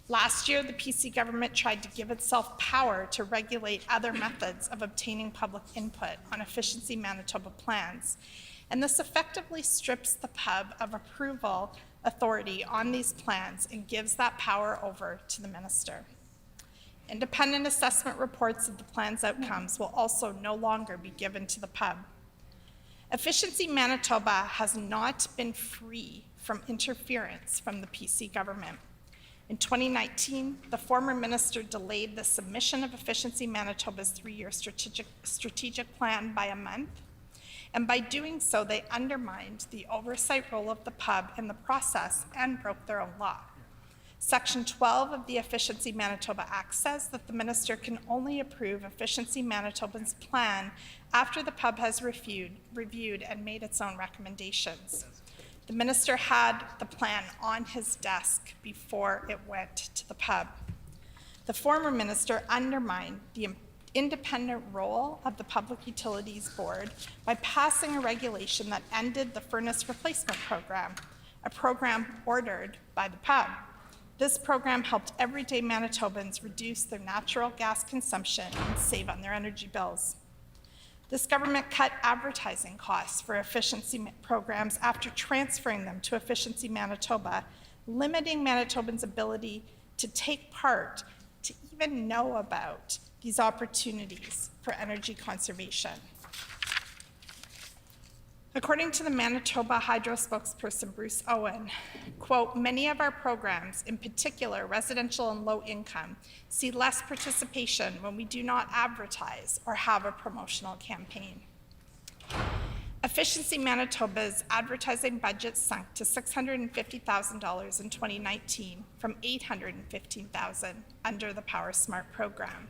Last year, the PC government tried to give itself power to regulate other methods of obtaining public input on Efficiency Manitoba plans, and this effectively strips the pub of approval authority on these plans and gives that power over to the minister. Independent assessment reports of the plan's outcomes will also no longer be given to the pub. Efficiency Manitoba has not been free from interference from the PC government. In 2019, the former minister delayed the submission of Efficiency Manitoba's 3-year strategic plan by a month, and by doing so, they undermined the oversight role of the pub in the process and broke their own law. Section 12 of the Efficiency Manitoba Act says that the minister can only approve Efficiency Manitoba's plan after the pub has reviewed and made its own recommendations. The minister had the plan on his desk before it went to the pub. The former minister undermined the independent role of the Public Utilities Board by passing a regulation that ended the furnace replacement program, a program ordered by the pub. This program helped everyday Manitobans reduce their natural gas consumption and save on their energy bills. This government cut advertising costs for efficiency programs after transferring them to Efficiency Manitoba, limiting Manitobans' ability to take part, to even know about these opportunities for energy conservation. According to the Manitoba Hydro spokesperson Bruce Owen, quote, many of our programs, in particular residential and low income, see less participation when we do not advertise or have a promotional campaign. Efficiency Manitoba's advertising budget sunk to $650,000 in 2019 from $815,000 under the Power Smart program.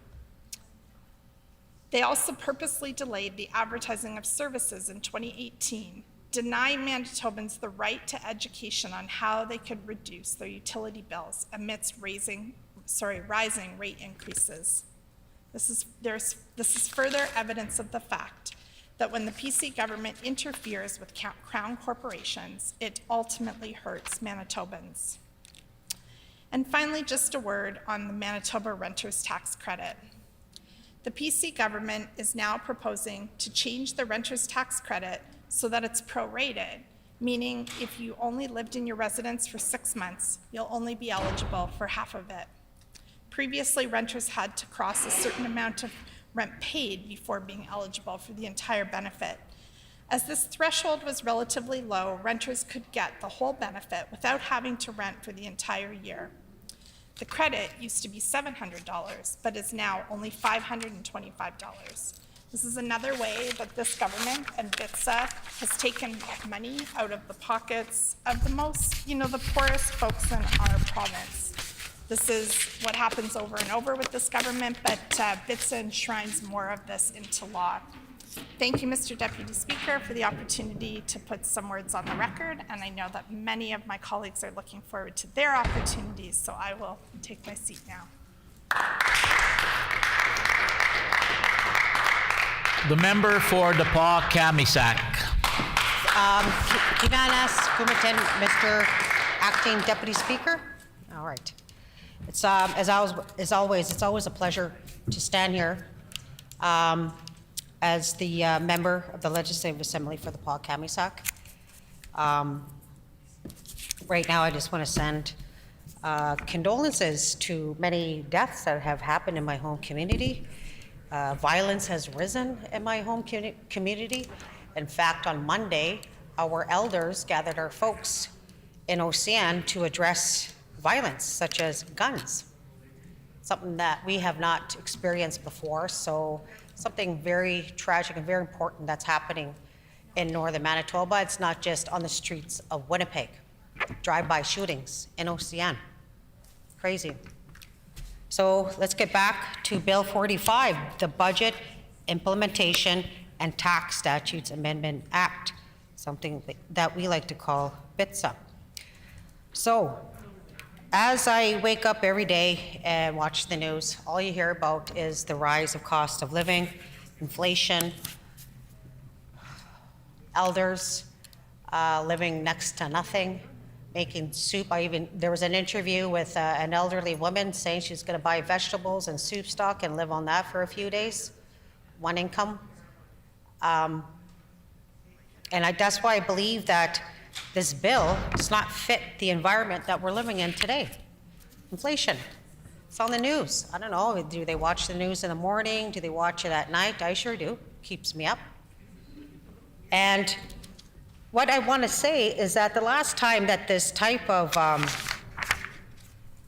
They also purposely delayed the advertising of services in 2018, denying Manitobans the right to education on how they could reduce their utility bills amidst rising rate increases. This is further evidence of the fact that when the PC government interferes with crown corporations, it ultimately hurts Manitobans. And finally, just a word on the Manitoba Renters Tax Credit. The PC government is now proposing to change the Renters Tax Credit so that it's prorated, meaning if you only lived in your residence for 6 months, you'll only be eligible for half of it. Previously, renters had to cross a certain amount of rent paid before being eligible for the entire benefit. As this threshold was relatively low, renters could get the whole benefit without having to rent for the entire year. The credit used to be $700, but is now only $525. This is another way that this government and BITSA has taken money out of the pockets of the the poorest folks in our province. This is what happens over and over with this government, but BITSA enshrines more of this into law. Thank you, Mr. Deputy Speaker, for the opportunity to put some words on the record, and I know that many of my colleagues are looking forward to their opportunities, so I will take my seat now. The member for DePaul-Camisac. Kinanas Kumitin, Mr. Acting Deputy Speaker. All right. It's as always, it's always a pleasure to stand here as the member of the Legislative Assembly for the Paul-Camisac. Right now, I just want to send condolences to many deaths that have happened in my home community. Violence has risen in my home community. In fact, on Monday, our elders gathered our folks in Ocean to address violence, such as guns, something that we have not experienced before. So something very tragic and very important that's happening in northern Manitoba. It's not just on the streets of Winnipeg. Drive-by shootings in OCN. Crazy. So let's get back to Bill 45, the Budget Implementation and Tax Statutes Amendment Act, something that we like to call BITSA. So, as I wake up every day and watch the news, all you hear about is the rise of cost of living, inflation, elders living next to nothing, making soup. There was an interview with an elderly woman saying she's going to buy vegetables and soup stock and live on that for a few days, one income. That's why I believe that this bill does not fit the environment that we're living in today. Inflation. It's on the news. I don't know, do they watch the news in the morning? Do they watch it at night? I sure do. Keeps me up. And what I want to say is that the last time that this type of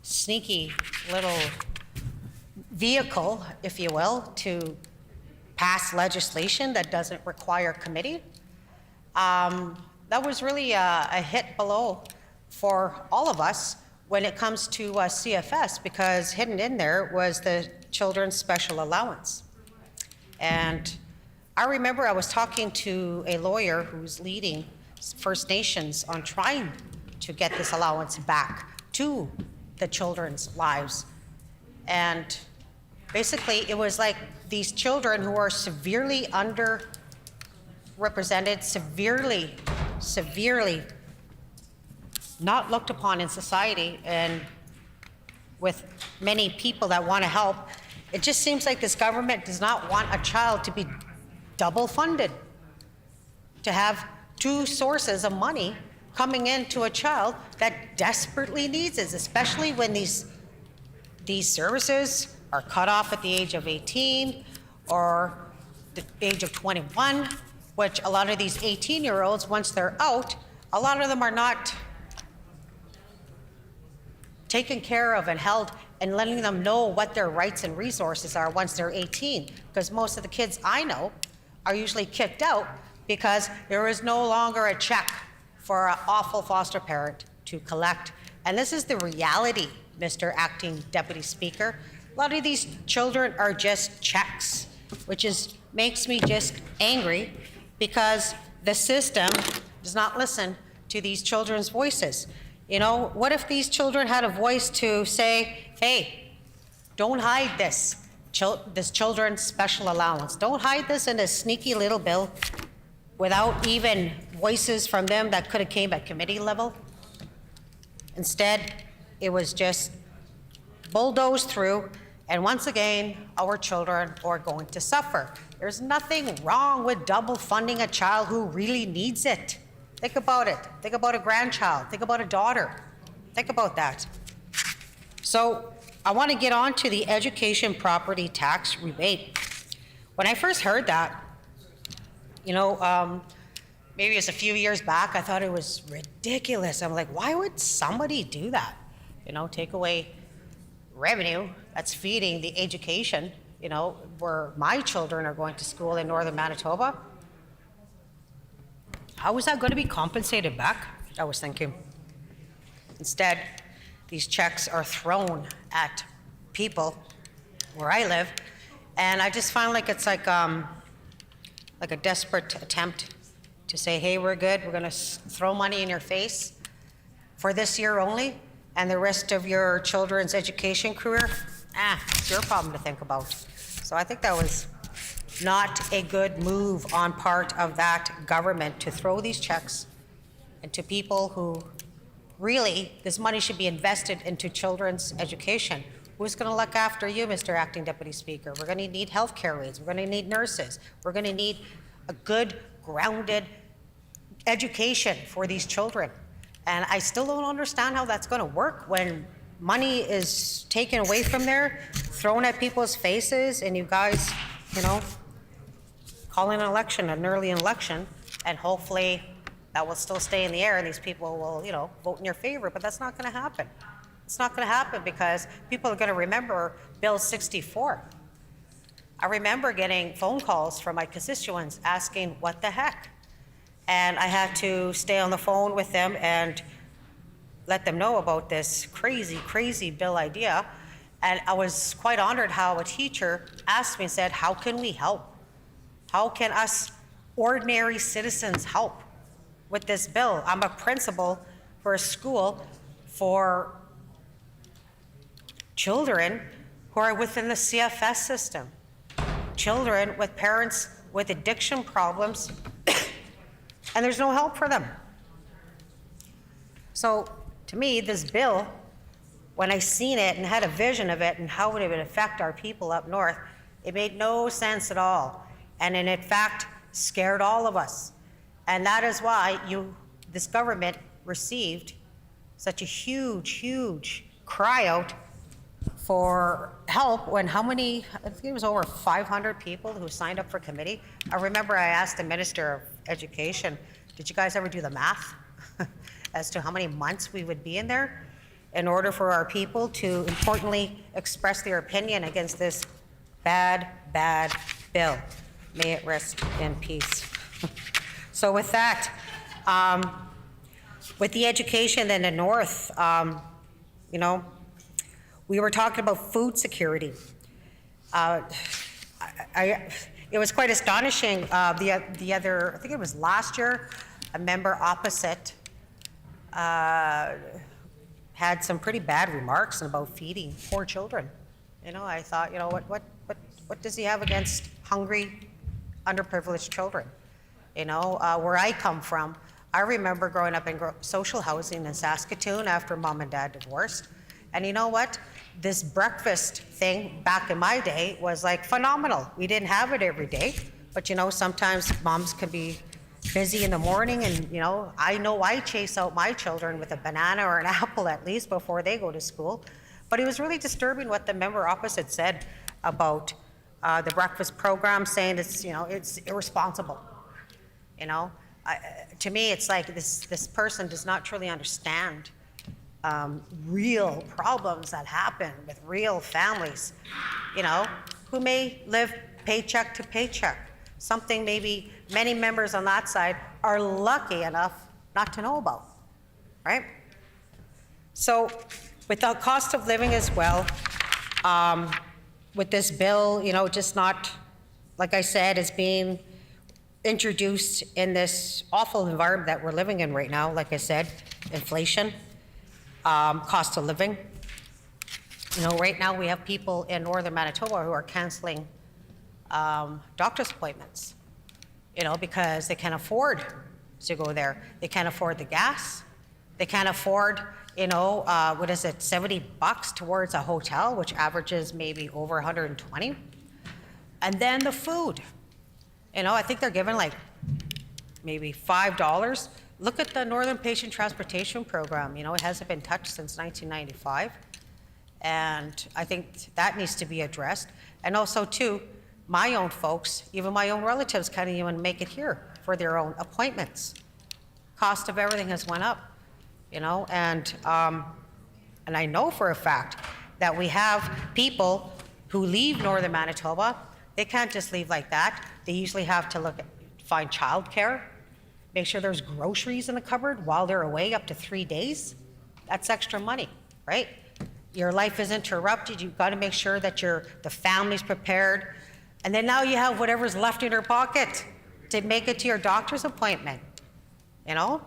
sneaky little vehicle, if you will, to pass legislation that doesn't require committee, that was really a hit below for all of us when it comes to CFS, because hidden in there was the Children's Special Allowance. And I remember I was talking to a lawyer who's leading First Nations on trying to get this allowance back to the children's lives. And basically it was like these children who are severely underrepresented, severely not looked upon in society, and with many people that want to help, it just seems like this government does not want a child to be double funded, to have two sources of money coming into a child that desperately needs it, especially when these services are cut off at the age of 18 or the age of 21, which a lot of these 18-year-olds, once they're out, a lot of them are not taken care of and held and letting them know what their rights and resources are once they're 18. Because most of the kids I know are usually kicked out because there is no longer a check for an awful foster parent to collect. And this is the reality, Mr. Acting Deputy Speaker. A lot of these children are just checks, which makes me just angry because the system does not listen to these children's voices. You know, what if these children had a voice to say, hey, don't hide this children's special allowance. Don't hide this in a sneaky little bill without even voices from them that could have came at committee level. Instead, it was just bulldozed through, and once again, our children are going to suffer. There's nothing wrong with double funding a child who really needs it. Think about it. Think about a grandchild. Think about a daughter. Think about that. So I want to get on to the education property tax rebate. When I first heard that, you know, maybe it was a few years back, I thought it was ridiculous. I'm like, why would somebody do that? You know, take away revenue that's feeding the education, you know, where my children are going to school in northern Manitoba. How is that going to be compensated back? I was thinking. Instead, these checks are thrown at people where I live, and I just find like it's like a desperate attempt to say, hey, we're good, we're going to throw money in your face for this year only, and the rest of your children's education career, it's your problem to think about. So I think that was not a good move on part of that government to throw these checks into people who really, this money should be invested into children's education. Who's going to look after you, Mr. Acting Deputy Speaker? We're going to need healthcare aides. We're going to need nurses. We're going to need a good, grounded education for these children. And I still don't understand how that's going to work when money is taken away from there, thrown at people's faces, and you guys, you know, calling an election, an early election, and hopefully that will still stay in the air and these people will, you know, vote in your favor, but that's not going to happen. It's not going to happen because people are going to remember Bill 64. I remember getting phone calls from my constituents asking, what the heck? And I had to stay on the phone with them and let them know about this crazy, crazy bill idea. And I was quite honored how a teacher asked me and said, how can we help? How can us ordinary citizens help with this bill? I'm a principal for a school for children who are within the CFS system, children with parents with addiction problems, and there's no help for them. So to me, this bill, when I seen it and had a vision of it and how it would affect our people up north, it made no sense at all. And in fact, scared all of us. And that is why this government received such a huge, huge cry out for help when how many, I think it was over 500 people who signed up for committee. I remember I asked the Minister of Education, did you guys ever do the math as to how many months we would be in there in order for our people to importantly express their opinion against this bad, bad bill? May it rest in peace. So with that, with the education in the north, you know, we were talking about food security. It was quite astonishing. The other, I think it was last year, a member opposite had some pretty bad remarks about feeding poor children. You know, I thought, you know, what does he have against hungry, underprivileged children? You know, where I come from, I remember growing up in social housing in Saskatoon after mom and dad divorced. And you know what? This breakfast thing back in my day was like phenomenal. We didn't have it every day, but you know, sometimes moms can be busy in the morning, and you know I chase out my children with a banana or an apple at least before they go to school. But it was really disturbing what the member opposite said about the breakfast program, saying it's, you know, it's irresponsible. You know, to me, it's like this person does not truly understand real problems that happen with real families, you know, who may live paycheck to paycheck. Something maybe many members on that side are lucky enough not to know about, right? So with the cost of living as well, with this bill, you know, just not, like I said, is being introduced in this awful environment that we're living in right now. Like I said, inflation, cost of living. You know, right now we have people in northern Manitoba who are canceling doctor's appointments, you know, because they can't afford to go there. They can't afford the gas. They can't afford, you know, what is it, $70 towards a hotel, which averages maybe over 120. And then the food. You know, I think they're giving like maybe $5. Look at the Northern Patient Transportation Program. You know, it hasn't been touched since 1995. And I think that needs to be addressed. And also, too, my own folks, even my own relatives, can't even make it here for their own appointments. Cost of everything has went up, you know, and I know for a fact that we have people who leave northern Manitoba. They can't just leave like that. They usually have to find childcare, make sure there's groceries in the cupboard while they're away up to 3 days. That's extra money, right? Your life is interrupted. You've got to make sure that the family's prepared. And then now you have whatever's left in your pocket to make it to your doctor's appointment, you know?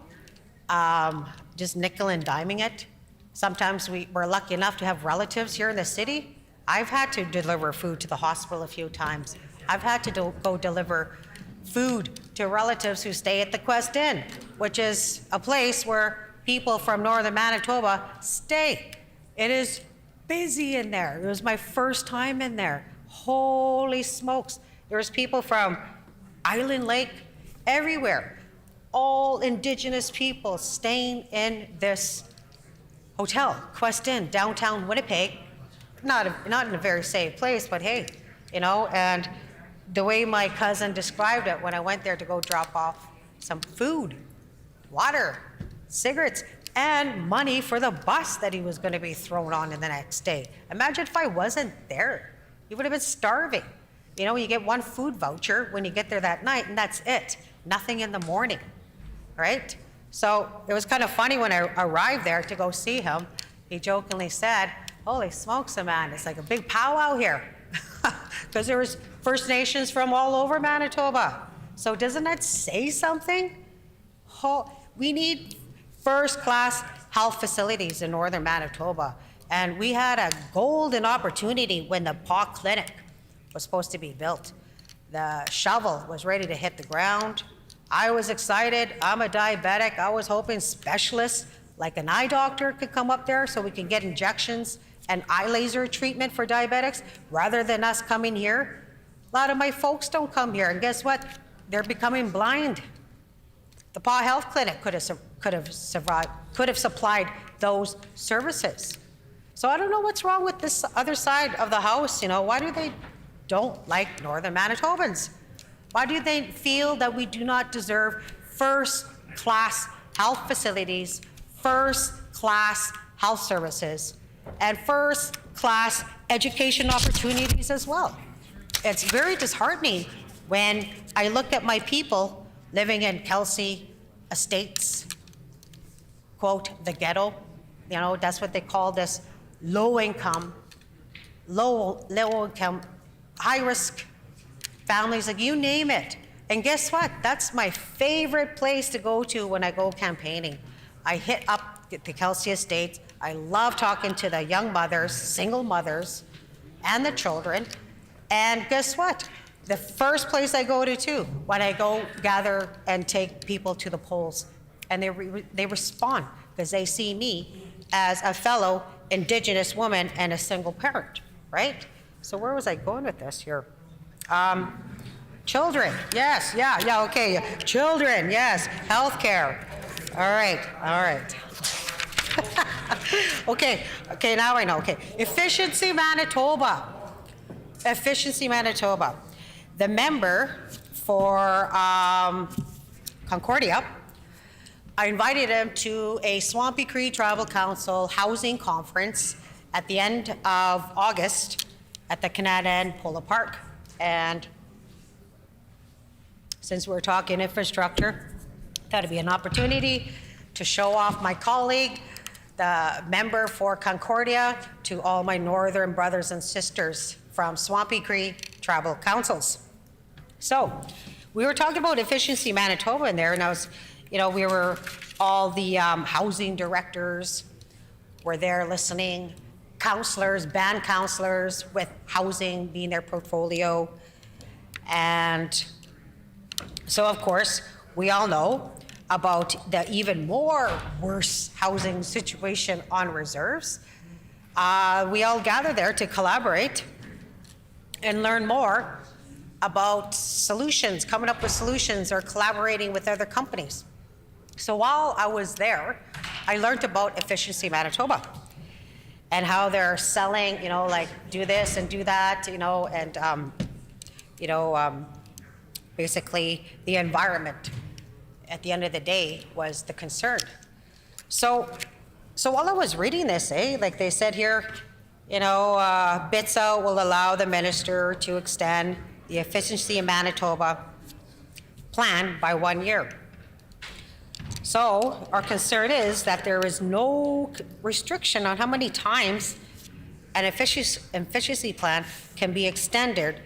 Just nickel and diming it. Sometimes we're lucky enough to have relatives here in the city. I've had to deliver food to the hospital a few times. I've had to go deliver food to relatives who stay at the Quest Inn, which is a place where people from northern Manitoba stay. It is busy in there. It was my first time in there. Holy smokes. There's people from Island Lake, everywhere. All Indigenous people staying in this hotel, Quest Inn, downtown Winnipeg. Not in a very safe place, but hey, you know, and the way my cousin described it when I went there to go drop off some food, water, cigarettes, and money for the bus that he was going to be thrown on in the next day. Imagine if I wasn't there. He would have been starving. You know, you get one food voucher when you get there that night, and that's it. Nothing in the morning, right? So it was kind of funny when I arrived there to go see him. He jokingly said, "Holy smokes, man, it's like a big powwow here." Because there was First Nations from all over Manitoba. So doesn't that say something? We need first-class health facilities in northern Manitoba. And we had a golden opportunity when the Paw Clinic was supposed to be built. The shovel was ready to hit the ground. I was excited. I'm a diabetic. I was hoping specialists like an eye doctor could come up there so we can get injections and eye laser treatment for diabetics rather than us coming here. A lot of my folks don't come here, and guess what? They're becoming blind. The Paw Health Clinic could have supplied those services. So I don't know what's wrong with this other side of the house. You know, why do they don't like northern Manitobans? Why do they feel that we do not deserve first-class health facilities, first-class health services, and first-class education opportunities as well? It's very disheartening when I looked at my people living in Kelsey Estates, quote, the ghetto. You know, that's what they call this low income, high-risk families, like you name it. And guess what? That's my favorite place to go to when I go campaigning. I hit up the Kelsey Estates. I love talking to the young mothers, single mothers, and the children. And guess what? The first place I go to too, when I go gather and take people to the polls, and they respond because they see me as a fellow Indigenous woman and a single parent, right? So where was I going with this here? Children, yes, yeah, okay. Children, yes. Healthcare. All right. Okay, now I know. Okay, Efficiency Manitoba. The member for Concordia, I invited him to a Swampy Cree Tribal Council housing conference at the end of August at the Canadian Polo Park. And since we're talking infrastructure, that'd be an opportunity to show off my colleague, the member for Concordia, to all my northern brothers and sisters from Swampy Cree Tribal Councils. So we were talking about Efficiency Manitoba in there, and I was, we were all the housing directors were there listening, counselors, band counselors with housing being their portfolio. And so, of course, we all know about the even more worse housing situation on reserves. We all gather there to collaborate and learn more about solutions, coming up with solutions or collaborating with other companies. So while I was there, I learned about Efficiency Manitoba and how they're selling, like do this and do that, and basically the environment at the end of the day was the concern. So while I was reading this, like they said here, BITSA will allow the minister to extend the Efficiency in Manitoba plan by 1 year. So our concern is that there is no restriction on how many times an efficiency plan can be extended,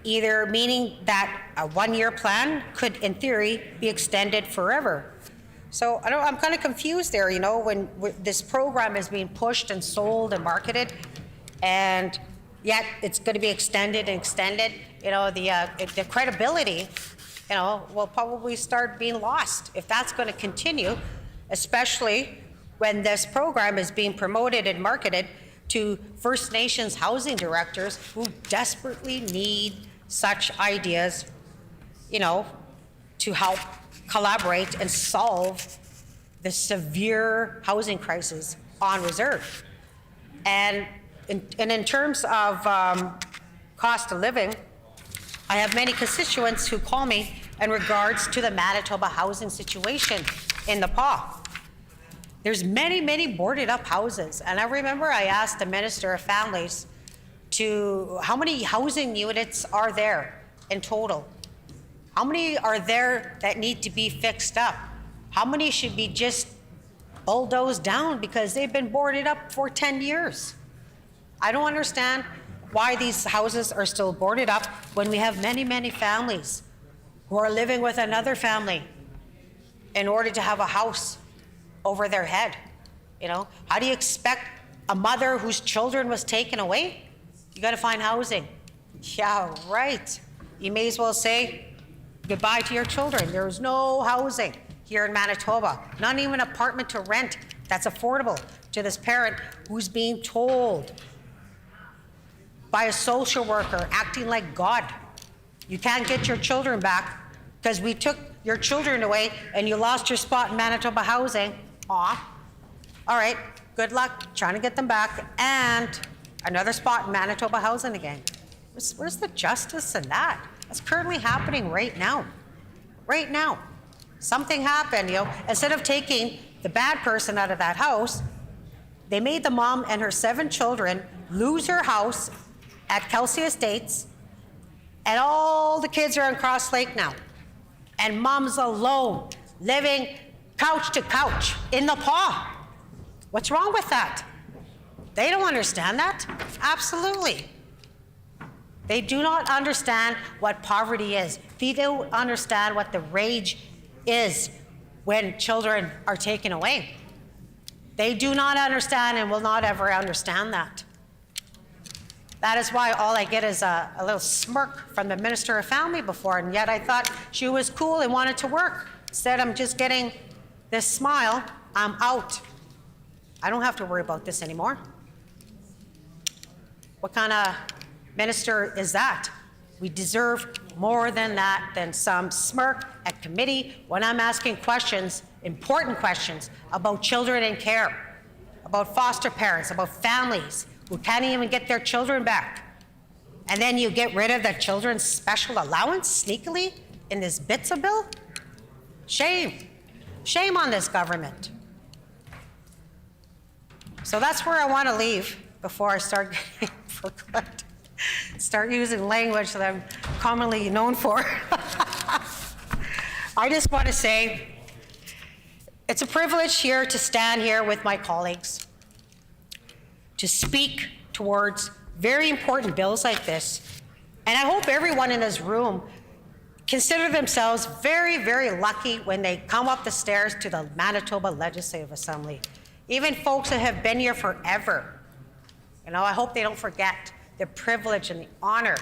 either meaning that a 1 year plan could, in theory, be extended forever. So I'm kind of confused there, when this program is being pushed and sold and marketed, and yet it's going to be extended and extended. The credibility, will probably start being lost if that's going to continue, especially when this program is being promoted and marketed to First Nations housing directors who desperately need such ideas, to help collaborate and solve the severe housing crisis on reserve. And in terms of cost of living, I have many constituents who call me in regards to the Manitoba housing situation in the PAW. There's many boarded up houses. And I remember I asked the Minister of Families, to, how many housing units are there in total? How many are there that need to be fixed up? How many should be just bulldozed down because they've been boarded up for 10 years? I don't understand why these houses are still boarded up when we have many, many families who are living with another family in order to have a house over their head. You know, how do you expect a mother whose children was taken away? You got to find housing. Yeah, right. You may as well say goodbye to your children. There's no housing here in Manitoba, not even an apartment to rent that's affordable to this parent who's being told by a social worker acting like God, you can't get your children back because we took your children away and you lost your spot in Manitoba housing. Aw. All right, good luck trying to get them back and another spot in Manitoba housing again. Where's the justice in that? That's currently happening right now. Right now. Something happened, you know, instead of taking the bad person out of that house, they made the mom and her 7 children lose her house at Kelsey Estates, and all the kids are on Cross Lake now. And mom's alone, living couch to couch in the paw. What's wrong with that? They don't understand that. Absolutely. They do not understand what poverty is. They don't understand what the rage is when children are taken away. They do not understand and will not ever understand that. That is why all I get is a little smirk from the Minister of Family before, and yet I thought she was cool and wanted to work. Instead, I'm just getting this smile. I'm out. I don't have to worry about this anymore. What kind of minister is that? We deserve more than that, than some smirk at committee when I'm asking questions, important questions, about children in care, about foster parents, about families who can't even get their children back. And then you get rid of the children's special allowance sneakily in this BITSA bill? Shame. Shame on this government. So that's where I want to leave before I start using language that I'm commonly known for. I just want to say it's a privilege here to stand here with my colleagues to speak towards very important bills like this. And I hope everyone in this room consider themselves very, very lucky when they come up the stairs to the Manitoba Legislative Assembly. Even folks that have been here forever. You know, I hope they don't forget the privilege and the honor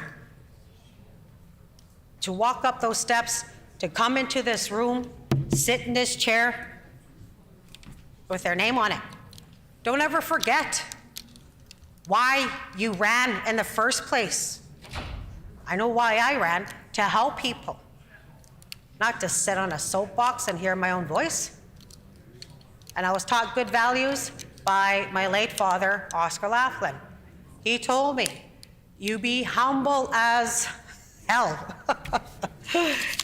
to walk up those steps, to come into this room, sit in this chair with their name on it. Don't ever forget why you ran in the first place. I know why I ran, to help people, not to sit on a soapbox and hear my own voice. And I was taught good values by my late father, Oscar Laughlin. He told me, you be humble as hell.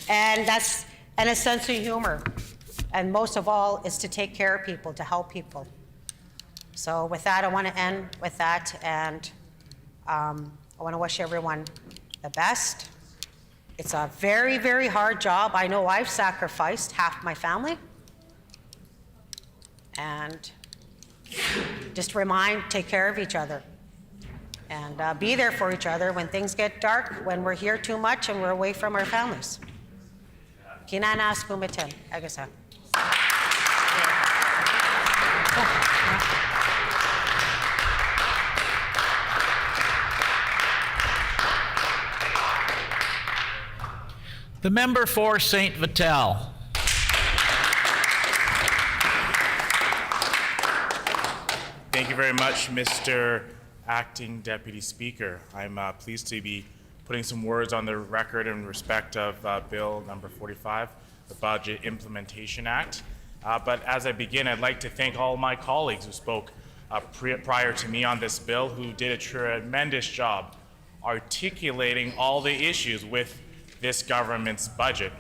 And that's, and a sense of humor. And most of all is to take care of people, to help people. So with that, I want to end with that, and I want to wish everyone the best. It's a very, very hard job. I know I've sacrificed half my family. And just take care of each other. And be there for each other when things get dark, when we're here too much and we're away from our families. Kinanas kumitin, agasa. The member for St. Vital. Thank you very much, Mr. Acting Deputy Speaker. I'm pleased to be putting some words on the record in respect of Bill number 45, the Budget Implementation Act. But as I begin, I'd like to thank all my colleagues who spoke prior to me on this bill, who did a tremendous job articulating all the issues with this government's budget,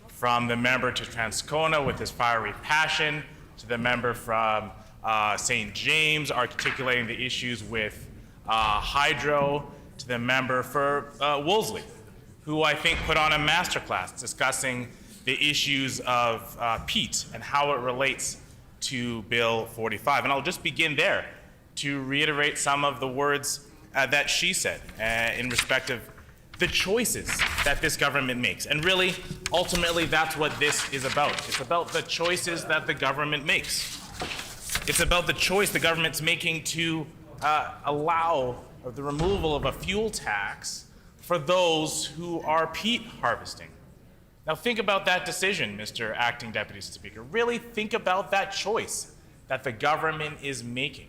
from the member to Transcona with his fiery passion, to the member from St. James articulating the issues with hydro, to the member for Wolseley, who I think put on a masterclass discussing the issues of peat and how it relates to Bill 45. And I'll just begin there to reiterate some of the words that she said in respect of the choices that this government makes. And really, ultimately, that's what this is about. It's about the choices that the government makes. It's about the choice the government's making to allow the removal of a fuel tax for those who are peat harvesting. Now think about that decision, Mr. Acting Deputy Speaker. Really think about that choice that the government is making.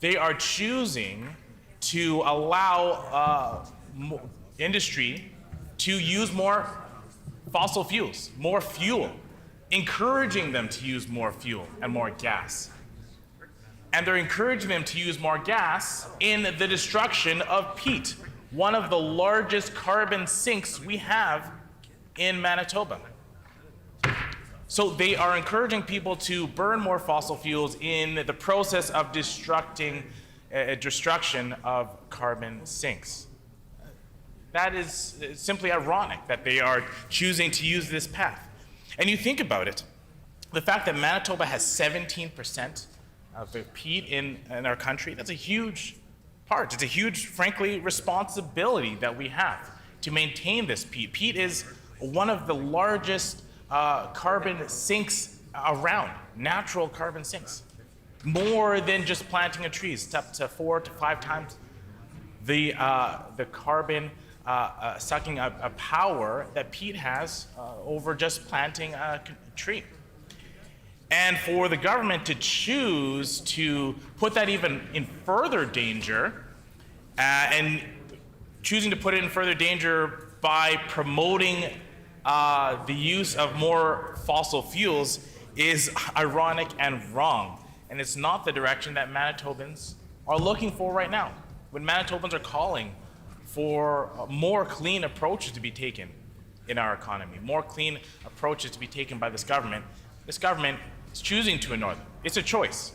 They are choosing to allow industry to use more fossil fuels, more fuel, encouraging them to use more fuel and more gas. And they're encouraging them to use more gas in the destruction of peat, one of the largest carbon sinks we have in Manitoba. So they are encouraging people to burn more fossil fuels in the process of destruction of carbon sinks. That is simply ironic that they are choosing to use this path. And you think about it, the fact that Manitoba has 17% of the peat in our country, that's a huge part. It's a huge, frankly, responsibility that we have to maintain this peat. Peat is one of the largest carbon sinks around, natural carbon sinks. More than just planting a tree. It's up to 4 to 5 times the carbon sucking a power that peat has over just planting a tree. And for the government to choose to put that even in further danger, and choosing to put it in further danger by promoting the use of more fossil fuels is ironic and wrong. And it's not the direction that Manitobans are looking for right now. When Manitobans are calling for more clean approaches to be taken in our economy, more clean approaches to be taken by this government is choosing to ignore them. It's a choice.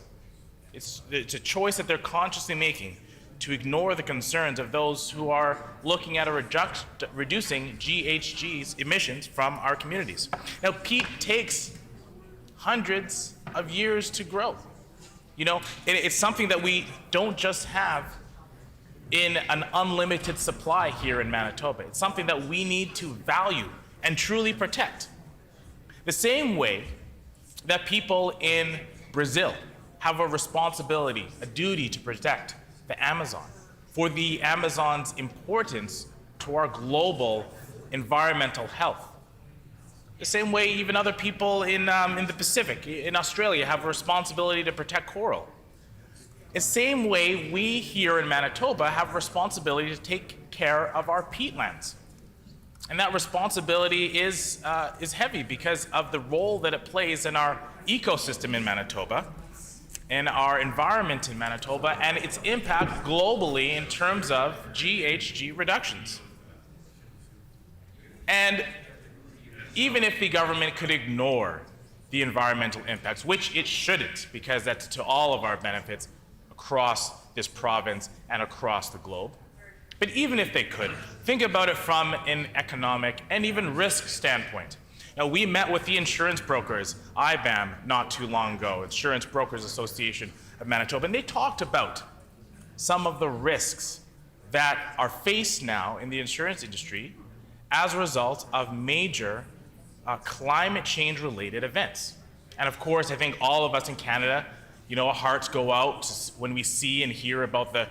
It's a choice that they're consciously making to ignore the concerns of those who are looking at reducing GHG's emissions from our communities. Now, peat takes hundreds of years to grow. You know, it's something that we don't just have in an unlimited supply here in Manitoba. It's something that we need to value and truly protect. The same way that people in Brazil have a responsibility, a duty to protect the Amazon, for the Amazon's importance to our global environmental health. The same way even other people in the Pacific, in Australia, have a responsibility to protect coral. The same way we here in Manitoba have a responsibility to take care of our peatlands. And that responsibility is heavy because of the role that it plays in our ecosystem in Manitoba, in our environment in Manitoba, and its impact globally in terms of GHG reductions. And even if the government could ignore the environmental impacts, which it shouldn't, because that's to all of our benefits across this province and across the globe, but even if they could, think about it from an economic and even risk standpoint. Now, we met with the insurance brokers, IBAM, not too long ago, Insurance Brokers Association of Manitoba, and they talked about some of the risks that are faced now in the insurance industry as a result of major climate change related events. And of course, I think all of us in Canada, you know, our hearts go out when we see and hear about the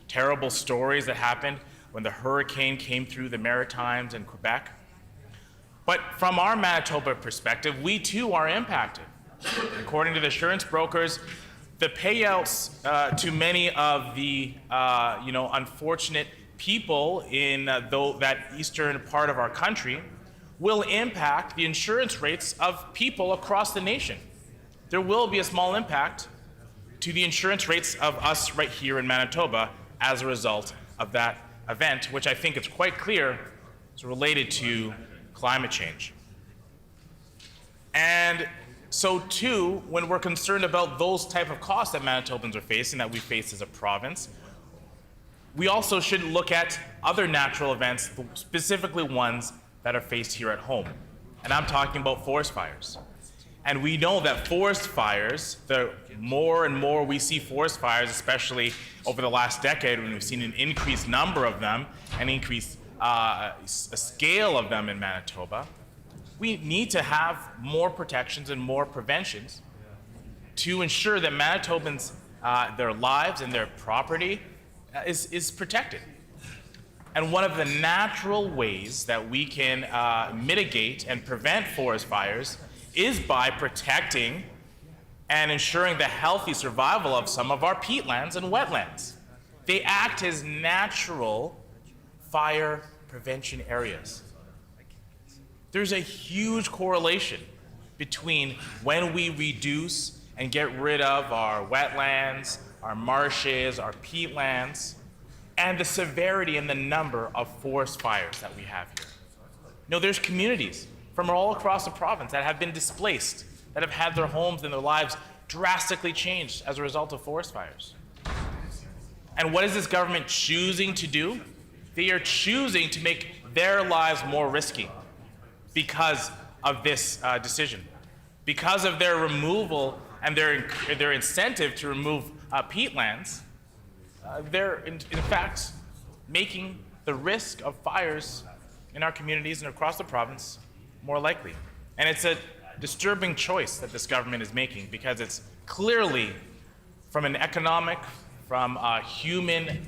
terrible stories that happened when the hurricane came through the Maritimes and Quebec. But from our Manitoba perspective, we too are impacted. According to the insurance brokers, the payouts to many of the unfortunate people in that eastern part of our country will impact the insurance rates of people across the nation. There will be a small impact to the insurance rates of us right here in Manitoba as a result of that event, which I think it's quite clear is related to climate change. And so too, when we're concerned about those type of costs that Manitobans are facing, that we face as a province, we also should look at other natural events, specifically ones that are faced here at home. And I'm talking about forest fires. And we know that forest fires, the more and more we see forest fires, especially over the last decade when we've seen an increased number of them, an increased scale of them in Manitoba, we need to have more protections and more preventions to ensure that Manitobans, their lives and their property is protected. And one of the natural ways that we can mitigate and prevent forest fires is by protecting and ensuring the healthy survival of some of our peatlands and wetlands. They act as natural fire prevention areas. There's a huge correlation between when we reduce and get rid of our wetlands, our marshes, our peatlands, and the severity and the number of forest fires that we have here. You know, there's communities from all across the province that have been displaced, that have had their homes and their lives drastically changed as a result of forest fires. And what is this government choosing to do? They are choosing to make their lives more risky because of this decision, because of their removal and their incentive to remove peatlands. They're in fact making the risk of fires in our communities and across the province more likely. And it's a disturbing choice that this government is making, because it's clearly, from an economic, from a human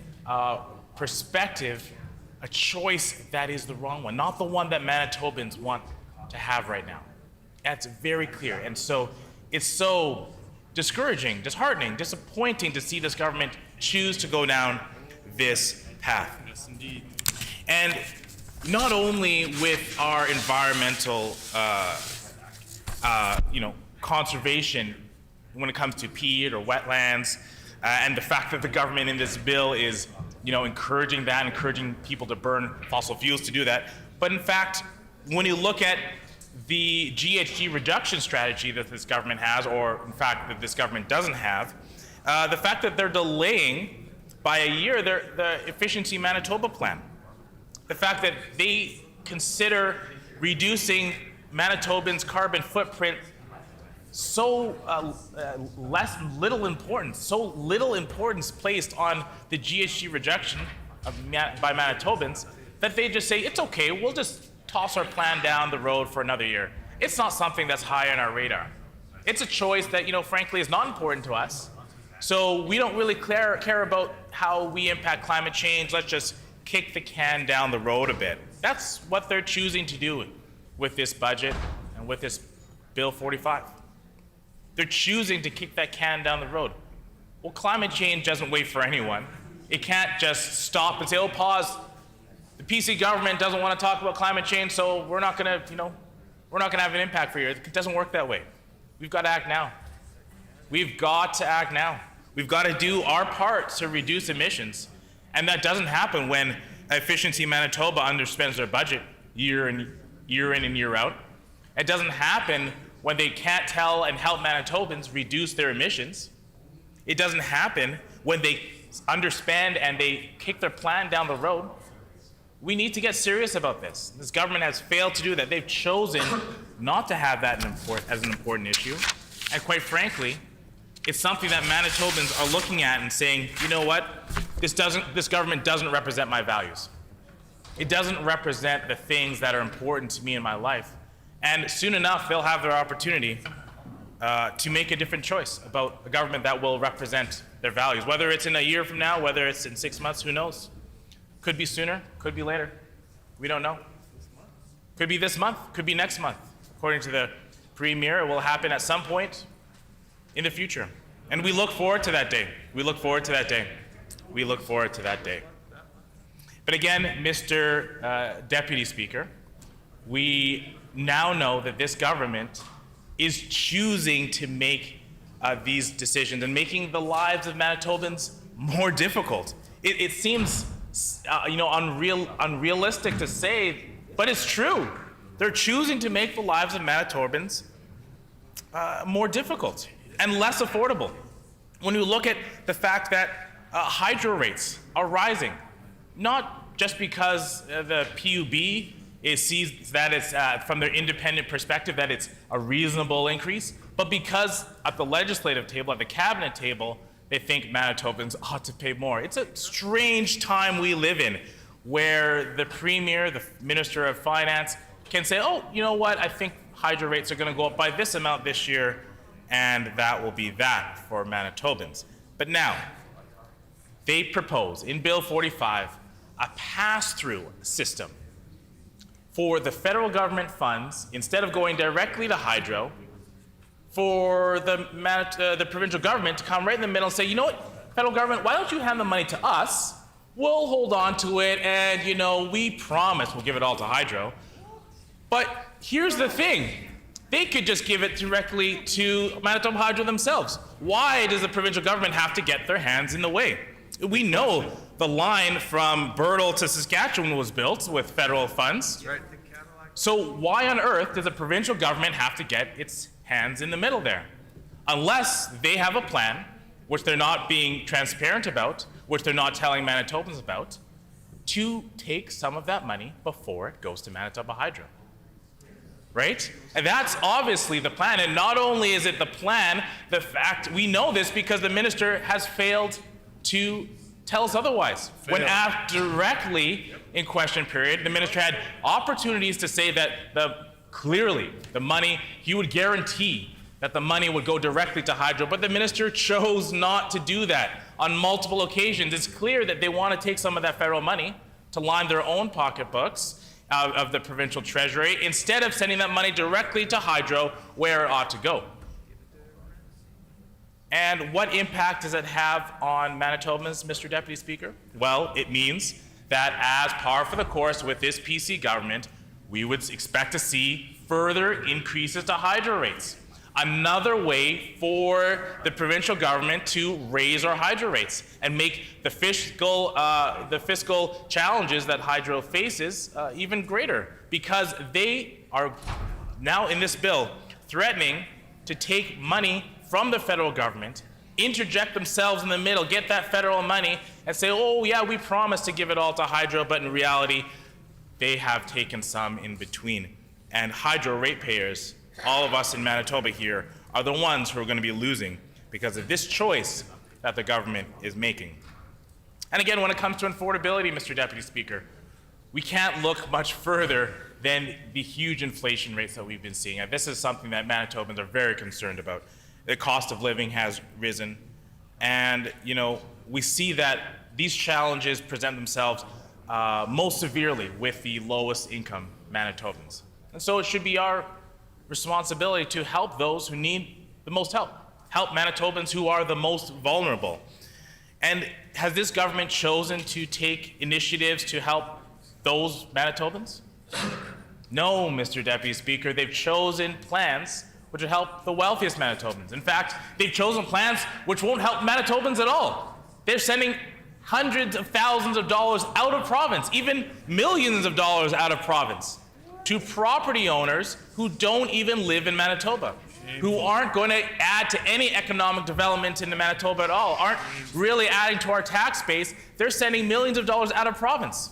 perspective, a choice that is the wrong one, not the one that Manitobans want to have right now. That's very clear. And so it's so discouraging, disheartening, disappointing to see this government choose to go down this path. Yes, indeed. And not only with our environmental conservation when it comes to peat or wetlands, and the fact that the government in this bill is encouraging people to burn fossil fuels to do that. But in fact, when you look at the GHG reduction strategy that this government has, or in fact that this government doesn't have, the fact that they're delaying by a year the Efficiency Manitoba plan, the fact that they consider reducing Manitobans' carbon footprint so little importance placed on the GHG reduction by Manitobans, that they just say, it's okay, we'll just toss our plan down the road for another year. It's not something that's high on our radar. It's a choice that, frankly, is not important to us. So we don't really care about how we impact climate change. Let's just kick the can down the road a bit. That's what they're choosing to do with this budget and with this Bill 45. They're choosing to kick that can down the road. Well, climate change doesn't wait for anyone. It can't just stop and say, oh, pause. The PC government doesn't want to talk about climate change, so we're not going to have an impact for you. It doesn't work that way. We've got to act now. We've got to act now. We've got to do our part to reduce emissions. And that doesn't happen when Efficiency Manitoba underspends their budget year in and year out. It doesn't happen when they can't tell and help Manitobans reduce their emissions. It doesn't happen when they underspend and they kick their plan down the road. We need to get serious about this. This government has failed to do that. They've chosen not to have that as an important issue. And quite frankly, it's something that Manitobans are looking at and saying, you know what? This government doesn't represent my values. It doesn't represent the things that are important to me in my life. And soon enough, they'll have their opportunity to make a different choice about a government that will represent their values. Whether it's in a year from now, whether it's in 6 months, who knows? Could be sooner, could be later. We don't know. Could be this month, could be next month. According to the Premier, it will happen at some point in the future. And we look forward to that day. We look forward to that day. We look forward to that day. But again, Mr. Deputy Speaker, we now know that this government is choosing to make these decisions and making the lives of Manitobans more difficult. It seems unrealistic to say, but it's true. They're choosing to make the lives of Manitobans more difficult and less affordable. When you look at the fact that hydro rates are rising, not just because the PUB sees that it's, from their independent perspective, that it's a reasonable increase, but because at the legislative table, at the cabinet table, they think Manitobans ought to pay more. It's a strange time we live in, where the Premier, the Minister of Finance, can say, oh, you know what, I think hydro rates are going to go up by this amount this year, and that will be that for Manitobans. But now, they propose in Bill 45 a pass-through system for the federal government funds, instead of going directly to hydro, for the provincial government to come right in the middle and say, you know what, federal government, why don't you hand the money to us? We'll hold on to it, and you know, we promise we'll give it all to hydro. But here's the thing. They could just give it directly to Manitoba Hydro themselves. Why does the provincial government have to get their hands in the way? We know the line from Birtle to Saskatchewan was built with federal funds. So why on earth does the provincial government have to get its hands in the middle there? Unless they have a plan, which they're not being transparent about, which they're not telling Manitobans about, to take some of that money before it goes to Manitoba Hydro. Right? And that's obviously the plan. And not only is it the plan, the fact, we know this because the minister has failed to tell us otherwise. When asked directly in question period, the minister had opportunities to say that clearly the money, he would guarantee that the money would go directly to hydro, but the minister chose not to do that on multiple occasions. It's clear that they want to take some of that federal money to line their own pocketbooks of the provincial treasury, instead of sending that money directly to hydro where it ought to go. And what impact does it have on Manitobans, Mr. Deputy Speaker? Well, it means that as par for the course with this PC government, we would expect to see further increases to hydro rates. Another way for the provincial government to raise our hydro rates and make the fiscal challenges that hydro faces even greater, because they are now in this bill threatening to take money from the federal government, interject themselves in the middle, get that federal money, and say, oh yeah, we promised to give it all to hydro, but in reality, they have taken some in between. And hydro ratepayers, all of us in Manitoba here, are the ones who are going to be losing because of this choice that the government is making. And again, when it comes to affordability, Mr. Deputy Speaker, we can't look much further than the huge inflation rates that we've been seeing. And this is something that Manitobans are very concerned about. The cost of living has risen, and you know, we see that these challenges present themselves most severely with the lowest income Manitobans. And so it should be our responsibility to help those who need the most help Manitobans who are the most vulnerable. And has this government chosen to take initiatives to help those Manitobans? No, Mr. Deputy Speaker, they've chosen plans which will help the wealthiest Manitobans. In fact, they've chosen plans which won't help Manitobans at all. They're sending hundreds of thousands of dollars out of province, even millions of dollars out of province, to property owners who don't even live in Manitoba, who aren't going to add to any economic development in Manitoba at all, aren't really adding to our tax base. They're sending millions of dollars out of province.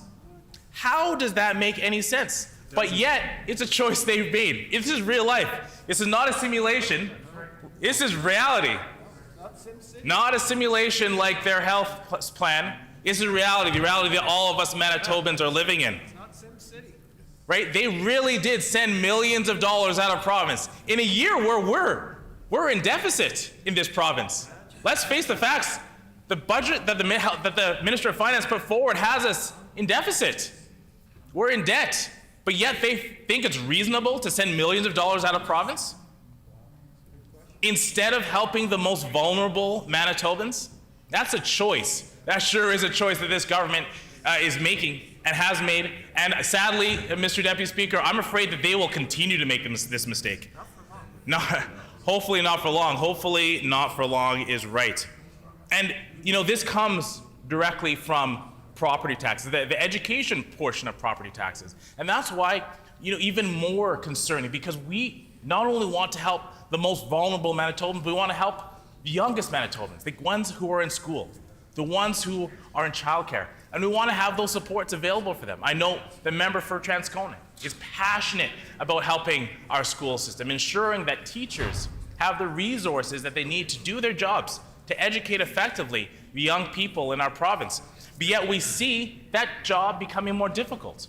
How does that make any sense? But yet, it's a choice they've made. This is real life. This is not a simulation. This is reality. Not a simulation like their health plan. This is reality, the reality that all of us Manitobans are living in. Right? They really did send millions of dollars out of province in a year where we're in deficit in this province. Let's face the facts. The budget that the Minister of Finance put forward has us in deficit. We're in debt, but yet they think it's reasonable to send millions of dollars out of province instead of helping the most vulnerable Manitobans. That's a choice. That sure is a choice that this government is making and has made. And sadly, Mr. Deputy Speaker, I'm afraid that they will continue to make this mistake. Hopefully not for long. Hopefully not for long is right. And you know, this comes directly from property taxes, the education portion of property taxes. And that's why, you know, even more concerning, because we not only want to help the most vulnerable Manitobans, we want to help the youngest Manitobans, the ones who are in school, the ones who are in childcare. And we want to have those supports available for them. I know the member for Transcona is passionate about helping our school system, ensuring that teachers have the resources that they need to do their jobs, to educate effectively the young people in our province. But yet we see that job becoming more difficult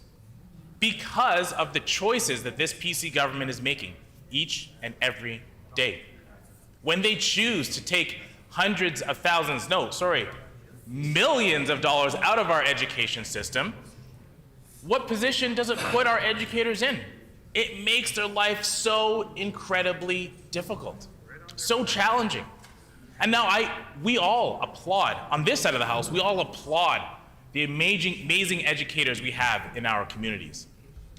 because of the choices that this PC government is making each and every day. When they choose to take millions of dollars out of our education system, what position does it put our educators in? It makes their life so incredibly difficult, so challenging. And now we all applaud, on this side of the house, we all applaud the amazing educators we have in our communities.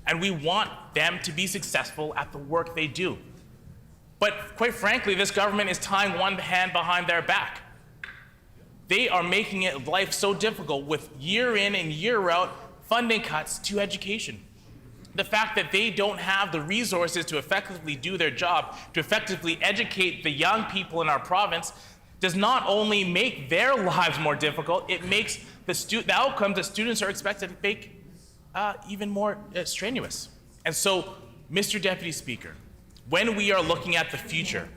And we want them to be successful at the work they do. But quite frankly, this government is tying one hand behind their back. They are making life so difficult with year in and year out funding cuts to education. The fact that they don't have the resources to effectively do their job, to effectively educate the young people in our province, does not only make their lives more difficult, it makes the outcomes that students are expected to make even more strenuous. And so, Mr. Deputy Speaker, when we are looking at the future,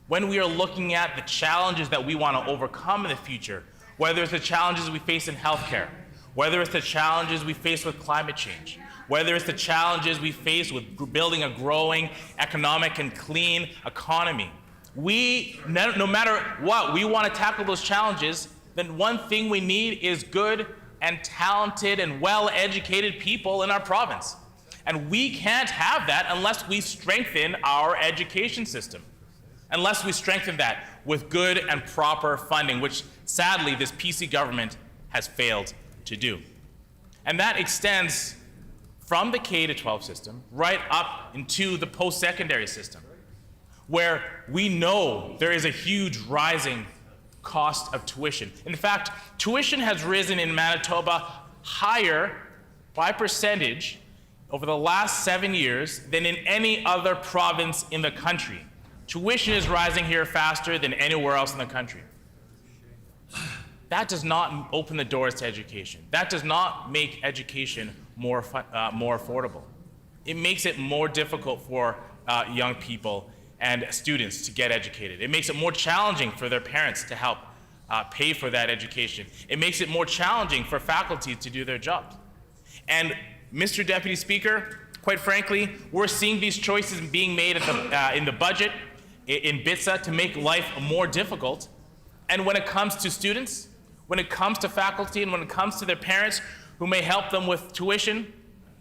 when we are looking at the challenges that we want to overcome in the future, whether it's the challenges we face in healthcare, whether it's the challenges we face with climate change, whether it's the challenges we face with building a growing economic and clean economy, no matter what, we want to tackle those challenges, then one thing we need is good and talented and well-educated people in our province. And we can't have that unless we strengthen our education system, unless we strengthen that with good and proper funding, which sadly this PC government has failed to do. And that extends from the K-12 system right up into the post-secondary system, where we know there is a huge rising cost of tuition. In fact, tuition has risen in Manitoba higher by percentage over the last 7 years than in any other province in the country. Tuition is rising here faster than anywhere else in the country. That does not open the doors to education. That does not make education more affordable. It makes it more difficult for young people and students to get educated. It makes it more challenging for their parents to help pay for that education. It makes it more challenging for faculty to do their jobs. And Mr. Deputy Speaker, quite frankly, we're seeing these choices being made in the budget, in BITSA, to make life more difficult. And when it comes to students, when it comes to faculty, and when it comes to their parents who may help them with tuition,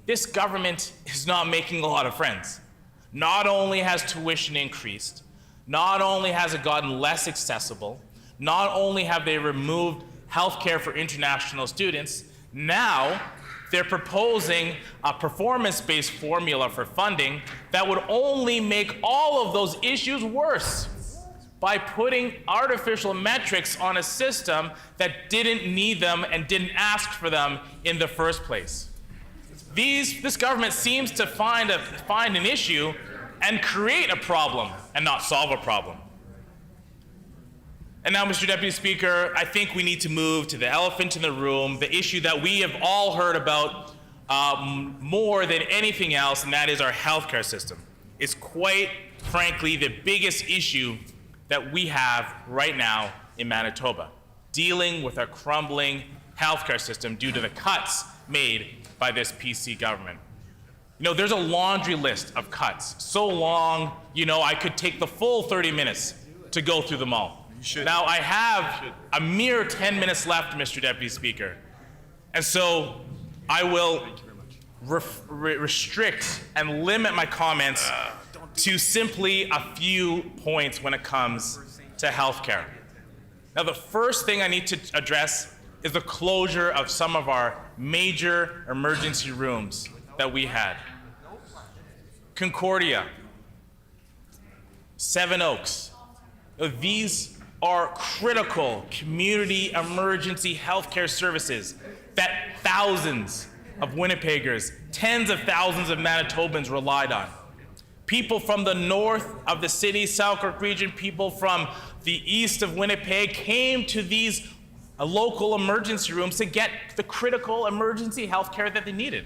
this government is not making a lot of friends. Not only has tuition increased, not only has it gotten less accessible, not only have they removed healthcare for international students, now they're proposing a performance-based formula for funding that would only make all of those issues worse by putting artificial metrics on a system that didn't need them and didn't ask for them in the first place. This government seems to find an issue and create a problem and not solve a problem. And now, Mr. Deputy Speaker, I think we need to move to the elephant in the room, the issue that we have all heard about more than anything else, and that is our healthcare system. It's quite frankly the biggest issue that we have right now in Manitoba, dealing with our crumbling healthcare system due to the cuts made by this PC government. You know, there's a laundry list of cuts, so long, I could take the full 30 minutes to go through them all. Now, I have a mere 10 minutes left, Mr. Deputy Speaker, and so I will restrict and limit my comments to simply a few points when it comes to healthcare. Now, the first thing I need to address is the closure of some of our major emergency rooms that we had. Concordia, Seven Oaks, these are critical community emergency healthcare services that thousands of Winnipeggers, tens of thousands of Manitobans relied on. People from the north of the city, Selkirk region, people from the east of Winnipeg came to these local emergency rooms to get the critical emergency health care that they needed.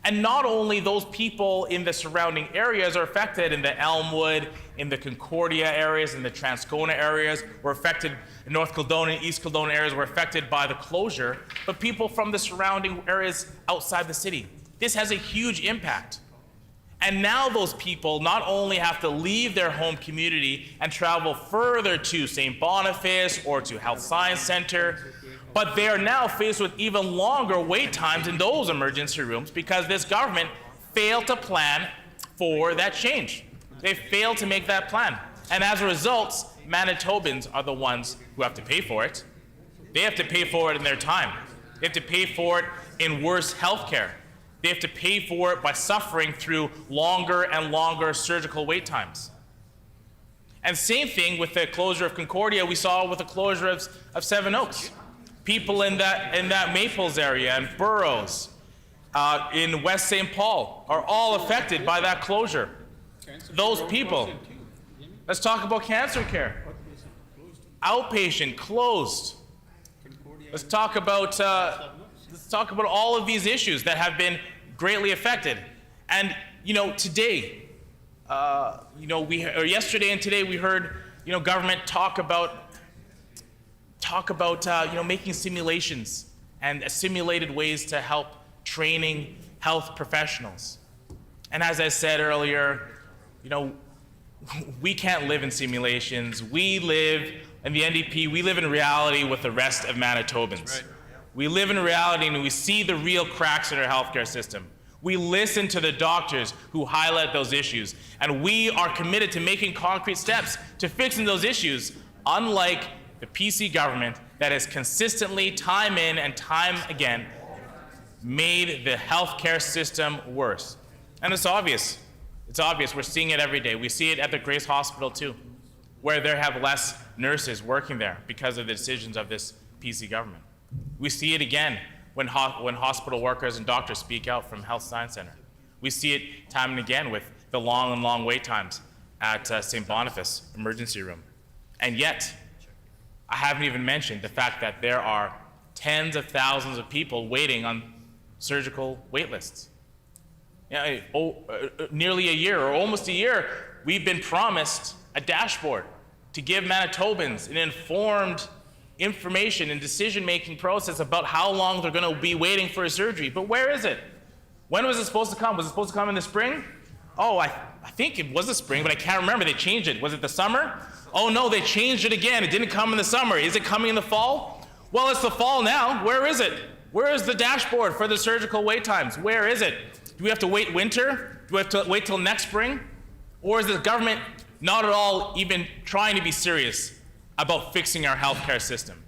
And not only those people in the surrounding areas are affected, in the Elmwood, in the Concordia areas, in the Transcona areas, were affected, North Kildonan, East Kildonan areas were affected by the closure, but people from the surrounding areas outside the city. This has a huge impact. And now those people not only have to leave their home community and travel further to St. Boniface or to Health Science Center, but they are now faced with even longer wait times in those emergency rooms because this government failed to plan for that change. They failed to make that plan. And as a result, Manitobans are the ones who have to pay for it. They have to pay for it in their time. They have to pay for it in worse health care. They have to pay for it by suffering through longer and longer surgical wait times. And same thing with the closure of Concordia, we saw with the closure of Seven Oaks. People in that Maples area and Burroughs, in West St. Paul are all affected by that closure. Those people. Let's talk about cancer care. Outpatient closed. Let's talk about all of these issues that have been greatly affected. And today, yesterday and today we heard government talk about making simulations and simulated ways to help training health professionals. And as I said earlier, we can't live in simulations. We live in the NDP, we live in reality with the rest of Manitobans. Right. We live in reality and we see the real cracks in our healthcare system. We listen to the doctors who highlight those issues, and we are committed to making concrete steps to fixing those issues, unlike the PC government that has consistently, time in and time again, made the healthcare system worse. And it's obvious. It's obvious. We're seeing it every day. We see it at the Grace Hospital too, where they have less nurses working there because of the decisions of this PC government. We see it again when hospital workers and doctors speak out from Health Science Center. We see it time and again with the long wait times at St. Boniface emergency room. And yet, I haven't even mentioned the fact that there are tens of thousands of people waiting on surgical wait lists. Nearly a year, or almost a year, we've been promised a dashboard to give Manitobans an informed information and decision-making process about how long they're going to be waiting for a surgery. But where is it? When was it supposed to come? Was it supposed to come in the spring? Oh, I think it was the spring, but I can't remember. They changed it. Was it the summer? Oh no, they changed it again. It didn't come in the summer. Is it coming in the fall? Well, it's the fall now. Where is it? Where is the dashboard for the surgical wait times? Where is it? Do we have to wait winter? Do we have to wait till next spring? Or is the government not at all even trying to be serious about fixing our healthcare system?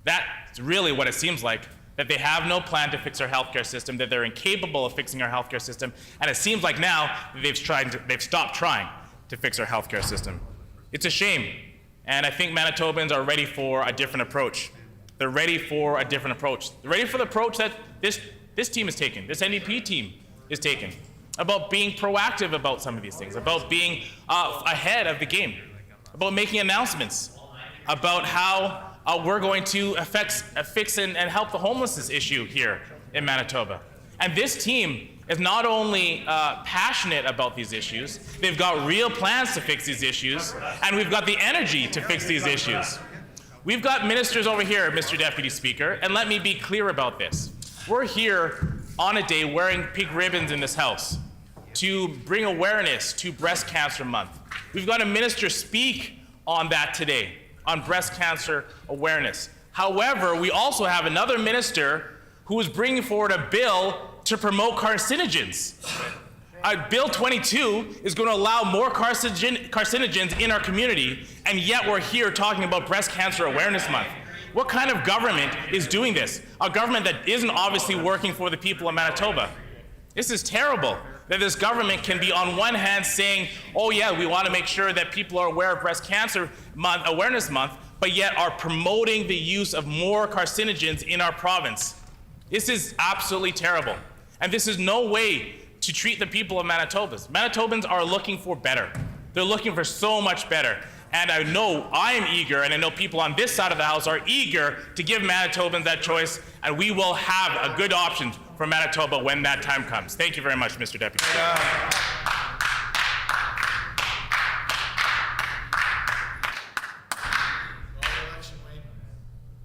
That's really what it seems like, that they have no plan to fix our healthcare system, that they're incapable of fixing our healthcare system, and it seems like now that they've stopped trying to fix our healthcare system. It's a shame, and I think Manitobans are ready for a different approach. They're ready for a different approach. They're ready for the approach that this team is taking, this NDP team is taking, about being proactive about some of these things, about being ahead of the game, about making announcements about how we're going to fix and help the homelessness issue here in Manitoba. And this team is not only passionate about these issues, they've got real plans to fix these issues, and we've got the energy to fix these issues. We've got ministers over here, Mr. Deputy Speaker, and let me be clear about this. We're here on a day wearing pink ribbons in this House to bring awareness to Breast Cancer Month. We've got a minister speak on that today, on breast cancer awareness. However, we also have another minister who is bringing forward a bill to promote carcinogens. Bill 22 is going to allow more carcinogens in our community, and yet we're here talking about Breast Cancer Awareness Month. What kind of government is doing this? A government that isn't obviously working for the people of Manitoba. This is terrible, that this government can be on one hand saying, oh yeah, we want to make sure that people are aware of Breast Cancer Awareness Month, but yet are promoting the use of more carcinogens in our province. This is absolutely terrible. And this is no way to treat the people of Manitoba. Manitobans are looking for better. They're looking for so much better. And I know I'm eager, and I know people on this side of the House are eager to give Manitobans that choice, and we will have a good option for Manitoba when that time comes. Thank you very much, Mr. Deputy Speaker.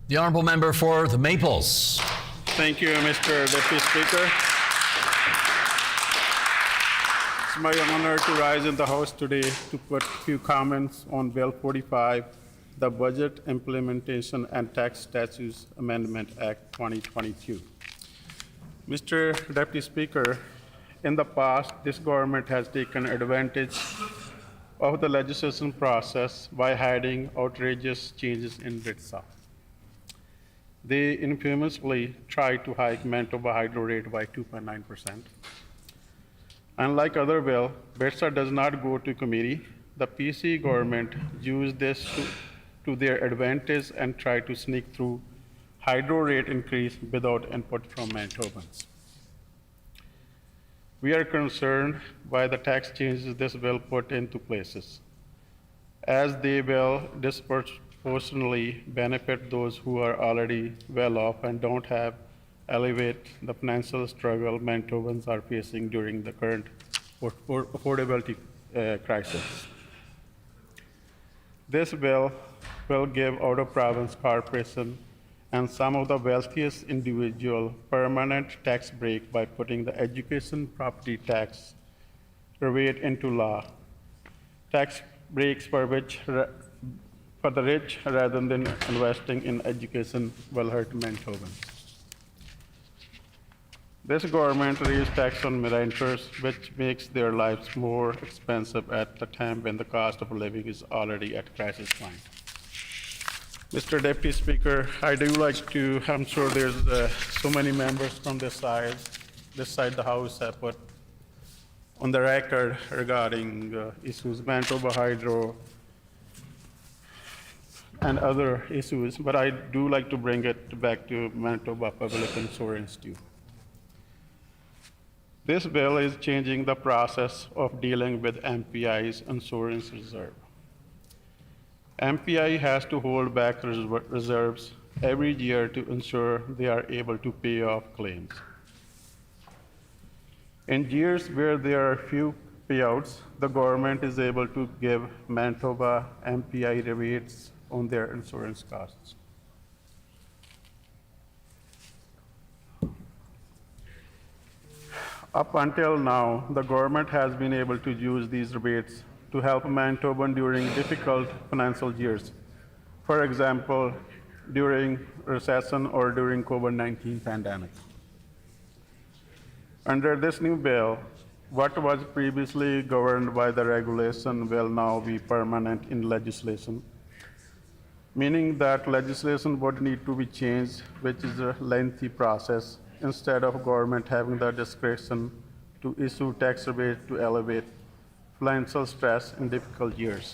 The honourable member for the Maples. Thank you, Mr. Deputy Speaker. It's my honor to rise in the House today to put a few comments on Bill 45, the Budget Implementation and Tax Statutes Amendment Act 2022. Mr. Deputy Speaker, in the past, this government has taken advantage of the legislation process by hiding outrageous changes in RITSA. They infamously tried to hike Manitoba hydro rate by 2.9%. Unlike other bill, BITSA does not go to committee. The PC government used this to their advantage and tried to sneak through hydro rate increase without input from Manitobans. We are concerned by the tax changes this bill put into places, as they will disproportionately benefit those who are already well off and don't have elevate the financial struggle Manitobans are facing during the current affordability crisis. This bill will give out-of-province corporations and some of the wealthiest individuals permanent tax break by putting the education property tax rebate into law. Tax breaks for the rich rather than investing in education will hurt Manitobans. This government raised tax on renters, which makes their lives more expensive at the time when the cost of living is already at crisis point. Mr. Deputy Speaker, I do like to, I'm sure there's so many members from this side of the House have put on the record regarding issues, Manitoba Hydro and other issues, but I do like to bring it back to Manitoba Public Insurance too. This bill is changing the process of dealing with MPI's insurance reserve. MPI has to hold back reserves every year to ensure they are able to pay off claims. In years where there are few payouts, the government is able to give Manitoba MPI rebates on their insurance costs. Up until now, the government has been able to use these rebates to help Manitoban during difficult financial years. For example, during recession or during COVID-19 pandemic. Under this new bill, what was previously governed by the regulation will now be permanent in legislation, meaning that legislation would need to be changed, which is a lengthy process, instead of government having the discretion to issue tax rebate to elevate financial stress in difficult years.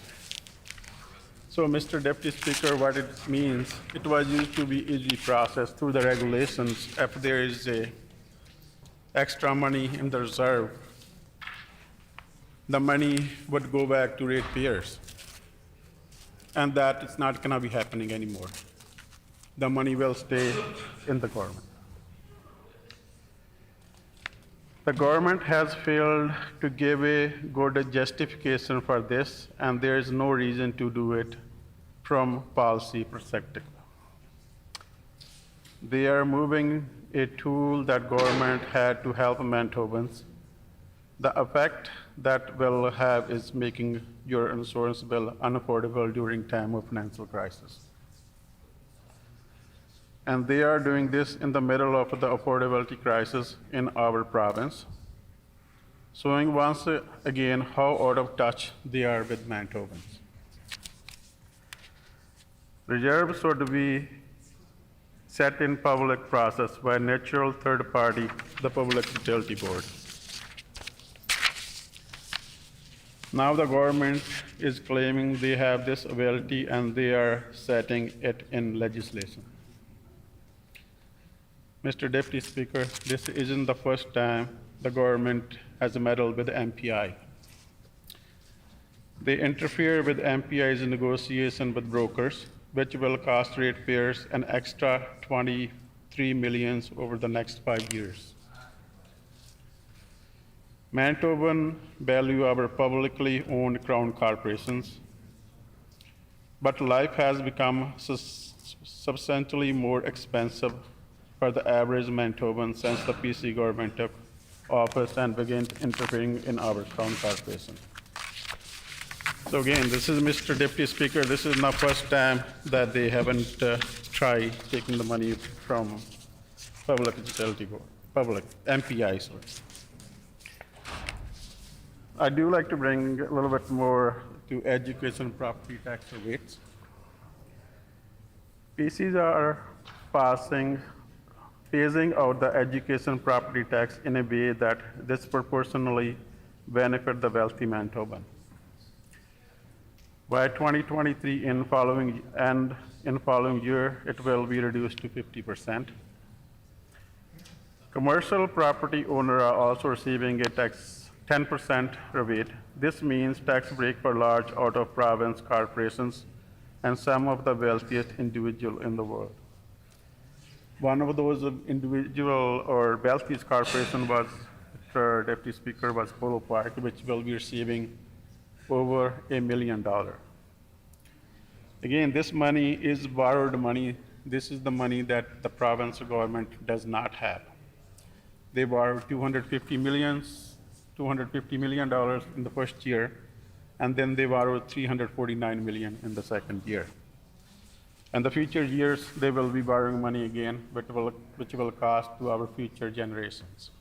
So, Mr. Deputy Speaker, what it means, it was used to be easy process through the regulations. If there is a extra money in the reserve, the money would go back to ratepayers. And that is not gonna be happening anymore. The money will stay in the government. The government has failed to give a good justification for this, and there is no reason to do it from policy perspective. They are moving a tool that government had to help Manitobans. The effect that will have is making your insurance bill unaffordable during time of financial crisis. And they are doing this in the middle of the affordability crisis in our province, showing once again how out of touch they are with Manitobans. Reserves should be set in public process by natural third party, the Public Utility Board. Now the government is claiming they have this ability and they are setting it in legislation. Mr. Deputy Speaker, this isn't the first time the government has meddled with MPI. They interfere with MPI's negotiation with brokers, which will cost ratepayers an extra $23 million over the next 5 years. Manitoban value our publicly owned crown corporations, but life has become substantially more expensive for the average Manitoban since the PC government took office and began interfering in our crown corporation. So again, this is Mr. Deputy Speaker. This is not first time that they haven't tried taking the money from public utility board, public MPI. Sorry. I do like to bring a little bit more to education property tax rates. PCs are phasing out the education property tax in a way that disproportionately benefit the wealthy Manitoban. By 2023 in following year, it will be reduced to 50%. Commercial property owners are also receiving a 10% rebate. This means tax break for large out-of-province corporations and some of the wealthiest individuals in the world. One of those individual or wealthiest corporation was, Mr. Deputy Speaker, was Polo Park, which will be receiving over $1 million. Again, this money is borrowed money. This is the money that the province government does not have. They borrowed $250 million in the first year, and then they borrowed $349 million in the second year. And the future years, they will be borrowing money again, which will cost to our future generations.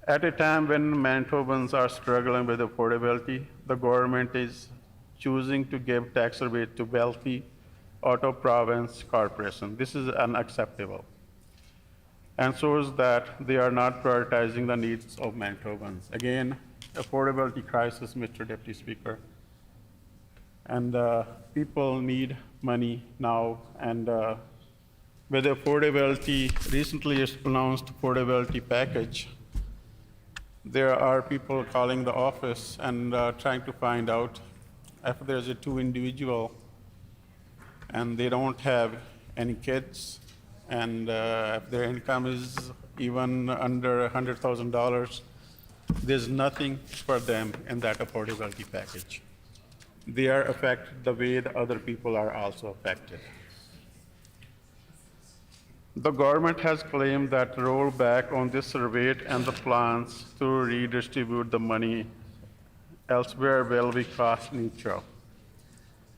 At a time when Manitobans are struggling with affordability, the government is choosing to give tax rebate to wealthy out-of-province corporations. This is unacceptable, and shows that they are not prioritizing the needs of Manitobans. Again, affordability crisis, Mr. Deputy Speaker. And people need money now, and with affordability, recently announced affordability package, there are people calling the office and trying to find out if there's a two individual and they don't have any kids, and if their income is even under $100,000, there's nothing for them in that affordability package. They are affected the way the other people are also affected. The government has claimed that rollback on this rebate and the plans to redistribute the money elsewhere will be cost neutral.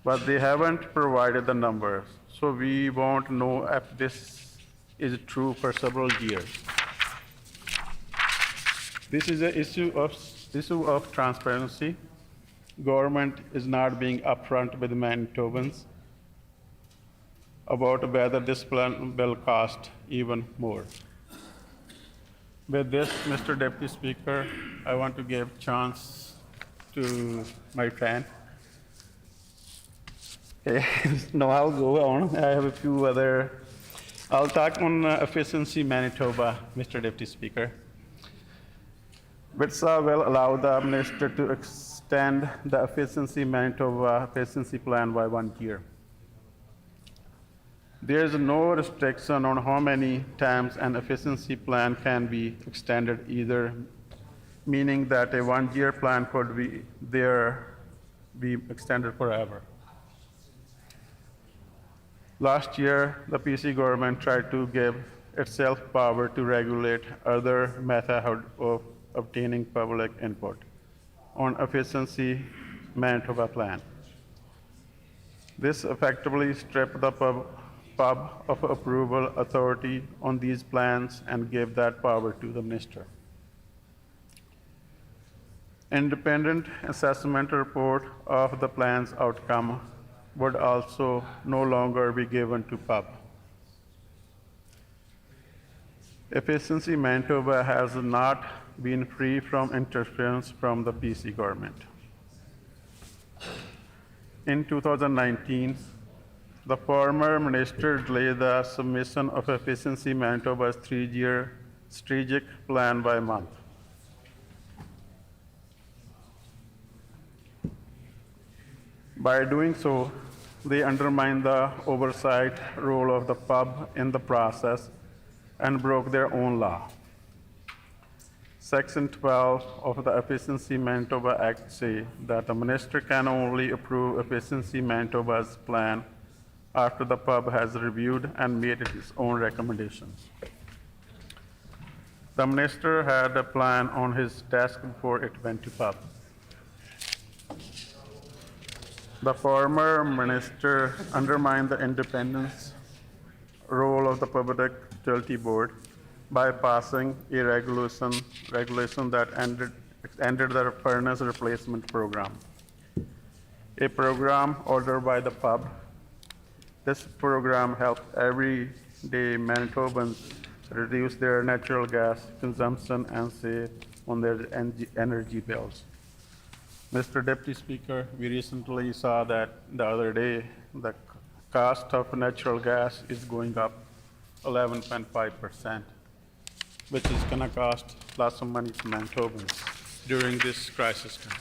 But they haven't provided the numbers, so we won't know if this is true for several years. This is an issue of transparency. Government is not being upfront with Manitobans about whether this plan will cost even more. With this, Mr. Deputy Speaker, I want to give chance to my friend. Okay, now I'll go on. I have a few other. I'll talk on efficiency Manitoba, Mr. Deputy Speaker. WITSA will allow the minister to extend the efficiency Manitoba efficiency plan by 1 year. There is no restriction on how many times an efficiency plan can be extended either, meaning that a 1-year plan could be extended forever. Last year, the PC government tried to give itself power to regulate other methods of obtaining public input on efficiency Manitoba plan. This effectively stripped the pub of approval authority on these plans and gave that power to the minister. Independent assessment report of the plan's outcome would also no longer be given to pub. Efficiency Manitoba has not been free from interference from the PC government. In 2019, the former minister delayed the submission of Efficiency Manitoba's 3-year strategic plan by a month. By doing so, they undermine the oversight role of the pub in the process and broke their own law. Section 12 of the Efficiency Manitoba Act say that the minister can only approve Efficiency Manitoba's plan after the pub has reviewed and made its own recommendations. The minister had a plan on his desk before it went to pub. The former minister undermined the independence role of the Public Utility Board by passing a regulation that ended the furnace replacement program, a program ordered by the pub. This program helped everyday Manitobans reduce their natural gas consumption and save on their energy bills. Mr. Deputy Speaker, we recently saw that the other day the cost of natural gas is going up 11.5%, which is going to cost lots of money to Manitobans during this crisis time.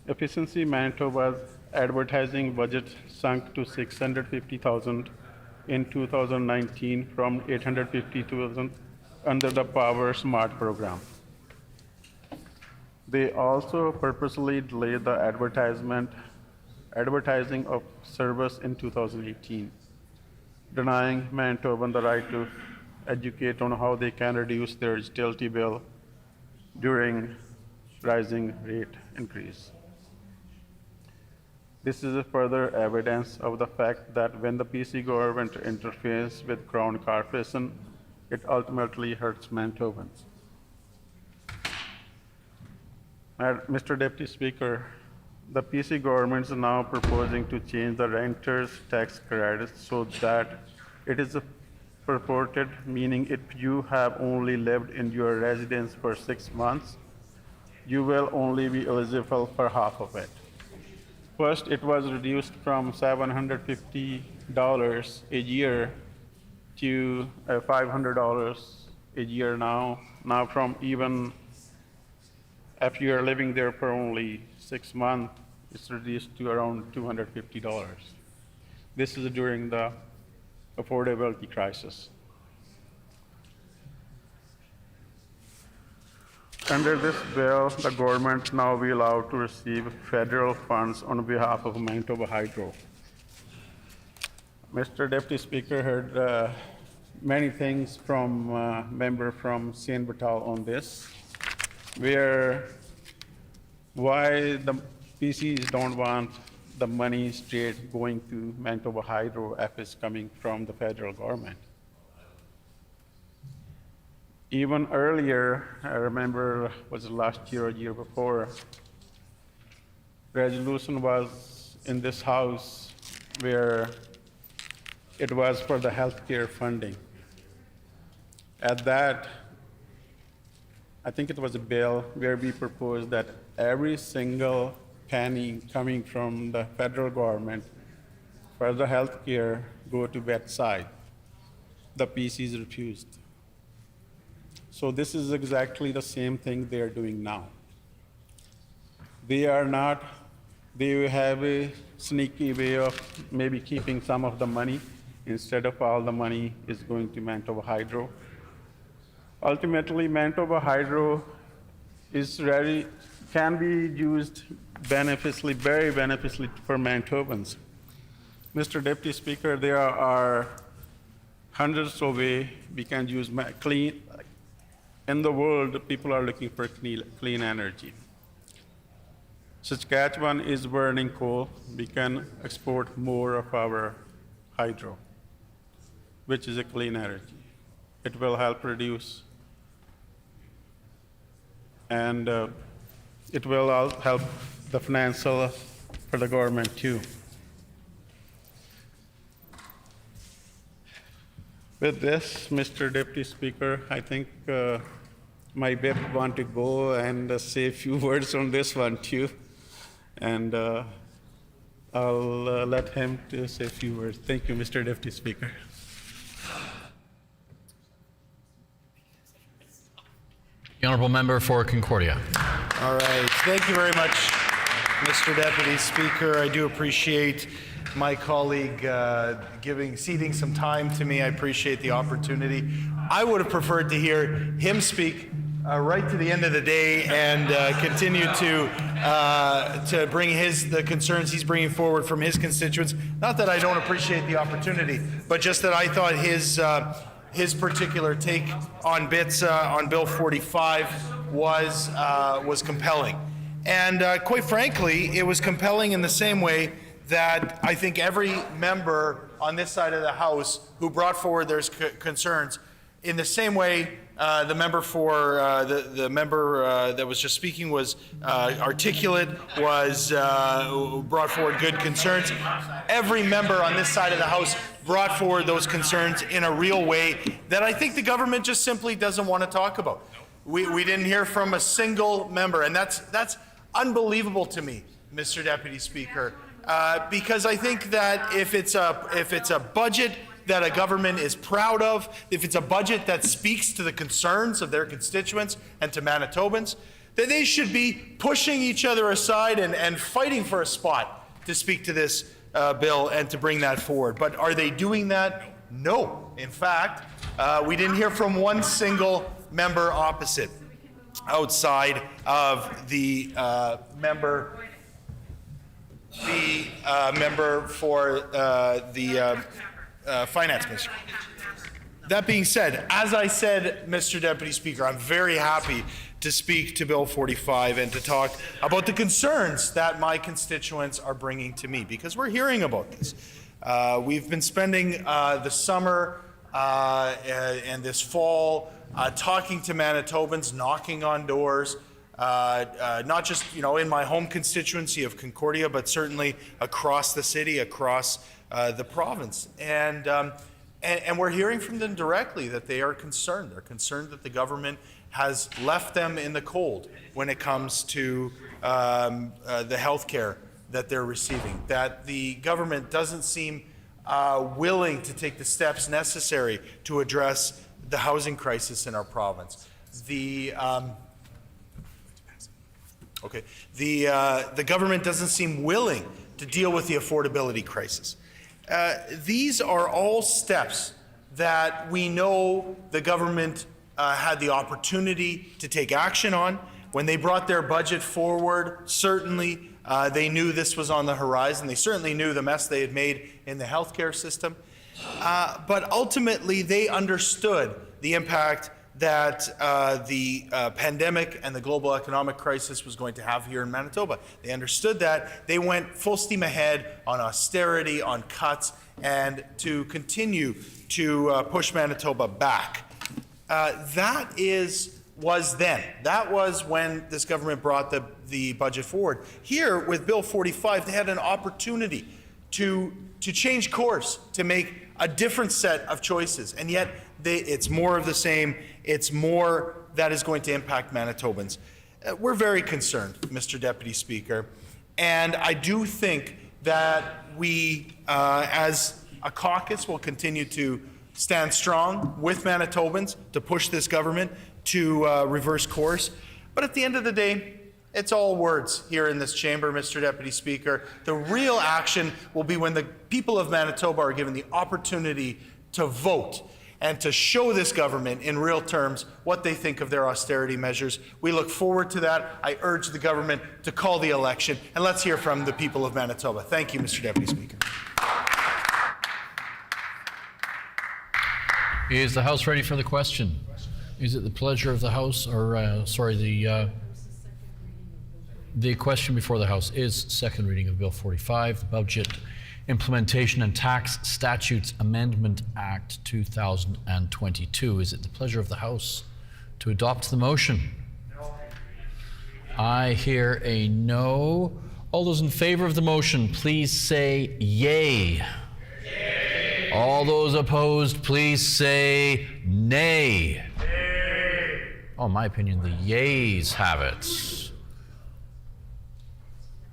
Efficiency Manitoba's advertising budget sunk to $650,000 in 2019 from $850,000 under the Power Smart program. They also purposely delayed the advertising of service in 2018, denying Manitoban the right to educate on how they can reduce their utility bill during rising rate increase. This is a further evidence of the fact that when the PC government interferes with Crown Corporation, it ultimately hurts Manitobans. Mr. Deputy Speaker, the PC government is now proposing to change the renter's tax credit so that it is purported, meaning if you have only lived in your residence for 6 months, you will only be eligible for half of it. First, it was reduced from $750 a year to $500 a year now. Now from even if you are living there for only 6 months, it's reduced to around $250. This is during the affordability crisis. Under this bill, the government now will be allowed to receive federal funds on behalf of Manitoba Hydro. Mr. Deputy Speaker heard many things from member from Saint Vital on this, why the PCs don't want the money straight going to Manitoba Hydro if it's coming from the federal government. Even earlier, I remember, was it last year or year before, resolution was in this House where it was for the healthcare funding. At that, I think it was a bill where we proposed that every single penny coming from the federal government for the healthcare go to bedside. The PCs refused. So this is exactly the same thing they are doing now. They have a sneaky way of maybe keeping some of the money instead of all the money is going to Manitoba Hydro. Ultimately, Manitoba Hydro can be used beneficially, very beneficially for Manitobans. Mr. Deputy Speaker, there are hundreds of ways we can use clean. In the world, people are looking for clean energy. Saskatchewan is burning coal. We can export more of our hydro, which is a clean energy. It will help reduce, and it will help the financial for the government too. With this, Mr. Deputy Speaker, I think my whip want to go and say a few words on this one too, and I'll let him to say a few words. Thank you, Mr. Deputy Speaker. The honourable member for Concordia. All right, thank you very much. Mr. Deputy Speaker. I do appreciate my colleague ceding some time to me. I appreciate the opportunity. I would have preferred to hear him speak right to the end of the day and continue to bring the concerns he's bringing forward from his constituents. Not that I don't appreciate the opportunity, but just that I thought his particular take on bits on Bill 45 was compelling. And quite frankly, it was compelling in the same way that I think every member on this side of the House who brought forward their concerns, in the same way the member that was just speaking was articulate, brought forward good concerns. Every member on this side of the House brought forward those concerns in a real way that I think the government just simply doesn't want to talk about. We didn't hear from a single member, and that's unbelievable to me, Mr. Deputy Speaker, because I think that if it's a budget that a government is proud of, if it's a budget that speaks to the concerns of their constituents and to Manitobans, then they should be pushing each other aside and fighting for a spot to speak to this bill and to bring that forward. But are they doing that? No. In fact, we didn't hear from one single member opposite, outside of the member for the Finance Minister. That being said, as I said, Mr. Deputy Speaker, I'm very happy to speak to Bill 45 and to talk about the concerns that my constituents are bringing to me, because we're hearing about this. We've been spending the summer and this fall talking to Manitobans, knocking on doors, not just in my home constituency of Concordia, but certainly across the city, across the province, and we're hearing from them directly that they are concerned. They're concerned that the government has left them in the cold when it comes to the health care that they're receiving, that the government doesn't seem willing to take the steps necessary to address the housing crisis in our province. The government doesn't seem willing to deal with the affordability crisis. These are all steps that we know the government had the opportunity to take action on. When they brought their budget forward, certainly they knew this was on the horizon. They certainly knew the mess they had made in the healthcare system. But ultimately, they understood the impact that the pandemic and the global economic crisis was going to have here in Manitoba. They understood that. They went full steam ahead on austerity, on cuts, and to continue to push Manitoba back. That was then. That was when this government brought the budget forward. Here, with Bill 45, they had an opportunity to change course, to make a different set of choices, and yet it's more of the same. It's more that is going to impact Manitobans. We're very concerned, Mr. Deputy Speaker, and I do think that we, as a caucus, will continue to stand strong with Manitobans to push this government to reverse course. But at the end of the day, it's all words here in this chamber, Mr. Deputy Speaker. The real action will be when the people of Manitoba are given the opportunity to vote and to show this government in real terms what they think of their austerity measures. We look forward to that. I urge the government to call the election, and let's hear from the people of Manitoba. Thank you, Mr. Deputy Speaker. Is the House ready for the question? Is it the pleasure of the House, or the question before the House is second reading of Bill 45, the Budget Implementation and Tax Statutes Amendment Act 2022. Is it the pleasure of the House to adopt the motion? No. I hear a no. All those in favor of the motion, please say yay. Yay. All those opposed, please say nay. Nay. Oh, in my opinion, the yays have it.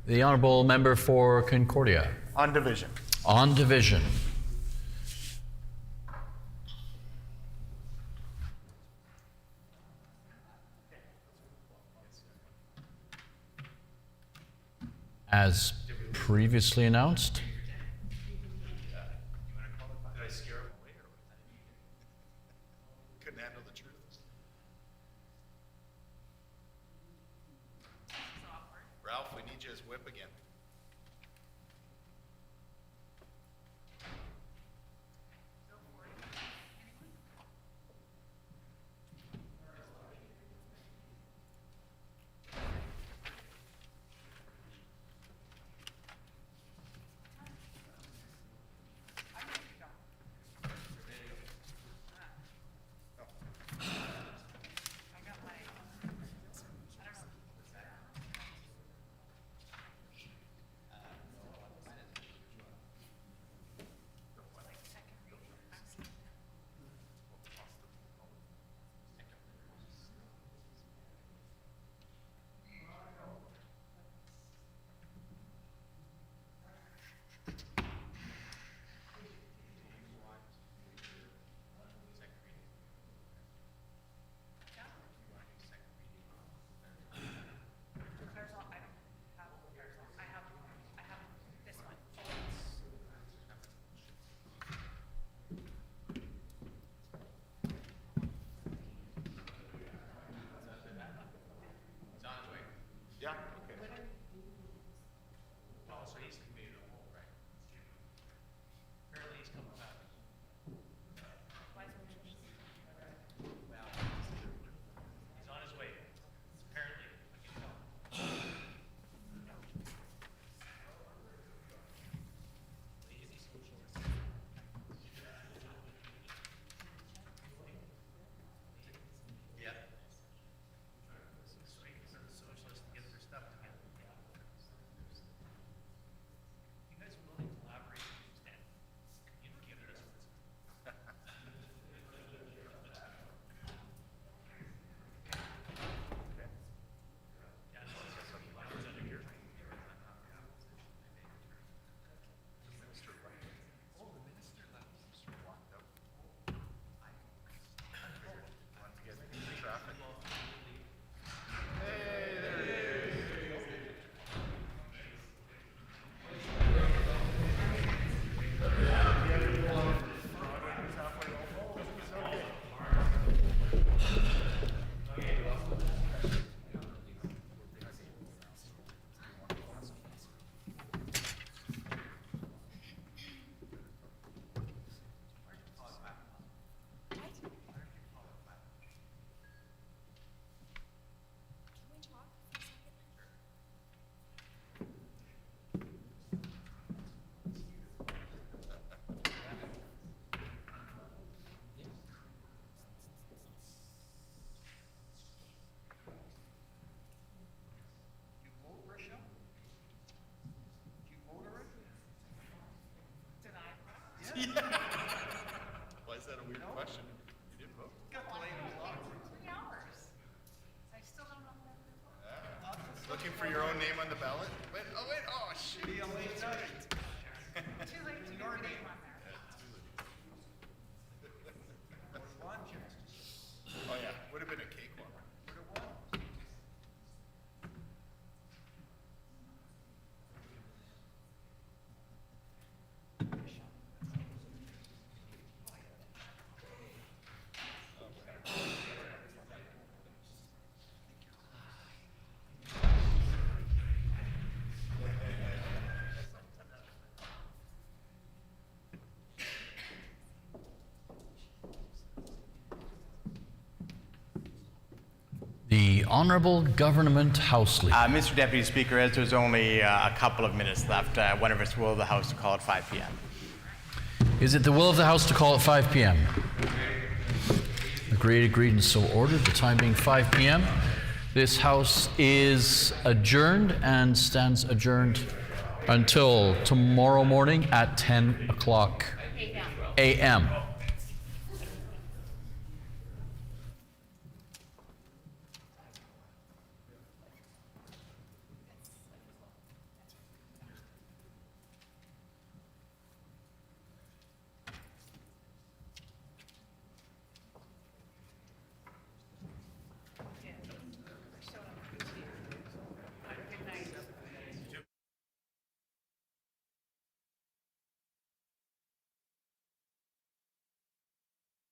The honourable member for Concordia. On division. On division. As previously announced, Couldn't handle the truth. Ralph, we need you as whip again. Yeah, okay. Oh, so he's committed a whole, right? Apparently he's coming back. Well, he's on his way. Apparently, I can tell. Yeah. Socialists to get their stuff together. You guys are willing to collaborate and communicate with us? Yeah, no, it's got some lines under here. The minister left. Oh, the minister left. Minister walked out. Want to get into traffic? Hey, there he is. Why is that a weird question? You didn't vote? Got delayed a lot. 3 hours. I still don't know who that is. Looking for your own name on the ballot? Wait, oh shit. Too late to get your name on there. Oh yeah, would have been a cakewalk. Would have won. the Honourable Government House Leader. Mr. Deputy Speaker, as there's only a couple of minutes left, one of us will the House to call at 5 p.m. Is it the will of the House to call at 5 p.m.? Agreed, and so ordered. The time being 5 p.m. This House is adjourned and stands adjourned until tomorrow morning at 10 o'clock a.m.